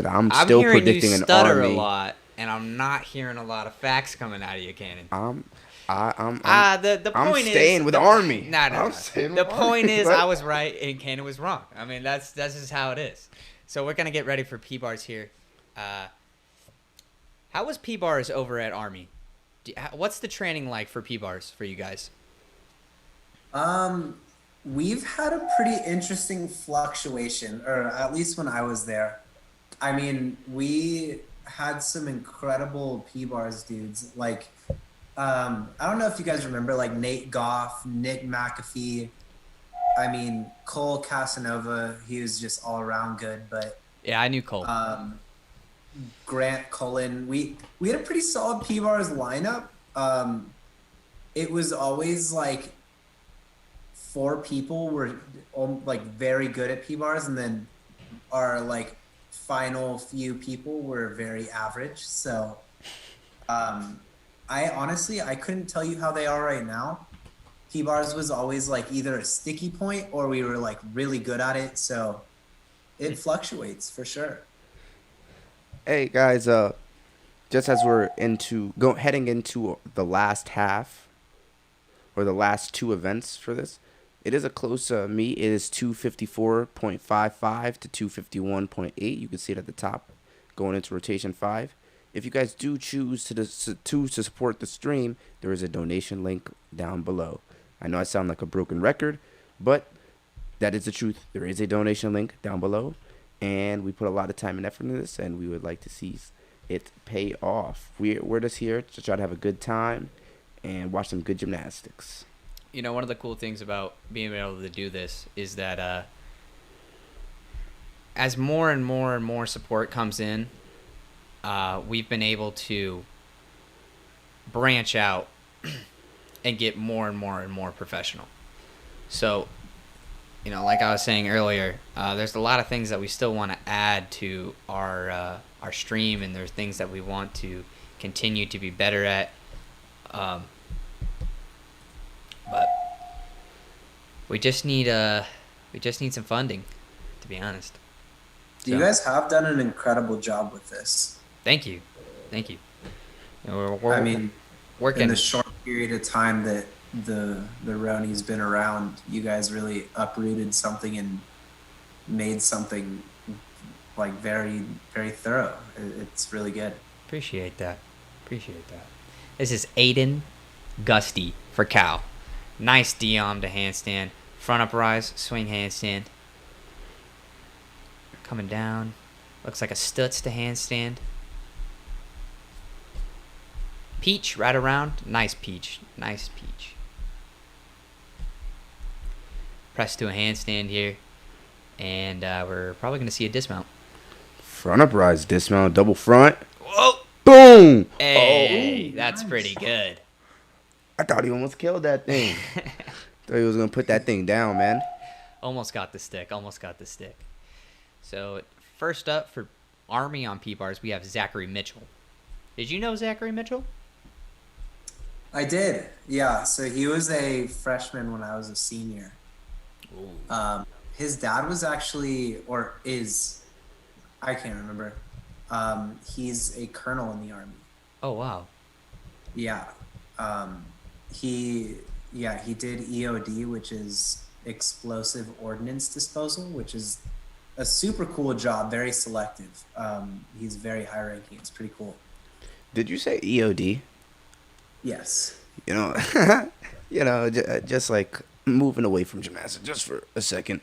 I'm I'm still hearing predicting you an stutter Army. a lot, and I'm not hearing a lot of facts coming out of you, Cannon. I'm The I'm point is staying with the, Army. No. I'm staying The with point Army. is, I was right and Cannon was wrong. I mean, that's just how it is. So we're gonna get ready for P-Bars here. How was P-Bars over at Army? What's the training like for P-Bars for you guys? We've had a pretty interesting fluctuation, or at least when I was there. I mean, we had some incredible P-bars dudes. Like, I don't know if you guys remember, like Nate Goff, Nick McAfee. I mean, Cole Casanova, he was just all around good. But Yeah, I knew Cole. Grant Cullen, we had a pretty solid P-bars lineup. It was always like 4 people were like very good at P-bars, and then our like final few people were very average. So I honestly I couldn't tell you how they are right now. P-bars was always like either a sticky point or we were like really good at it. So it fluctuates for sure. Hey guys, just as we're heading into the last half or the last 2 events for this, it is a close meet. It is 254.55 to 251.8. You can see it at the top going into rotation 5. If you guys do choose to support the stream, there is a donation link down below. I know I sound like a broken record, but that is the truth. There is a donation link down below, and we put a lot of time and effort into this, and we would like to see it pay off. We're just here to try to have a good time and watch some good gymnastics. You know, one of the cool things about being able to do this is that as more and more and more support comes in, we've been able to branch out and get more and more and more professional. So, you know, like I was saying earlier, there's a lot of things that we still want to add to our stream, and there's things that we want to continue to be better at. But we just need some funding, to be honest. You guys have done an incredible job with this. Thank you. You know, we're I mean, working in the short period of time that the Roni's been around, you guys really uprooted something and made something like very, very thorough. It's really good. Appreciate that. This is Aiden Gusty for Cal. Nice D-arm to handstand. Front up rise, swing handstand. Coming down. Looks like a Stutz to handstand. Peach right around. Nice peach. Press to a handstand here. And we're probably going to see a dismount. Front up rise, dismount, double front. Whoa! Boom! Hey, Oh, that's nice. pretty good. I thought he almost killed that thing. Thought he was going to put that thing down, man. Almost got the stick. So, first up for Army on P-bars, we have Zachary Mitchell. Did you know Zachary Mitchell? I did, yeah. So he was a freshman when I was a senior. His dad was actually, or is, I can't remember. He's a colonel in the Army. Oh, wow. Yeah. He did EOD, which is explosive ordnance disposal, which is a super cool job, very selective. He's very high ranking. It's pretty cool. Did you say EOD? Yes. You know, just like moving away from gymnastics just for a second.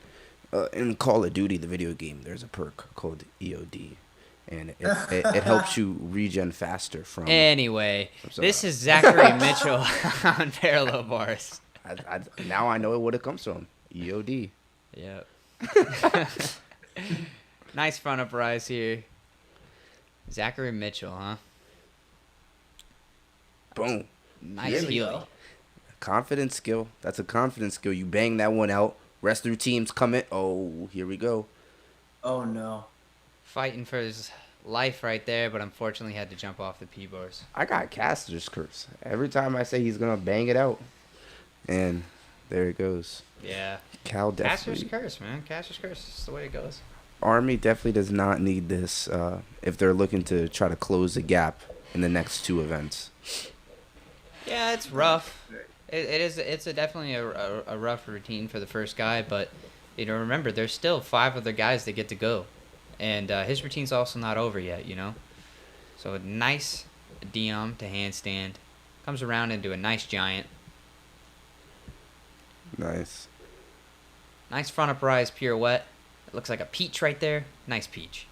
In Call of Duty, the video game, there's a perk called EOD, and it helps you regen faster from. Anyway, this is Zachary Mitchell on parallel bars. Now I know what it comes from. EOD. Yep. Nice front up rise here. Zachary Mitchell, huh? Boom. Nice heel. Confidence skill. That's a confidence skill. You bang that one out. Rest of your teams come in. Oh, here we go. Oh no. Fighting for his life right there, but unfortunately had to jump off the P-bars. I got Caster's curse. Every time I say he's going to bang it out. And there it goes. Yeah. Cal definitely. Caster's curse, man. Caster's curse. It's the way it goes. Army definitely does not need this if they're looking to try to close the gap in the next 2 events. Yeah, it's rough. It's definitely a rough routine for the first guy, but you know, remember there's still 5 other guys that get to go, and his routine's also not over yet, you know. So a nice Diom to handstand, comes around into a nice giant. Nice. Nice front up rise pirouette. It looks like a peach right there. Nice peach.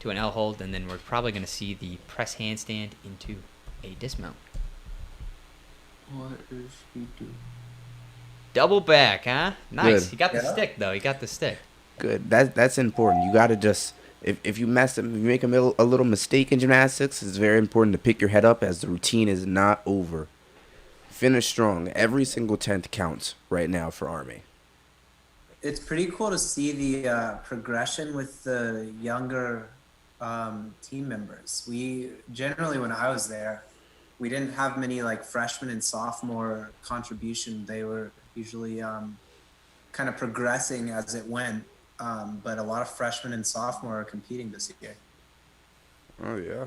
To an L hold, and then we're probably going to see the press handstand into a dismount. What is he doing? Double back, huh? Nice. Good. He got the Yeah. stick, though. He got the stick. Good. That's important. You got to just if you mess up, if you make a little mistake in gymnastics, it's very important to pick your head up as the routine is not over. Finish strong. Every single 10th counts right now for Army. It's pretty cool to see the progression with the younger team members. We generally, when I was there, we didn't have many like freshman and sophomore contribution. They were usually kind of progressing as it went. But a lot of freshmen and sophomore are competing this year. Oh yeah,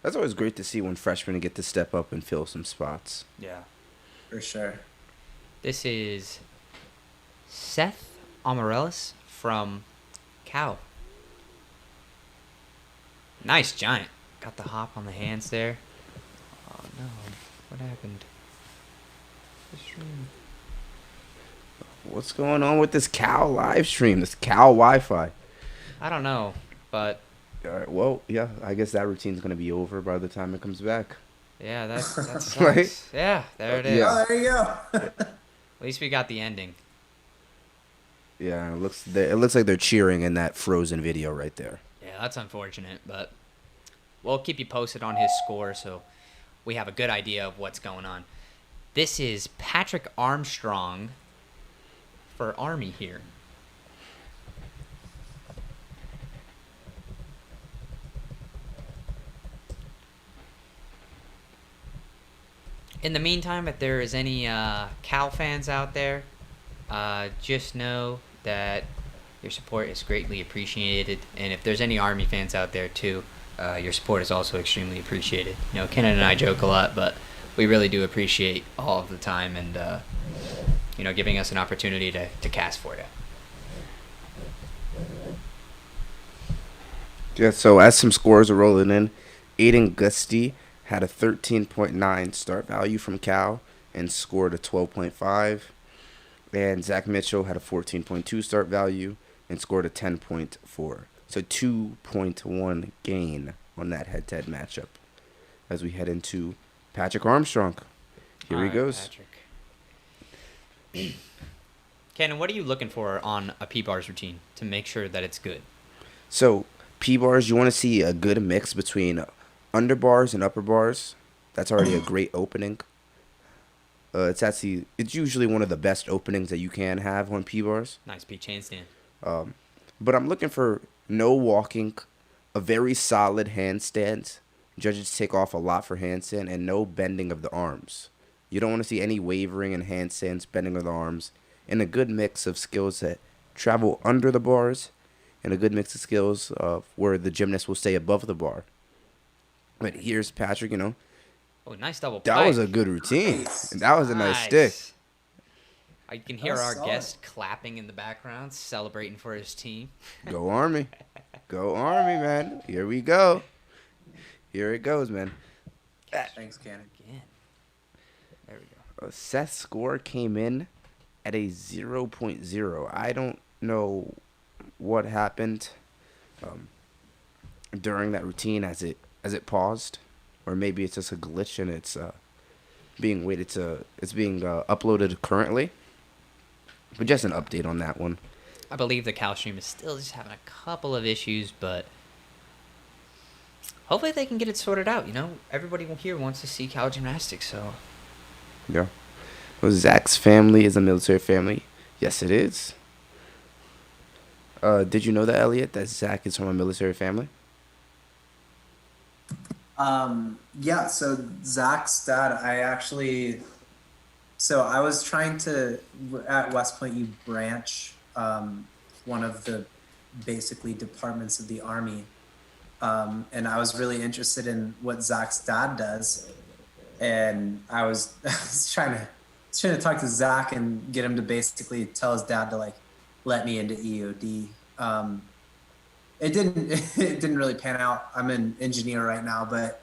that's always great to see when freshmen get to step up and fill some spots. Yeah. For sure. This is Seth Amarellis from Cal. Nice giant. Got the hop on the hands there. Oh no. What happened? The stream. What's going on with this Cal live stream? This Cal Wi-Fi. I don't know, but All right. Well, yeah. I guess that routine's gonna be over by the time it comes back. yeah, that sucks. Right? Yeah, there it is. Yeah. Oh, there you go. At least we got the ending. Yeah. It looks like they're cheering in that Frozen video right there. Yeah, that's unfortunate, but we'll keep you posted on his score so we have a good idea of what's going on. This is Patrick Armstrong for Army here. In the meantime, if there is any Cal fans out there, just know that your support is greatly appreciated. And if there's any Army fans out there too, your support is also extremely appreciated. You know, Kenan and I joke a lot, but we really do appreciate all of the time and giving us an opportunity to cast for you. Yeah. So as some scores are rolling in, Aiden Gusty had a 13.9 start value from Cal and scored a 12.5. And Zach Mitchell had a 14.2 start value and scored a 10.4. So 2.1 gain on that head-to-head matchup as we head into Patrick Armstrong. Here All he right, goes. Patrick. Kenan, what are you looking for on a P-bars routine to make sure that it's good? So P-bars, you want to see a good mix between under bars and upper bars. That's already a great opening. It's usually one of the best openings that you can have on P-bars. Nice peach handstand. But I'm looking for no walking, a very solid handstand. Judges take off a lot for handstand, and no bending of the arms. You don't want to see any wavering in handstands, bending of the arms, and a good mix of skills that travel under the bars, and a good mix of skills where the gymnast will stay above the bar. But here's Patrick, Oh, nice double that pipe. was a good routine. Nice. And that was a nice stick. You can hear That's our solid. guest clapping in the background, celebrating for his team. Go Army. Go Army, man. Here we go. Here it goes, man. Thanks, Cannon. Again. There we go. Seth's score came in at a 0.0. I don't know what happened during that routine as it paused, or maybe it's just a glitch and it's being uploaded currently. But just an update on that one. I believe the Cal stream is still just having a couple of issues, but hopefully they can get it sorted out. Everybody here wants to see Cal gymnastics, so Yeah. Well, Zach's family is a military family. Yes, it is. Did you know that, Elliot, that Zach is from a military family? Yeah, so Zach's dad, I was trying to, at West Point, you branch one of the basically departments of the Army. And I was really interested in what Zach's dad does. And I was trying to talk to Zach and get him to basically tell his dad to let me into EOD. It didn't really pan out. I'm an engineer right now, but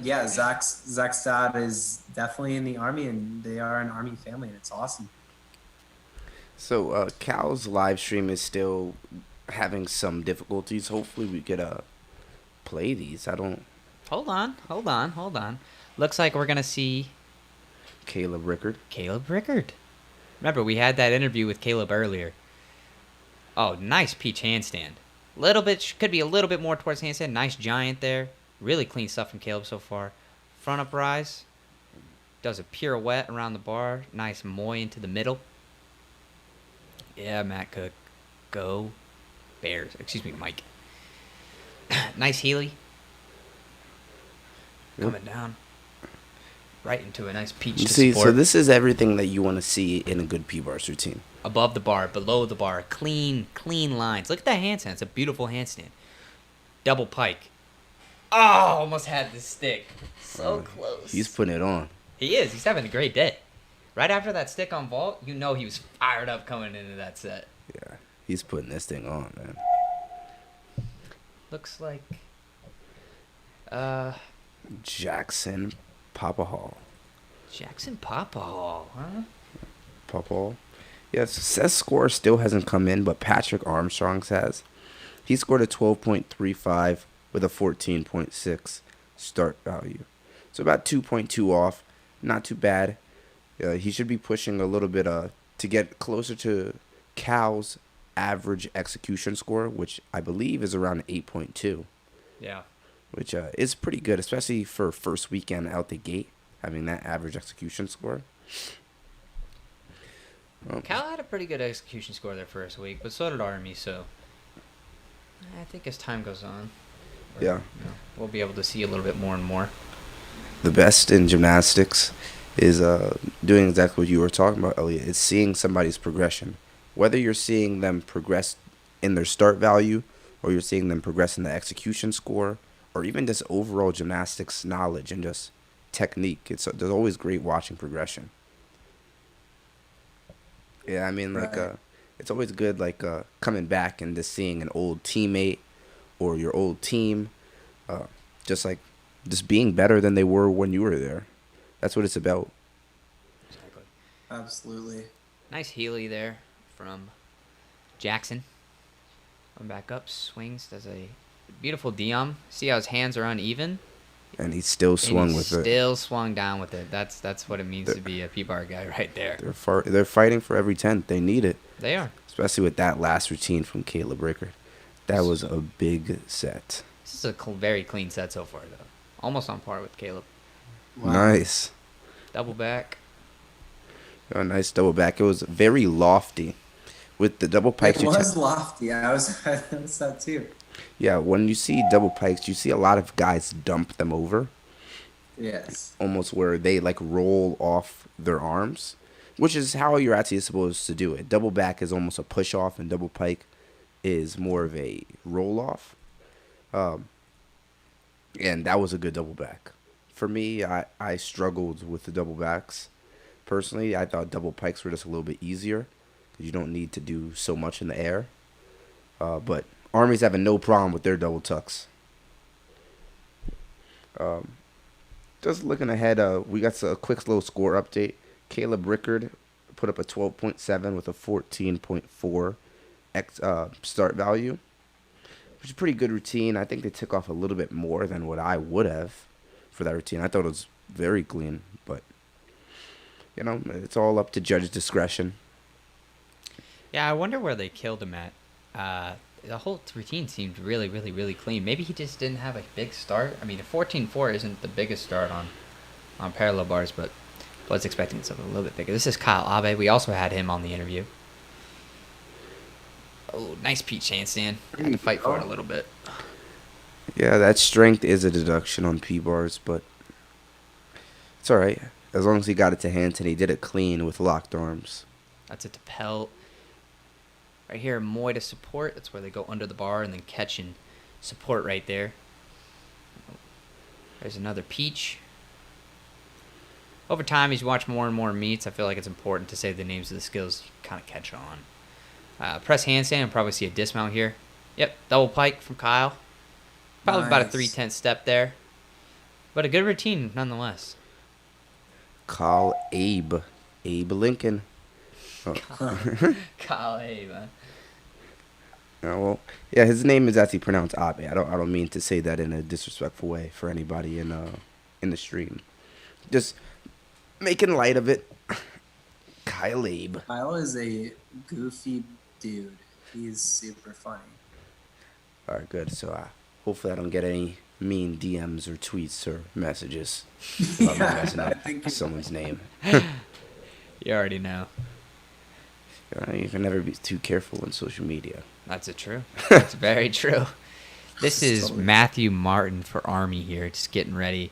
yeah, Zach's dad is definitely in the Army, and they are an Army family, and it's awesome. So Cal's live stream is still having some difficulties. Hopefully we could play these. I don't. Hold on. Looks like we're gonna see Caleb Rickard. Caleb Rickard. Remember, we had that interview with Caleb earlier. Oh, nice peach handstand. Little bit, could be a little bit more towards handstand. Nice giant there. Really clean stuff from Caleb so far. Front uprise. Does a pirouette around the bar. Nice moy into the middle. Yeah, Matt Cook. Go Bears. Excuse me, Mike. Nice Healy. Coming down. Right into a nice peach to See, support. so this is everything that you want to see in a good P-Bars routine. Above the bar, below the bar, clean lines. Look at that handstand. It's a beautiful handstand. Double pike. Oh, almost had the stick. So close. He's putting it on. He is. He's having a great day. Right after that stick on vault, you know he was fired up coming into that set. Yeah, he's putting this thing on, man. Looks like Jackson Papahall. Jackson Papahall, huh? Papahall. Yes, Seth's score still hasn't come in, but Patrick Armstrong's has. He scored a 12.35 with a 14.6 start value. So about 2.2 off. Not too bad. He should be pushing a little bit to get closer to Cal's average execution score, which I believe is around 8.2. Yeah. Which is pretty good, especially for first weekend out the gate, having that average execution score. Cal had a pretty good execution score their first week, but so did Army, so I think as time goes on, Yeah. we'll be able to see a little bit more and more. The best in gymnastics is doing exactly what you were talking about, Elliot. It's seeing somebody's progression. Whether you're seeing them progress in their start value, or you're seeing them progress in the execution score, or even just overall gymnastics knowledge and just technique. There's always great watching progression. Yeah, I mean, like, Right. it's always good, like, coming back and just seeing an old teammate or your old team, just being better than they were when you were there. That's what it's about. Exactly. Absolutely. Nice Healy there from Jackson. Going back up, swings, does a beautiful Diom. See how his hands are uneven? And he still swung and he with it. still swung down with it. That's what it means to be a P-bar guy right there. They're fighting for every 10th. They need it, They are. especially with that last routine from Caleb Rickard. That was a big set. This is a very clean set so far, though. Almost on par with Caleb. Wow. Nice. Double back. A nice double back. It was very lofty. With the double pikes, It was lofty. I noticed that too. yeah, when you see double pikes, you see a lot of guys dump them over, Yes. almost where they like roll off their arms, which is how you're actually supposed to do it. Double back is almost a push off, and double pike is more of a roll off. And that was a good double back. For me, I struggled with the double backs. Personally, I thought double pikes were just a little bit easier because you don't need to do so much in the air. But Army's having no problem with their double tucks. Just looking ahead, we got a quick little score update. Caleb Rickard put up a 12.7 with a 14.4 start value, which is a pretty good routine. I think they took off a little bit more than what I would have for that routine. I thought it was very clean, but it's all up to judge discretion. Yeah, I wonder where they killed him at. The whole routine seemed really, really, really clean. Maybe he just didn't have a big start. I mean, a 14.4 isn't the biggest start on parallel bars, but I was expecting something a little bit bigger. This is Kyle Abe. We also had him on the interview. Oh, nice peach handstand. Had to fight for it a little bit. Yeah, that strength is a deduction on P-bars, but it's all right. As long as he got it to hands and he did it clean with locked arms. That's a Tapel. Right here, Moy to support. That's where they go under the bar and then catch and support right there. There's another peach. Over time, as you watch more and more meets, I feel like it's important to say the names of the skills you kind of catch on. Press handstand, and probably see a dismount here. Yep, double pike from Kyle. Probably about a Nice. 3/10 step there. But a good routine nonetheless. Call Abe Lincoln. Kyle, hey, man. Well, yeah, his name is actually pronounced Abe. I don't mean to say that in a disrespectful way for anybody in the stream. Just making light of it. Kyle Abe. Kyle is a goofy dude. He's super funny. All right, good. So hopefully I don't get any mean DMs or tweets or messages about me messing I up think someone's name. You already know. You can never be too careful on social media. That's true. That's very true. This is Totally. Matthew Martin for Army here, just getting ready.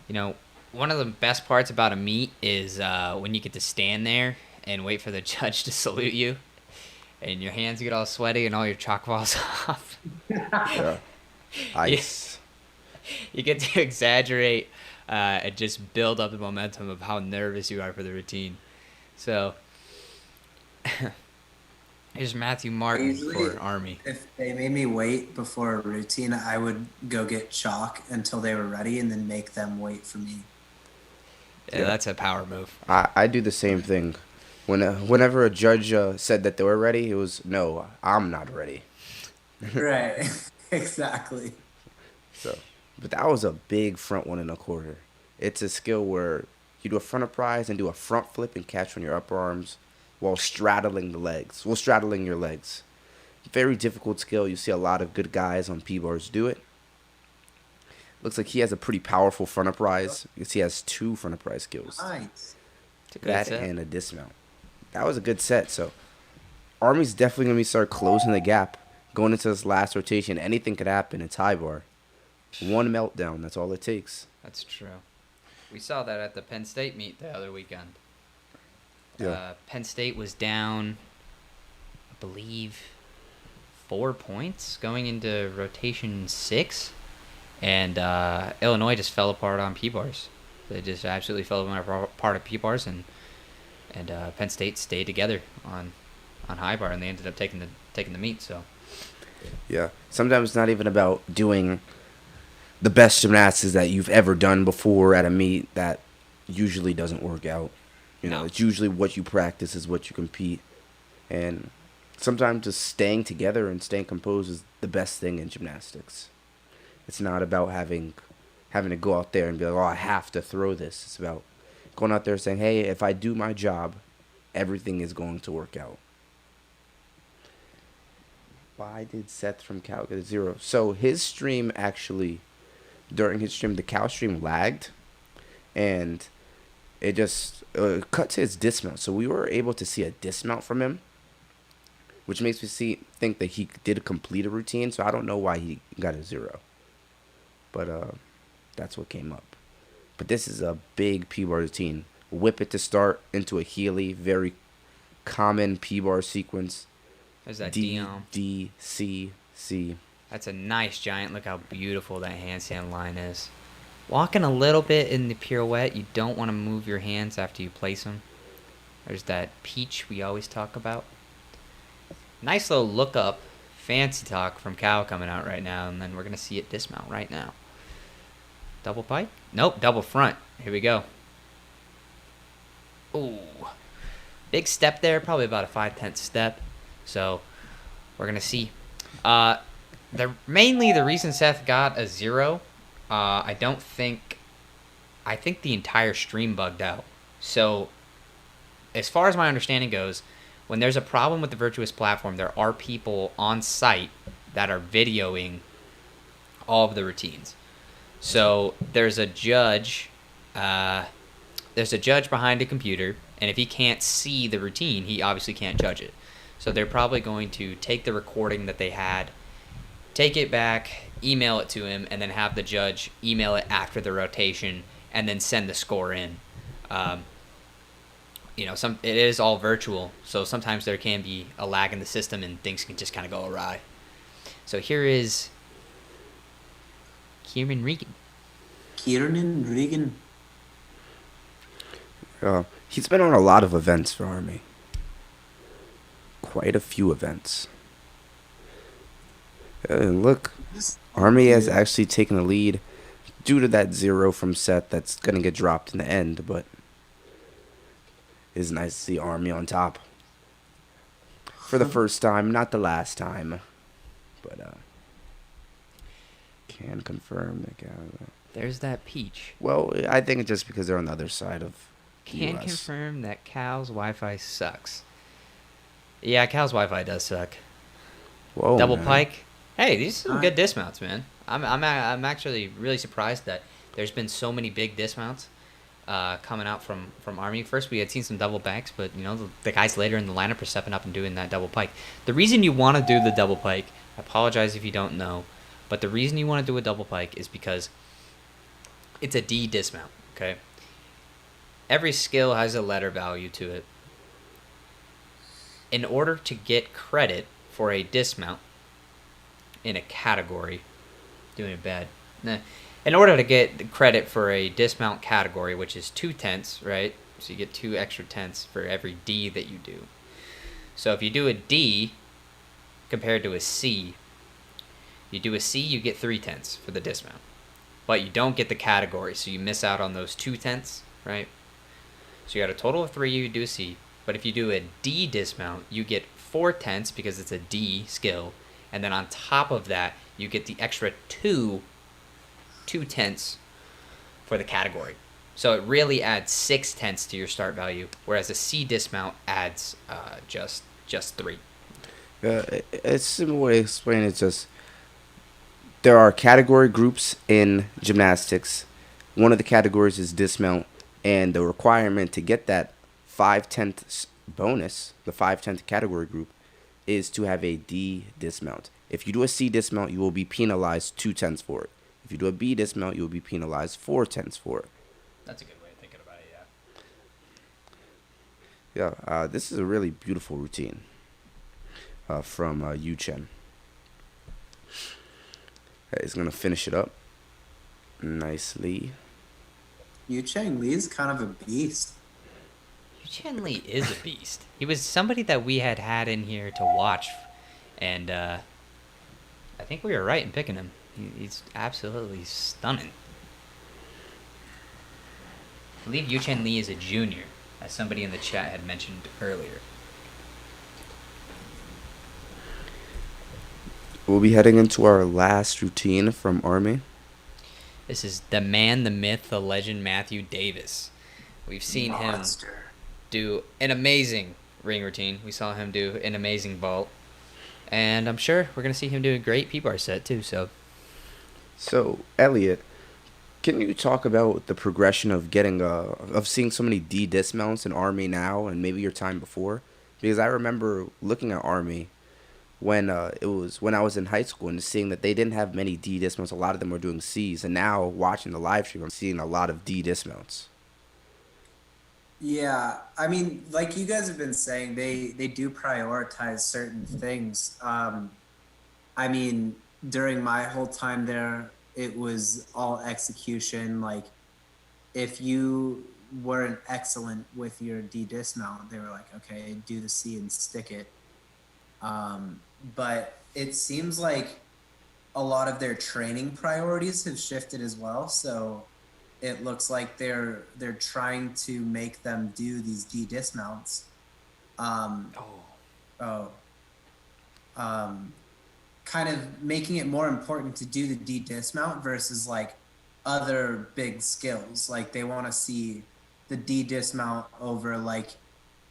You know, one of the best parts about a meet is when you get to stand there and wait for the judge to salute you, and your hands get all sweaty and all your chalk falls off. Yeah. Ice. You get to exaggerate and just build up the momentum of how nervous you are for the routine. So, here's Matthew Martin Usually, for Army. if they made me wait before a routine, I would go get chalk until they were ready and then make them wait for me. Yeah, that's a power move. I do the same thing. Whenever a judge said that they were ready, it was, no, I'm not ready. Right. Exactly. So, but that was a big front 1.25. It's a skill where you do a front of prize and do a front flip and catch on your upper arms while straddling your legs. Very difficult skill. You see a lot of good guys on P-bars do it. Looks like he has a pretty powerful front of prize because he has 2 front of prize skills. Nice. It's a good That set. and a dismount. That was a good set. So Army's definitely going to start closing the gap. Going into this last rotation, anything could happen. It's high bar. One meltdown, that's all it takes. That's true. We saw that at the Penn State meet the other weekend. Yeah. Penn State was down, I believe, 4 points going into rotation 6, and Illinois just fell apart on P-bars. They just absolutely fell apart at P-bars, and Penn State stayed together on high bar, and they ended up taking the meet. So. Yeah. Sometimes it's not even about doing the best gymnastics that you've ever done before at a meet. That usually doesn't work out. No. It's usually what you practice is what you compete. And sometimes just staying together and staying composed is the best thing in gymnastics. It's not about having to go out there and be like, oh, I have to throw this. It's about going out there saying, hey, if I do my job, everything is going to work out. Why did Seth from Cal get a 0? So his stream actually, during his stream, the Cal stream lagged, and it just cut to his dismount. So we were able to see a dismount from him, which makes me think that he did complete a routine. So I don't know why he got a 0, but that's what came up. But this is a big P-bar routine. Whip it to start into a Healy, very common P-bar sequence. There's that D, Dion. D, C, C. That's a nice giant. Look how beautiful that handstand line is. Walking a little bit in the pirouette. You don't want to move your hands after you place them. There's that peach we always talk about. Nice little look up. Fancy talk from Cal coming out right now. And then we're going to see it dismount right now. Double pike? Nope, double front. Here we go. Ooh. Big step there. Probably about a 5/10 step. So we're going to see. Mainly the reason Seth got a 0, I think the entire stream bugged out. So as far as my understanding goes, when there's a problem with the Virtuous platform, there are people on site that are videoing all of the routines. So there's a judge behind a computer, and if he can't see the routine, he obviously can't judge it. So they're probably going to take the recording that they had, take it back, email it to him, and then have the judge email it after the rotation, and then send the score in. It is all virtual, so sometimes there can be a lag in the system, and things can just kind of go awry. So here is Kieran Regan. Kieran Regan. He's been on a lot of events for Army. Quite a few events. And look, Army has actually taken the lead due to that 0 from Seth that's going to get dropped in the end. But It's nice to see Army on top for the first time, not the last time, but can confirm that. There's that peach. Well, I think it's just because they're on the other side of the Can U.S. confirm that Cal's Wi-Fi sucks. Yeah, Cal's Wi-Fi does suck. Whoa, Double man. pike. Hey, these are some Alright. good dismounts, man. I'm actually really surprised that there's been so many big dismounts coming out from Army. First, we had seen some double banks, but the guys later in the lineup are stepping up and doing that double pike. The reason you want to do the double pike, I apologize if you don't know, but the reason you want to do a double pike is because it's a D dismount. Okay. Every skill has a letter value to it. In order to get credit for a dismount in a category, doing it bad. Nah. In order to get credit for a dismount category, which is 2 tenths, right? So you get 2 extra tenths for every D that you do. So if you do a D compared to a C, you do a C, you get 3 tenths for the dismount. But you don't get the category, so you miss out on those 2 tenths, right? So you got a total of 3, you do a C. But if you do a D dismount, you get 4 tenths because it's a D skill. And then on top of that, you get the extra 2 tenths for the category. So it really adds 6 tenths to your start value, whereas a C dismount adds just 3. A simple way to explain it is just there are category groups in gymnastics. One of the categories is dismount, and the requirement to get that 5/10 bonus, the 5/10 category group, is to have a D dismount. If you do a C dismount, you will be penalized 2 tenths for it. If you do a B dismount, you will be penalized 4 tenths for it. That's a good way of thinking about it, yeah. Yeah, this is a really beautiful routine from Yu Chen. He's gonna finish it up nicely. Yu Cheng Li's kind of a beast. Chen Li is a beast. He was somebody that we had in here to watch, and I think we were right in picking him. He's absolutely stunning. I believe Yu Chen Li is a junior, as somebody in the chat had mentioned earlier. We'll be heading into our last routine from Army. This is the man, the myth, the legend, Matthew Davis. We've seen him do an amazing ring routine. We saw him do an amazing vault. And I'm sure we're going to see him do a great P-bar set too. So, Elliot, can you talk about the progression of getting of seeing so many D dismounts in Army now and maybe your time before? Because I remember looking at Army when when I was in high school and seeing that they didn't have many D dismounts. A lot of them were doing C's, and now watching the live stream, I'm seeing a lot of D dismounts. Yeah, I mean, like you guys have been saying, they do prioritize certain things. I mean, during my whole time there, it was all execution. Like, if you weren't excellent with your D dismount, they were like, okay, do the C and stick it. But it seems like a lot of their training priorities have shifted as well. So it looks like they're trying to make them do these D dismounts. Kind of making it more important to do the D dismount versus like other big skills. Like they want to see the D dismount over like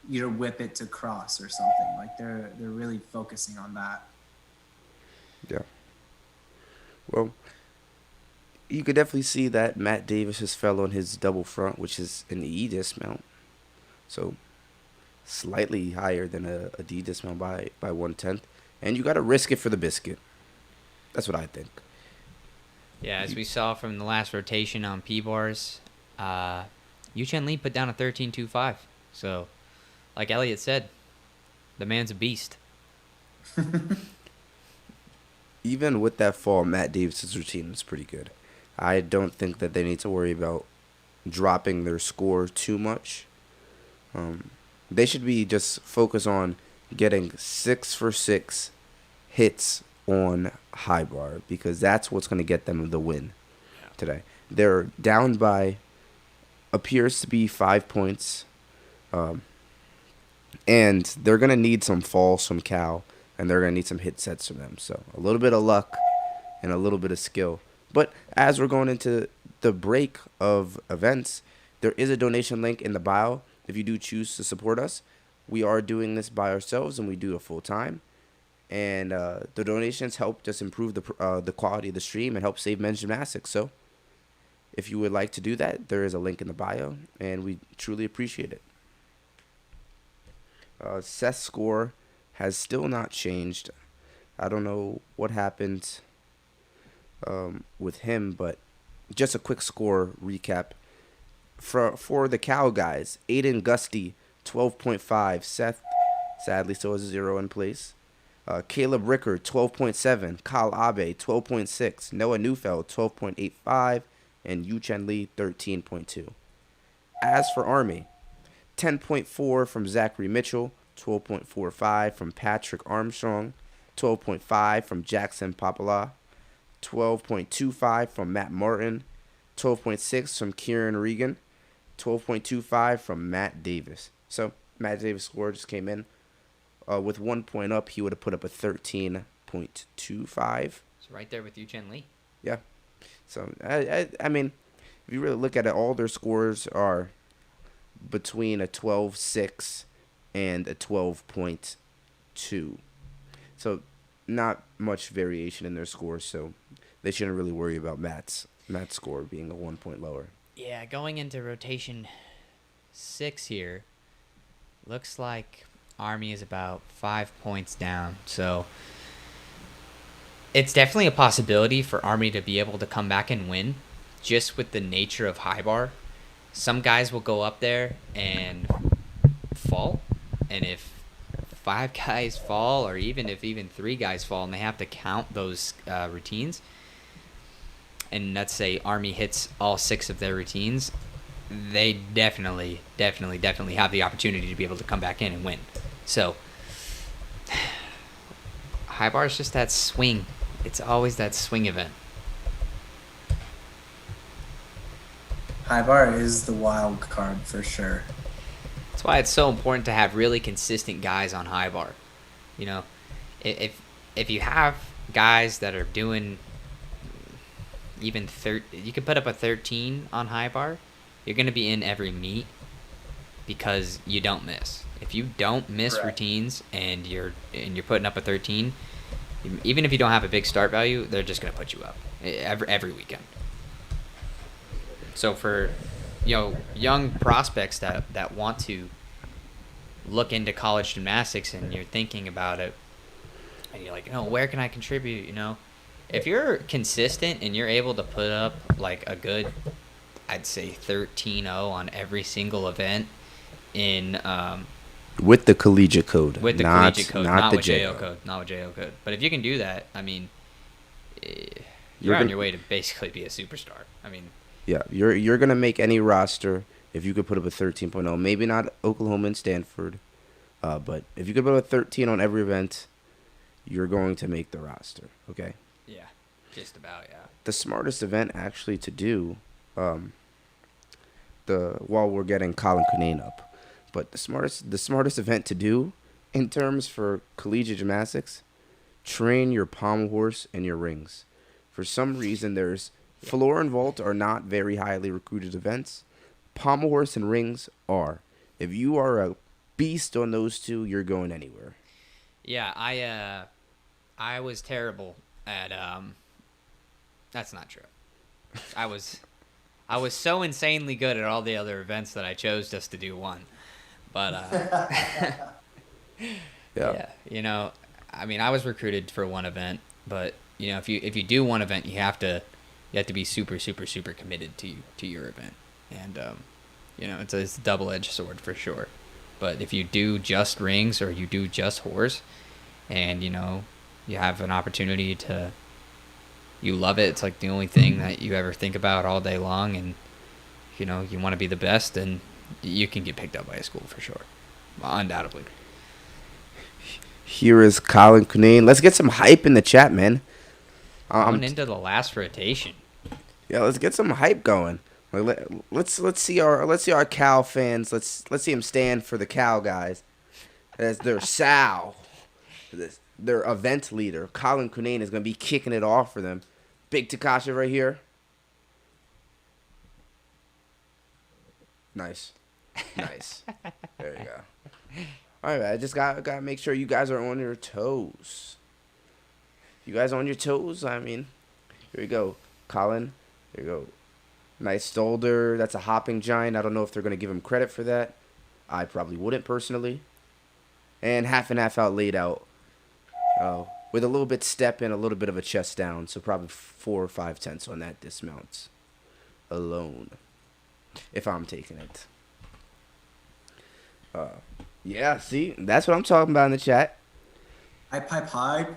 your whip it to cross or something. Like they're really focusing on that. Yeah. Well, you could definitely see that Matt Davis has fell on his double front, which is an E dismount. So slightly higher than a D dismount by 1/10. And you got to risk it for the biscuit. That's what I think. Yeah, as we saw from the last rotation on P-bars, Yu Chen Li put down a 13.25. So, like Elliot said, the man's a beast. Even with that fall, Matt Davis's routine was pretty good. I don't think that they need to worry about dropping their score too much. They should be just focused on getting 6 for 6 hits on high bar, because that's what's going to get them the win today. They're down by appears to be 5 points. And they're going to need some falls from Cal, and they're going to need some hit sets from them. So a little bit of luck and a little bit of skill. But as we're going into the break of events, there is a donation link in the bio if you do choose to support us. We are doing this by ourselves, and we do it full time. And the donations help just improve the quality of the stream and help save men's gymnastics. So if you would like to do that, there is a link in the bio, and we truly appreciate it. Seth's score has still not changed. I don't know what happened with him, but just a quick score recap. For the Cal guys, Aiden Gusty, 12.5. Seth, sadly, still has a 0 in place. Caleb Ricker, 12.7. Kyle Abe, 12.6. Noah Neufeld, 12.85. And Yu Chen Lee, 13.2. As for Army, 10.4 from Zachary Mitchell, 12.45 from Patrick Armstrong, 12.5 from Jackson Papala, 12.25 from Matt Martin, 12.6 from Kieran Regan, 12.25 from Matt Davis. So Matt Davis' score just came in. With 1 point up, he would have put up a 13.25. So right there with Yu Chen Lee. Yeah. So, I mean, if you really look at it, all their scores are between a 12.6 and a 12.2. So, not much variation in their scores, so they shouldn't really worry about Matt's score being a 1 point lower. Yeah, going into rotation 6 here, looks like Army is about 5 points down. So it's definitely a possibility for Army to be able to come back and win, just with the nature of high bar. Some guys will go up there and fall, and if 5 guys fall, or even 3 guys fall, and they have to count those routines, and let's say Army hits all 6 of their routines, they definitely have the opportunity to be able to come back in and win. So high bar is just that swing. It's always that swing event. High bar is the wild card for sure. That's why it's so important to have really consistent guys on high bar. You know, if you have guys that are doing even you could put up a 13 on high bar, you're going to be in every meet because you don't miss. If you don't miss routines and you're putting up a 13, even if you don't have a big start value, they're just going to put you up every weekend. So for young prospects that want to look into college gymnastics, and you're thinking about it, and you're like, where can I contribute? If you're consistent and you're able to put up like a good, I'd say 13-0 on every single event in with the collegiate code, not with JO code, not with JO code. But if you can do that, I mean, you're on your way to basically be a superstar. I mean, yeah, you're gonna make any roster if you could put up a 13.0. Maybe not Oklahoma and Stanford, but if you could put up a 13 on every event, you're going to make the roster. Okay. Yeah, just about. Yeah. The smartest event actually to do, while we're getting Colin Cunane up. But the smartest event to do in terms for collegiate gymnastics, train your pommel horse and your rings. For some reason, floor and vault are not very highly recruited events. Pommel horse and rings are. If you are a beast on those two, you're going anywhere. Yeah, I was terrible at that's not true. I was so insanely good at all the other events that I chose just to do one. But yeah, I mean, I was recruited for one event, but if you do one event, you have to be super committed to your event, and it's a double-edged sword for sure. But if you do just rings or you do just horse, and you have an opportunity to, you love it, it's like the only thing that you ever think about all day long, and you want to be the best, and you can get picked up by a school for sure, undoubtedly. Here is Colin Cunane. Let's get some hype in the chat, man. Going into the last rotation. Yeah, let's get some hype going. Let's see our Cal fans. Let's see them stand for the Cal guys. As their Sal, their event leader, Colin Cunane, is going to be kicking it off for them. Big Takashi right here. Nice. Nice. There you go. All right, I just got to make sure you guys are on your toes. You guys on your toes? I mean, here we go. Colin, here you go. Nice shoulder. That's a hopping giant. I don't know if they're going to give him credit for that. I probably wouldn't personally. And half and half out laid out. With a little bit step in, a little bit of a chest down. So probably 4 or 5 tenths on that dismount alone. If I'm taking it. Yeah, see? That's what I'm talking about in the chat. I pipe high.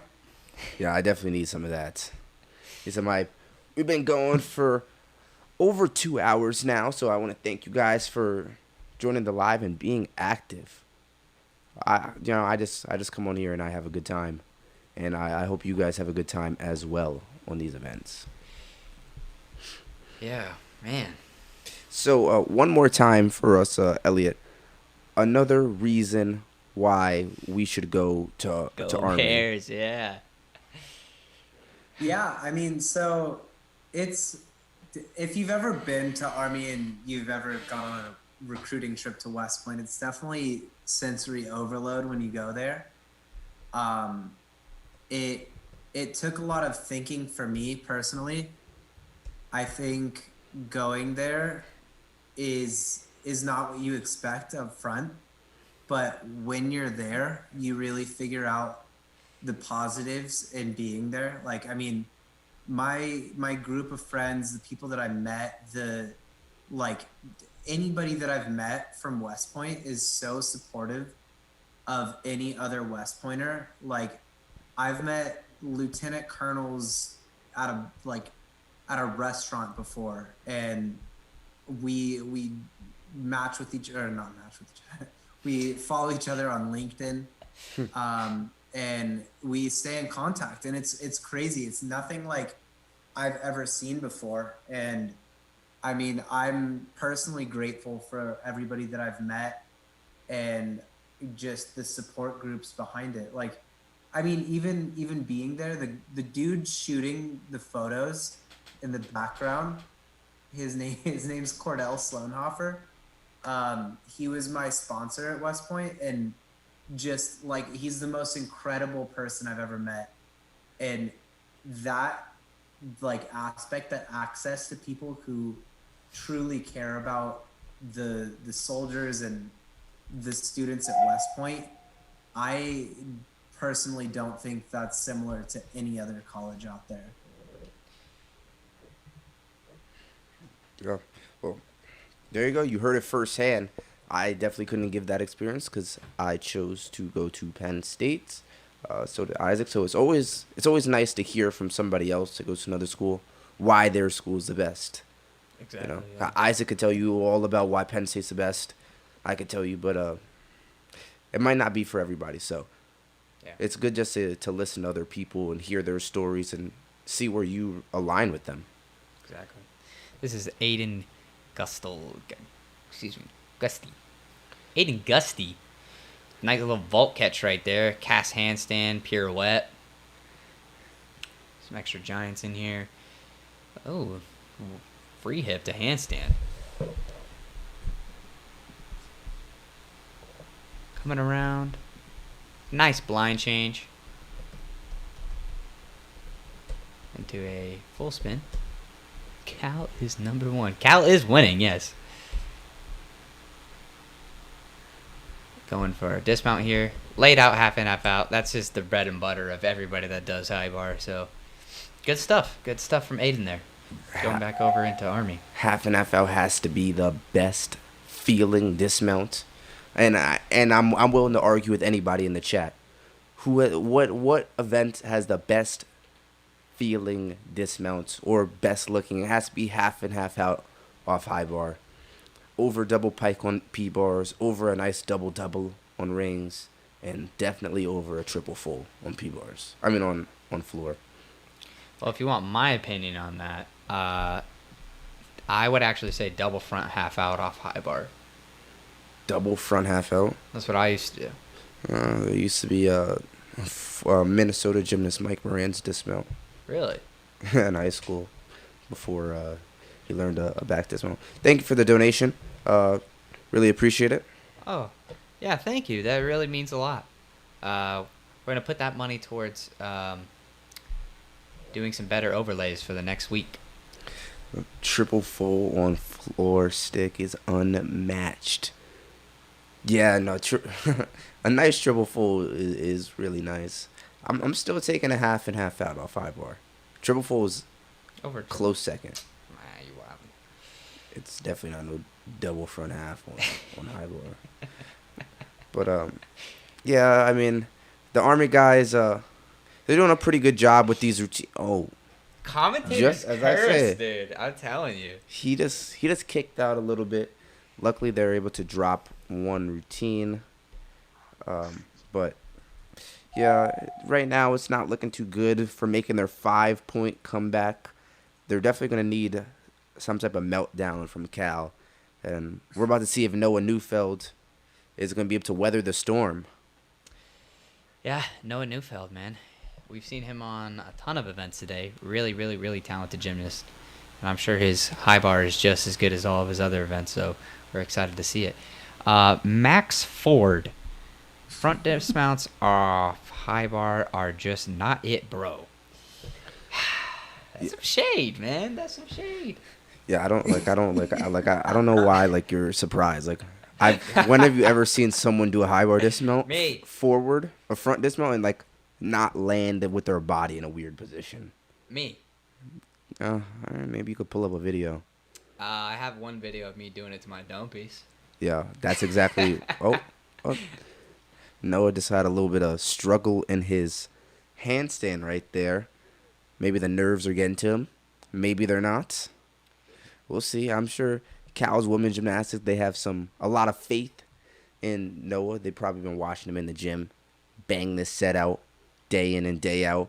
Yeah, I definitely need some of that. We've been going for over 2 hours now, so I want to thank you guys for joining the live and being active. I just come on here and I have a good time, and I hope you guys have a good time as well on these events. Yeah, man. So one more time for us, Elliot. Another reason why we should go to Army. Bears, yeah. Yeah, I mean, so it's if you've ever been to Army and you've ever gone on a recruiting trip to West Point, it's definitely sensory overload when you go there. It took a lot of thinking for me personally. I think going there is not what you expect up front, but when you're there, you really figure out the positives in being there. Like, I mean, my group of friends, the people that I met, anybody that I've met from West Point is so supportive of any other West Pointer. Like, I've met lieutenant colonels at a restaurant before, and we match with each other, not match with each other. We follow each other on LinkedIn, and we stay in contact. And it's crazy. It's nothing like I've ever seen before. And I mean, I'm personally grateful for everybody that I've met and just the support groups behind it. Like, I mean, even being there, the dude shooting the photos in the background, his name's Cordell Sloanhofer. He was my sponsor at West Point, and just like, he's the most incredible person I've ever met. And that aspect, that access to people who truly care about the soldiers and the students at West Point, I personally don't think that's similar to any other college out there. Yeah. Well, there you go. You heard it firsthand. I definitely couldn't give that experience because I chose to go to Penn State. So did Isaac. So it's always nice to hear from somebody else that goes to another school why their school is the best. Exactly. You know, yeah. Isaac could tell you all about why Penn State's the best. I could tell you, but it might not be for everybody. So Yeah. it's good just to listen to other people and hear their stories and see where you align with them. Exactly. This is Aiden Gusty. Aiden Gusty. Nice little vault catch right there. Cast handstand, pirouette. Some extra giants in here. Oh, free hip to handstand. Coming around. Nice blind change. Into a full spin. Cal is number 1. Cal is winning, yes. Going for a dismount here. Laid out, half in, half out. That's just the bread and butter of everybody that does high bar. So, good stuff. Good stuff from Aiden there. Going back over into Army. Half and half out has to be the best feeling dismount, and I'm willing to argue with anybody in the chat. What event has the best feeling dismount or best looking? It has to be half and half out off high bar, over double pike on P bars, over a nice double on rings, and definitely over a triple full on P bars. I mean on floor. Well, if you want my opinion on that, I would actually say double front half out off high bar. Double front half out. That's what I used to do. There used to be Minnesota gymnast Mike Moran's dismount Really? in high school before he learned a back dismount. Thank you for the donation. Really appreciate it. Oh, yeah, thank you. That really means a lot. We're going to put that money towards doing some better overlays for the next week. Triple full on floor stick is unmatched. Yeah, no, a nice triple full is really nice. I'm still taking a half and half out off high bar. Triple full is Over. close second. Nah, you wild. It's definitely not no double front half on high bar. But yeah, I mean, the Army guys they're doing a pretty good job with these routines. Oh, Commentators Just as I said. dude. I'm telling you. he just kicked out a little bit. Luckily, they're able to drop one routine. But yeah, right now it's not looking too good for making their 5-point comeback. They're definitely going to need some type of meltdown from Cal. And we're about to see if Noah Neufeld is going to be able to weather the storm. Yeah, Noah Neufeld, man. We've seen him on a ton of events today. Really, really, really talented gymnast. And I'm sure his high bar is just as good as all of his other events, so we're excited to see it. Max Ford. Front dismounts off high bar are just not it, bro. That's some shade, man. That's some shade. Yeah, I don't know why you're surprised. When have you ever seen someone do a high bar dismount Me. forward or front dismount and not land with their body in a weird position? Me. All right, maybe you could pull up a video. I have one video of me doing it to my dome piece. Yeah, that's exactly. oh, Noah just had a little bit of struggle in his handstand right there. Maybe the nerves are getting to him. Maybe they're not. We'll see. I'm sure Cal's women's gymnastics, they have a lot of faith in Noah. They've probably been watching him in the gym, bang this set out day in and day out.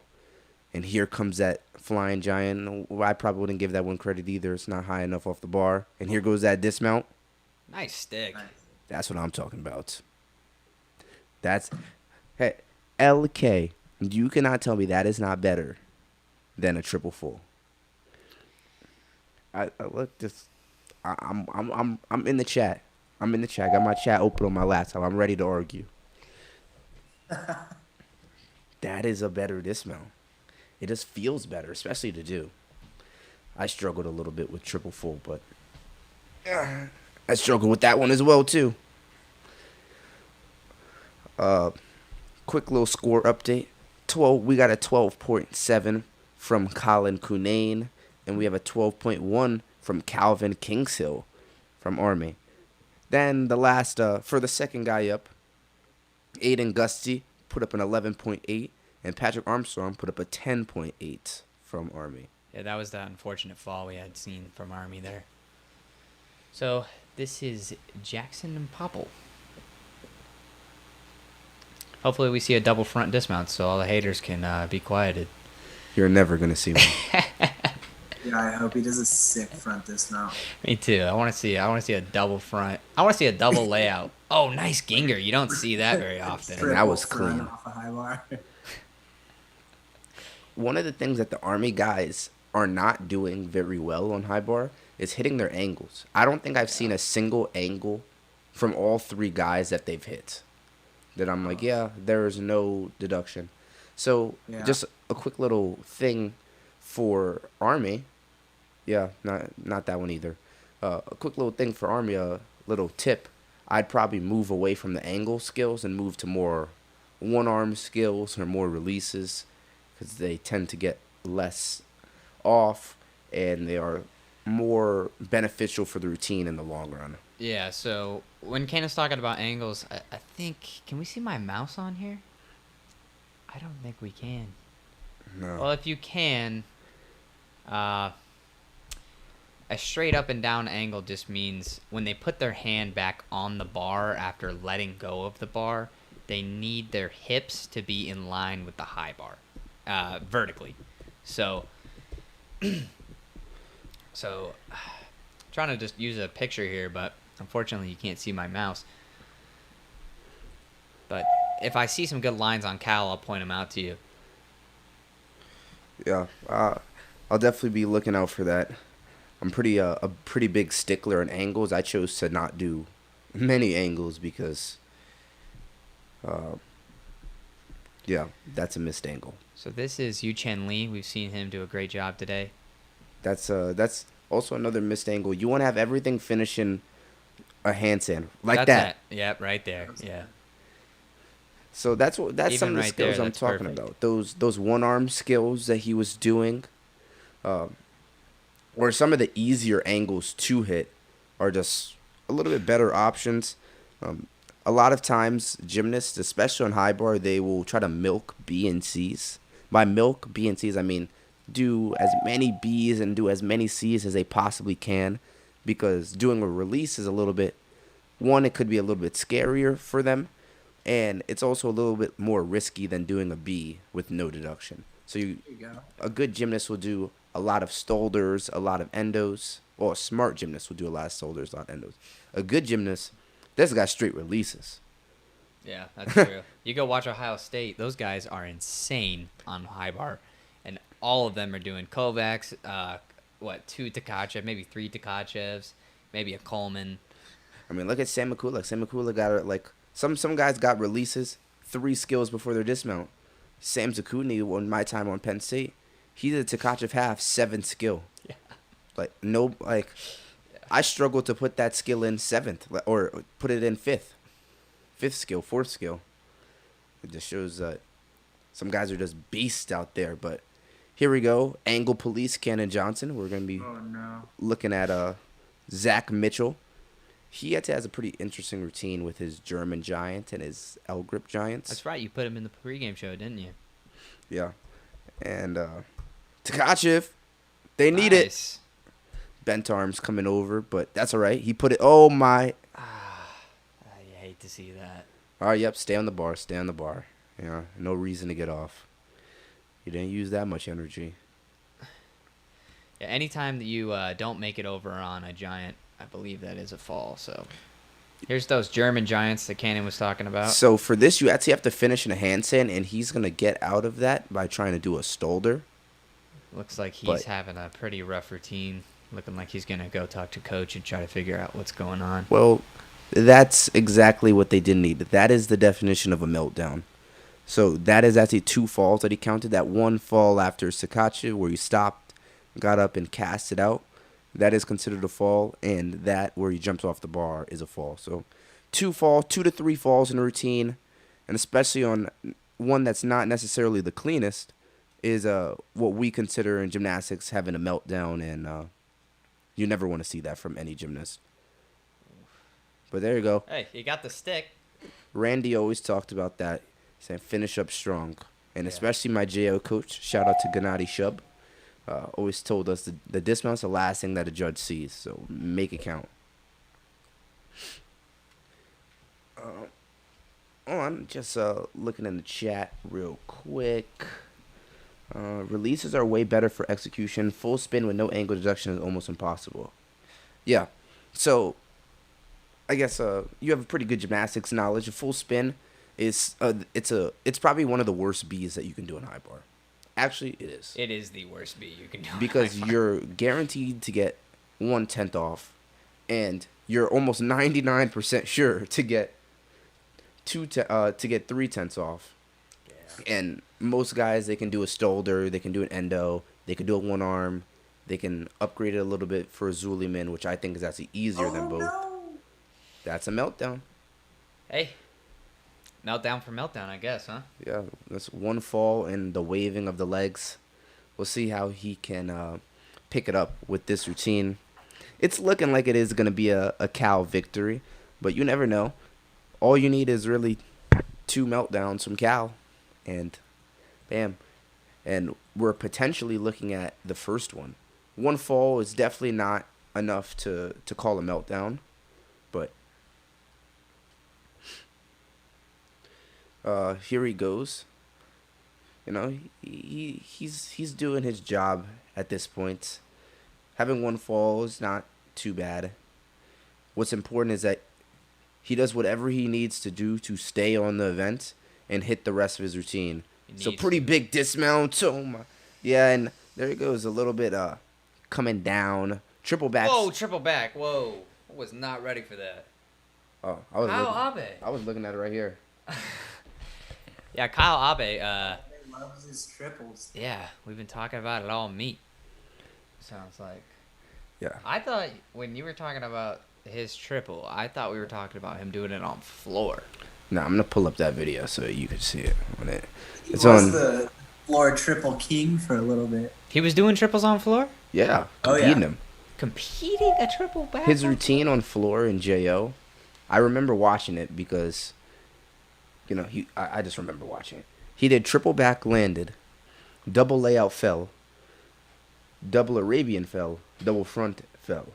And here comes that flying giant. Well, I probably wouldn't give that one credit either. It's not high enough off the bar. And here goes that dismount. Nice stick. That's what I'm talking about. Hey, LK, you cannot tell me that is not better than a triple full. I'm in the chat. I'm in the chat. I got my chat open on my laptop. I'm ready to argue. That is a better dismount. It just feels better, especially to do. I struggled a little bit with triple full, but I struggled with that one as well too. Quick little score update. We got a 12.7 from Colin Cunane, and we have a 12.1 from Calvin Kingshill from Army. Then the last, for the second guy up, Aiden Gusty put up an 11.8, and Patrick Armstrong put up a 10.8 from Army. Yeah, that was that unfortunate fall we had seen from Army there. So this is Jackson and Pommel. Hopefully we see a double front dismount so all the haters can be quieted. You're never going to see one. Yeah, I hope he does a sick front dismount. Me too. I want to see a double front. I want to see a double layout. Oh, nice Ginger. You don't see that very often. And that was Triple front clean. off a high bar. One of the things that the Army guys are not doing very well on high bar is hitting their angles. I don't think I've seen a single angle from all three guys that they've hit that I'm like, yeah, there is no deduction. So Yeah. just a quick little thing for Army. Yeah, not that one either. A quick little thing for Army, a little tip. I'd probably move away from the angle skills and move to more one-arm skills or more releases because they tend to get less off and they are more beneficial for the routine in the long run. Yeah, so when Ken is talking about angles, I think, can we see my mouse on here? I don't think we can. No. Well, if you can, a straight up and down angle just means when they put their hand back on the bar after letting go of the bar, they need their hips to be in line with the high bar, vertically. So, trying to just use a picture here, but unfortunately you can't see my mouse. But if I see some good lines on Cal, I'll point them out to you. Yeah, I'll definitely be looking out for that. I'm a pretty big stickler in angles. I chose to not do many angles because, uh, yeah, that's a missed angle. So this is Yu Chen Lee. We've seen him do a great job today. That's also another missed angle. You want to have everything finish in a handstand like That's that. Yep, right there. Yeah. So that's Even some of the right skills there, I'm that's talking perfect. about. Those one arm skills that he was doing, or some of the easier angles to hit, are just a little bit better options. Um, a lot of times, gymnasts, especially on high bar, they will try to milk B and C's. By milk B and C's, I mean do as many B's and do as many C's as they possibly can, because doing a release is a little bit, one, it could be a little bit scarier for them, and it's also a little bit more risky than doing a B with no deduction. So a good gymnast will do a lot of stoulders, a lot of endos. Well, a smart gymnast will do a lot of stoulders, a lot of endos. A good gymnast, this got straight releases. Yeah, that's true. You go watch Ohio State; those guys are insane on high bar, and all of them are doing Kovacs. Two Tkachev, maybe three Tkachevs, maybe a Coleman. I mean, look at Sam Mikulak. Sam Mikulak got like some guys got releases 3 skills before their dismount. Sam Zakutny, on my time on Penn State, he did a Tkachev half 7 skill. Yeah. I struggled to put that skill in 7th or put it in 5th skill, 4th skill. It just shows that some guys are just beasts out there. But here we go, angle police, Cannon Johnson. We're gonna be looking at Zach Mitchell. He has a pretty interesting routine with his German giant and his L grip giants. That's right. You put him in the pregame show, didn't you? Yeah, and Tkachev, they need it. Nice. Bent arms coming over, but that's all right. He put it. Oh my! I hate to see that. All right, yep. Stay on the bar. Stay on the bar. Yeah, no reason to get off. You didn't use that much energy. Yeah, anytime that you don't make it over on a giant, I believe that is a fall. So here's those German giants that Cannon was talking about. So for this, you actually have to finish in a handstand, and he's gonna get out of that by trying to do a stolder. Looks like he's having a pretty rough routine. Looking like he's gonna go talk to coach and try to figure out what's going on. Well, that's exactly what they did need. That is the definition of a meltdown. So that is actually 2 falls that he counted. That one fall after Tkachev where he stopped, got up, and cast it out. That is considered a fall, and that where he jumps off the bar is a fall. So 2 to 3 falls in a routine, and especially on one that's not necessarily the cleanest, is what we consider in gymnastics having a meltdown, and you never want to see that from any gymnast. But there you go. Hey, you got the stick. Randy always talked about that, saying finish up strong. And Yeah. especially my JO coach, shout out to Gennady Shub, always told us the dismount's the last thing that a judge sees, so make it count. I'm just looking in the chat real quick. Releases are way better for execution. Full spin with no angle deduction is almost impossible. Yeah, so I guess you have a pretty good gymnastics knowledge. A full spin is it's probably one of the worst B's that you can do in high bar. Actually, it is. It is the worst B you can do. Because you're guaranteed to get 1/10 off, and you're almost 99% sure to get 3/10 off. Yeah. And most guys, they can do a stolder, they can do an endo, they can do a one arm, they can upgrade it a little bit for a Zuliman, which I think is actually easier than both. No. That's a meltdown. Hey, meltdown for meltdown, I guess, huh? Yeah, that's one fall and the waving of the legs. We'll see how he can pick it up with this routine. It's looking like it is going to be a Cal victory, but you never know. All you need is really 2 meltdowns from Cal, and bam. And we're potentially looking at the first one. One fall is definitely not enough to call a meltdown, but here he goes. You know, he's doing his job at this point. Having one fall is not too bad. What's important is that he does whatever he needs to do to stay on the event, and hit the rest of his routine. He So needs pretty to. big dismount. Oh my. Yeah, and there he goes, a little bit coming down. Triple backs. Whoa, triple back. Whoa. I was not ready for that. Oh, Kyle Abe. I was looking at it right here. Yeah, Kyle Abe. He loves his triples. Yeah, we've been talking about it all meet. Sounds like. Yeah. I thought when you were talking about his triple, I thought we were talking about him doing it on floor. No, I'm gonna pull up that video so you can see it when it. He It's was on. the floor triple king for a little bit. He was doing triples on floor? Yeah, Oh, competing yeah. him. Competing a triple back? His on routine on floor in JO, I remember watching it because, I just remember watching it. He did triple back landed, double layout fell, double Arabian fell, double front fell.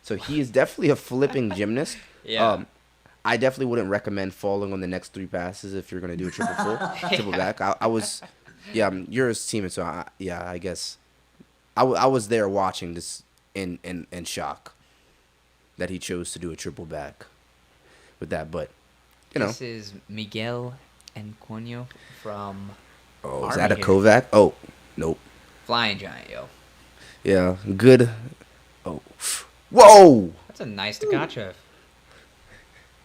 So he is definitely a flipping gymnast. Yeah. I definitely wouldn't recommend falling on the next 3 passes if you're gonna do a triple full, triple back. I was, you're his teammate, so I guess, I was there watching this in shock that he chose to do a triple back with that, but This is Miguel Encuño from Oh, is Army that a here. Kovac? Oh, nope. Flying Giant, yo. Yeah, good. Oh, whoa! That's a nice Takachev.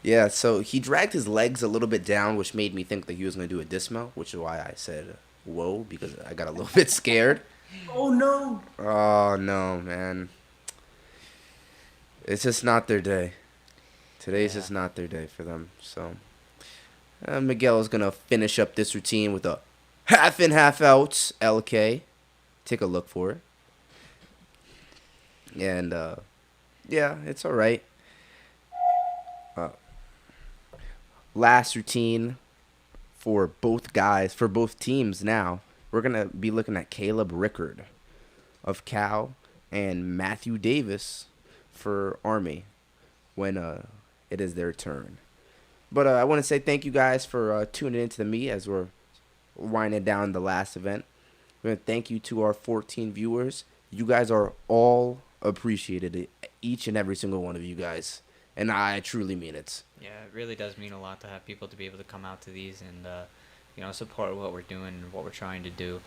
Yeah, so he dragged his legs a little bit down, which made me think that he was going to do a dismount, which is why I said whoa, because I got a little bit scared. Oh no! Oh, no, man. It's just not their day. Today's just not their day for them. So, Miguel is going to finish up this routine with a half in, half out LK. Take a look for it. And, yeah, it's all right. Last routine for both guys, for both teams now. We're going to be looking at Caleb Rickard of Cal and Matthew Davis for Army when it is their turn. But I want to say thank you guys for tuning into the meet as we're winding down the last event. We're going to thank you to our 14 viewers. You guys are all appreciated, each and every single one of you guys. And I truly mean it. Yeah, it really does mean a lot to have people to be able to come out to these and, support what we're doing and what we're trying to do.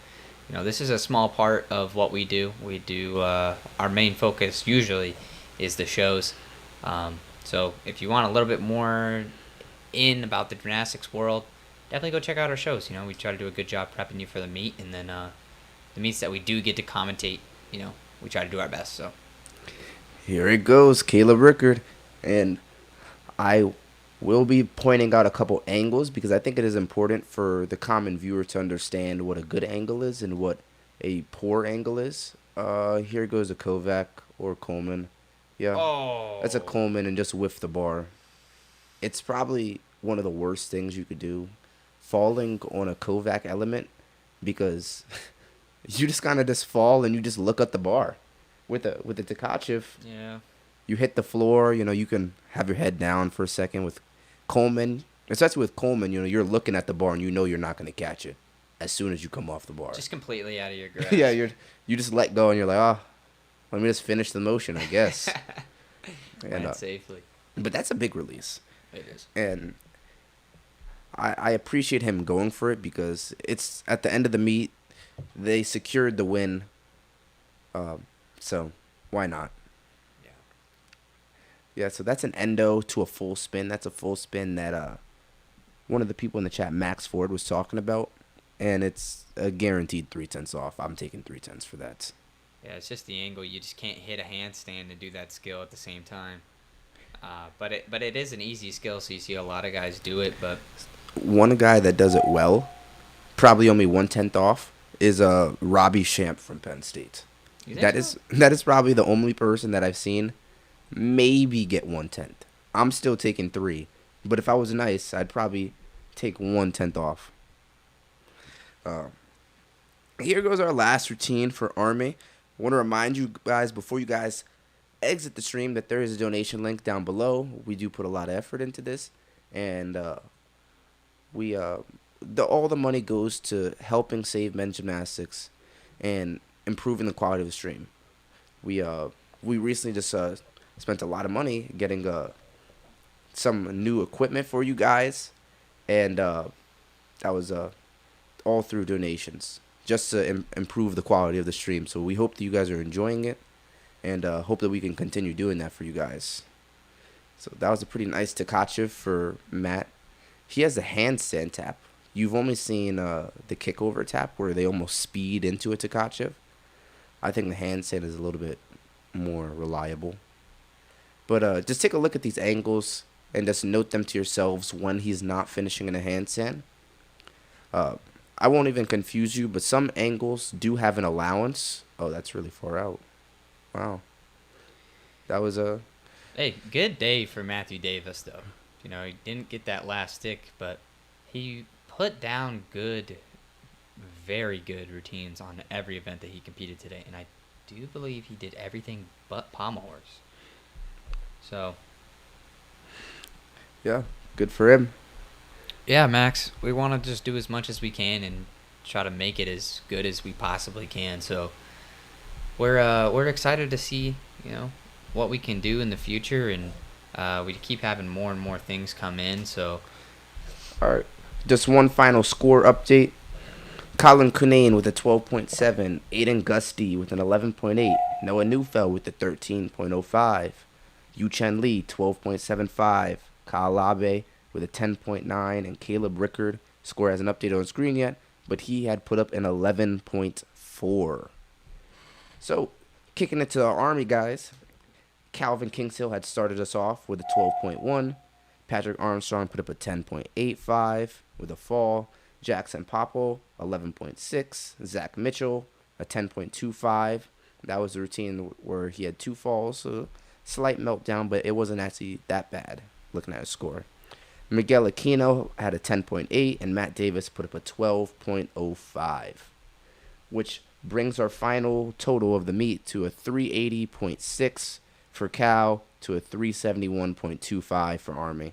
This is a small part of what we do. We do, our main focus usually is the shows. So if you want a little bit more in about the gymnastics world, definitely go check out our shows. We try to do a good job prepping you for the meet, and then the meets that we do get to commentate, we try to do our best. So Here it goes, Caleb Rickard. And I will be pointing out a couple angles because I think it is important for the common viewer to understand what a good angle is and what a poor angle is. Here goes a Kovac or Coleman. Yeah, that's a Coleman and just whiff the bar. It's probably one of the worst things you could do, falling on a Kovac element, because you just kind of just fall and you just look at the bar. With the Takachev, yeah. you hit the floor, you can have your head down for a second. With Coleman, especially with Coleman, you're looking at the bar and you're not going to catch it as soon as you come off the bar. Just completely out of your grasp. Yeah, you just let go and you're like, oh, let me just finish the motion, I guess. Land safely. But that's a big release. It is. And I appreciate him going for it because it's at the end of the meet, they secured the win. So why not? Yeah, so that's an endo to a full spin. That's a full spin that one of the people in the chat, Max Ford, was talking about. And it's a guaranteed 3/10 off. I'm taking 3/10 for that. Yeah, it's just the angle. You just can't hit a handstand and do that skill at the same time. But it is an easy skill, so you see a lot of guys do it. But one guy that does it well, probably only 1/10 off, is Robbie Shamp from Penn State. That is probably the only person that I've seen maybe get 1/10. I'm still taking 3, but if I was nice, I'd probably take 1/10 off. Here goes our last routine for Army. I want to remind you guys before you guys exit the stream that there is a donation link down below. We do put a lot of effort into this, and all the money goes to helping save men's gymnastics and improving the quality of the stream. We recently just spent a lot of money getting some new equipment for you guys, and that was all through donations, just to improve the quality of the stream. So we hope that you guys are enjoying it, and hope that we can continue doing that for you guys. So that was a pretty nice Tkachev for Matt. He has a handstand tap. You've only seen the kickover tap where they almost speed into a Tkachev. I think the handstand is a little bit more reliable. But just take a look at these angles and just note them to yourselves when he's not finishing in a handstand. I won't even confuse you, but some angles do have an allowance. Oh, that's really far out. Wow. That was a... Hey, good day for Matthew Davis, though. You know, he didn't get that last stick, but he put down good, very good routines on every event that he competed today. And I do believe he did everything but pommel horse. So... yeah, good for him. Yeah, Max, we want to just do as much as we can and try to make it as good as we possibly can. So we're excited to see, you know, what we can do in the future, and we keep having more and more things come in. So, all right, just one final score update. Colin Cunane with a 12.7, Aiden Gusty with an 11.8, Noah Neufeld with a 13.05, Yu Chen Lee 12.75, Kyle Abe with a 10.9, and Caleb Rickard. Score hasn't updated on screen yet, but he had put up an 11.4. So, kicking it to our Army guys, Calvin Kingshill had started us off with a 12.1. Patrick Armstrong put up a 10.85 with a fall. Jackson Popple, 11.6. Zach Mitchell, a 10.25. That was the routine where he had 2 falls, so slight meltdown, but it wasn't actually that bad looking at his score. Miguel Aquino had a 10.8, and Matt Davis put up a 12.05, which brings our final total of the meet to a 380.6 for Cal to a 371.25 for Army.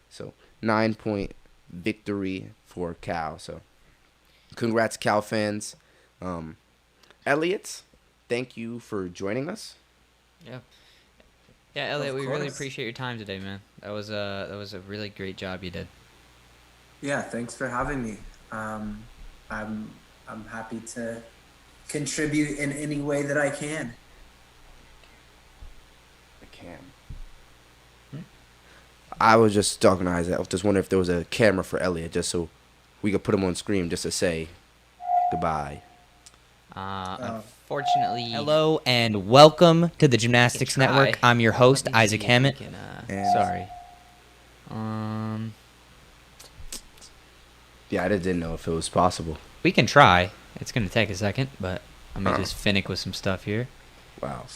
So 9-point victory for Cal. So congrats, Cal fans. Elliot, thank you for joining us. Yeah, Elliot, we really appreciate your time today, man. That was a really great job you did. Yeah, thanks for having me. I'm happy to contribute in any way that I can. I was just talking to Isaac. I was just wondering if there was a camera for Elliot, just so we could put him on screen just to say goodbye. Unfortunately... Hello and welcome to the Gymnastics Network. I'm your host, Isaac Hammett. Sorry. Yeah, I didn't know if it was possible. We can try. It's going to take a second, but let me just finick with some stuff here. Wow.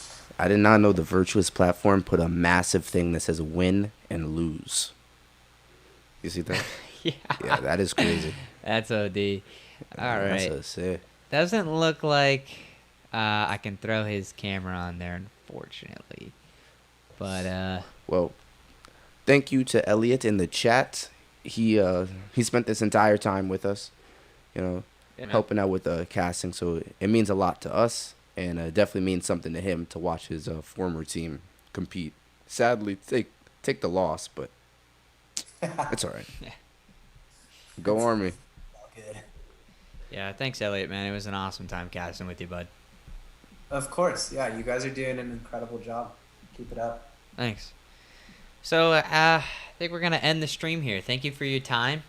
I did not know the Virtuous platform put a massive thing that says win and lose. You see that? Yeah, that is crazy. That's OD. All right. That's sick. Doesn't look like I can throw his camera on there, unfortunately. But well, thank you to Elliot in the chat. He spent this entire time with us, you know, helping out with the casting. So it means a lot to us, and it definitely means something to him to watch his former team compete. Sadly, take the loss, but it's all right. Yeah. Go Army. Good. Yeah, thanks, Elliot, man. It was an awesome time casting with you, bud. Of course. Yeah, you guys are doing an incredible job. Keep it up. Thanks. So I think we're going to end the stream here. Thank you for your time.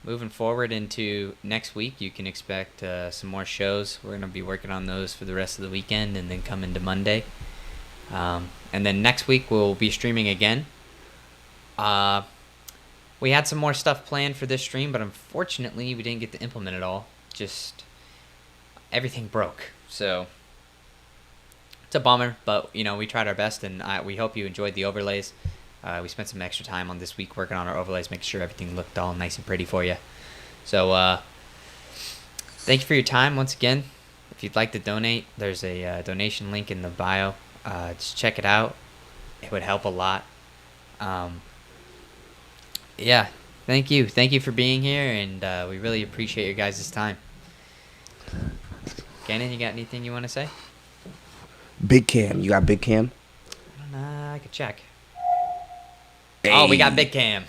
Moving forward into next week, you can expect some more shows. We're going to be working on those for the rest of the weekend and then come into Monday. And then next week, we'll be streaming again. We had some more stuff planned for this stream, but unfortunately, we didn't get to implement it all. Just everything broke. So it's a bummer, but you know, we tried our best, and we hope you enjoyed the overlays. We spent some extra time on this week working on our overlays, making sure everything looked all nice and pretty for you. So thank you for your time once again. If you'd like to donate, there's a donation link in the bio. Just check it out. It would help a lot. Yeah, thank you. Thank you for being here, and we really appreciate your guys' time. Gannon, you got anything you want to say? Big Cam. You got Big Cam? I could check. Hey. Oh, we got Big Cam.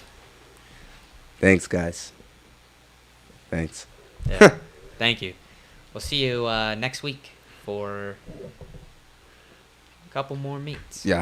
Thanks, guys. Thanks. Yeah. Thank you. We'll see you next week for a couple more meets. Yeah.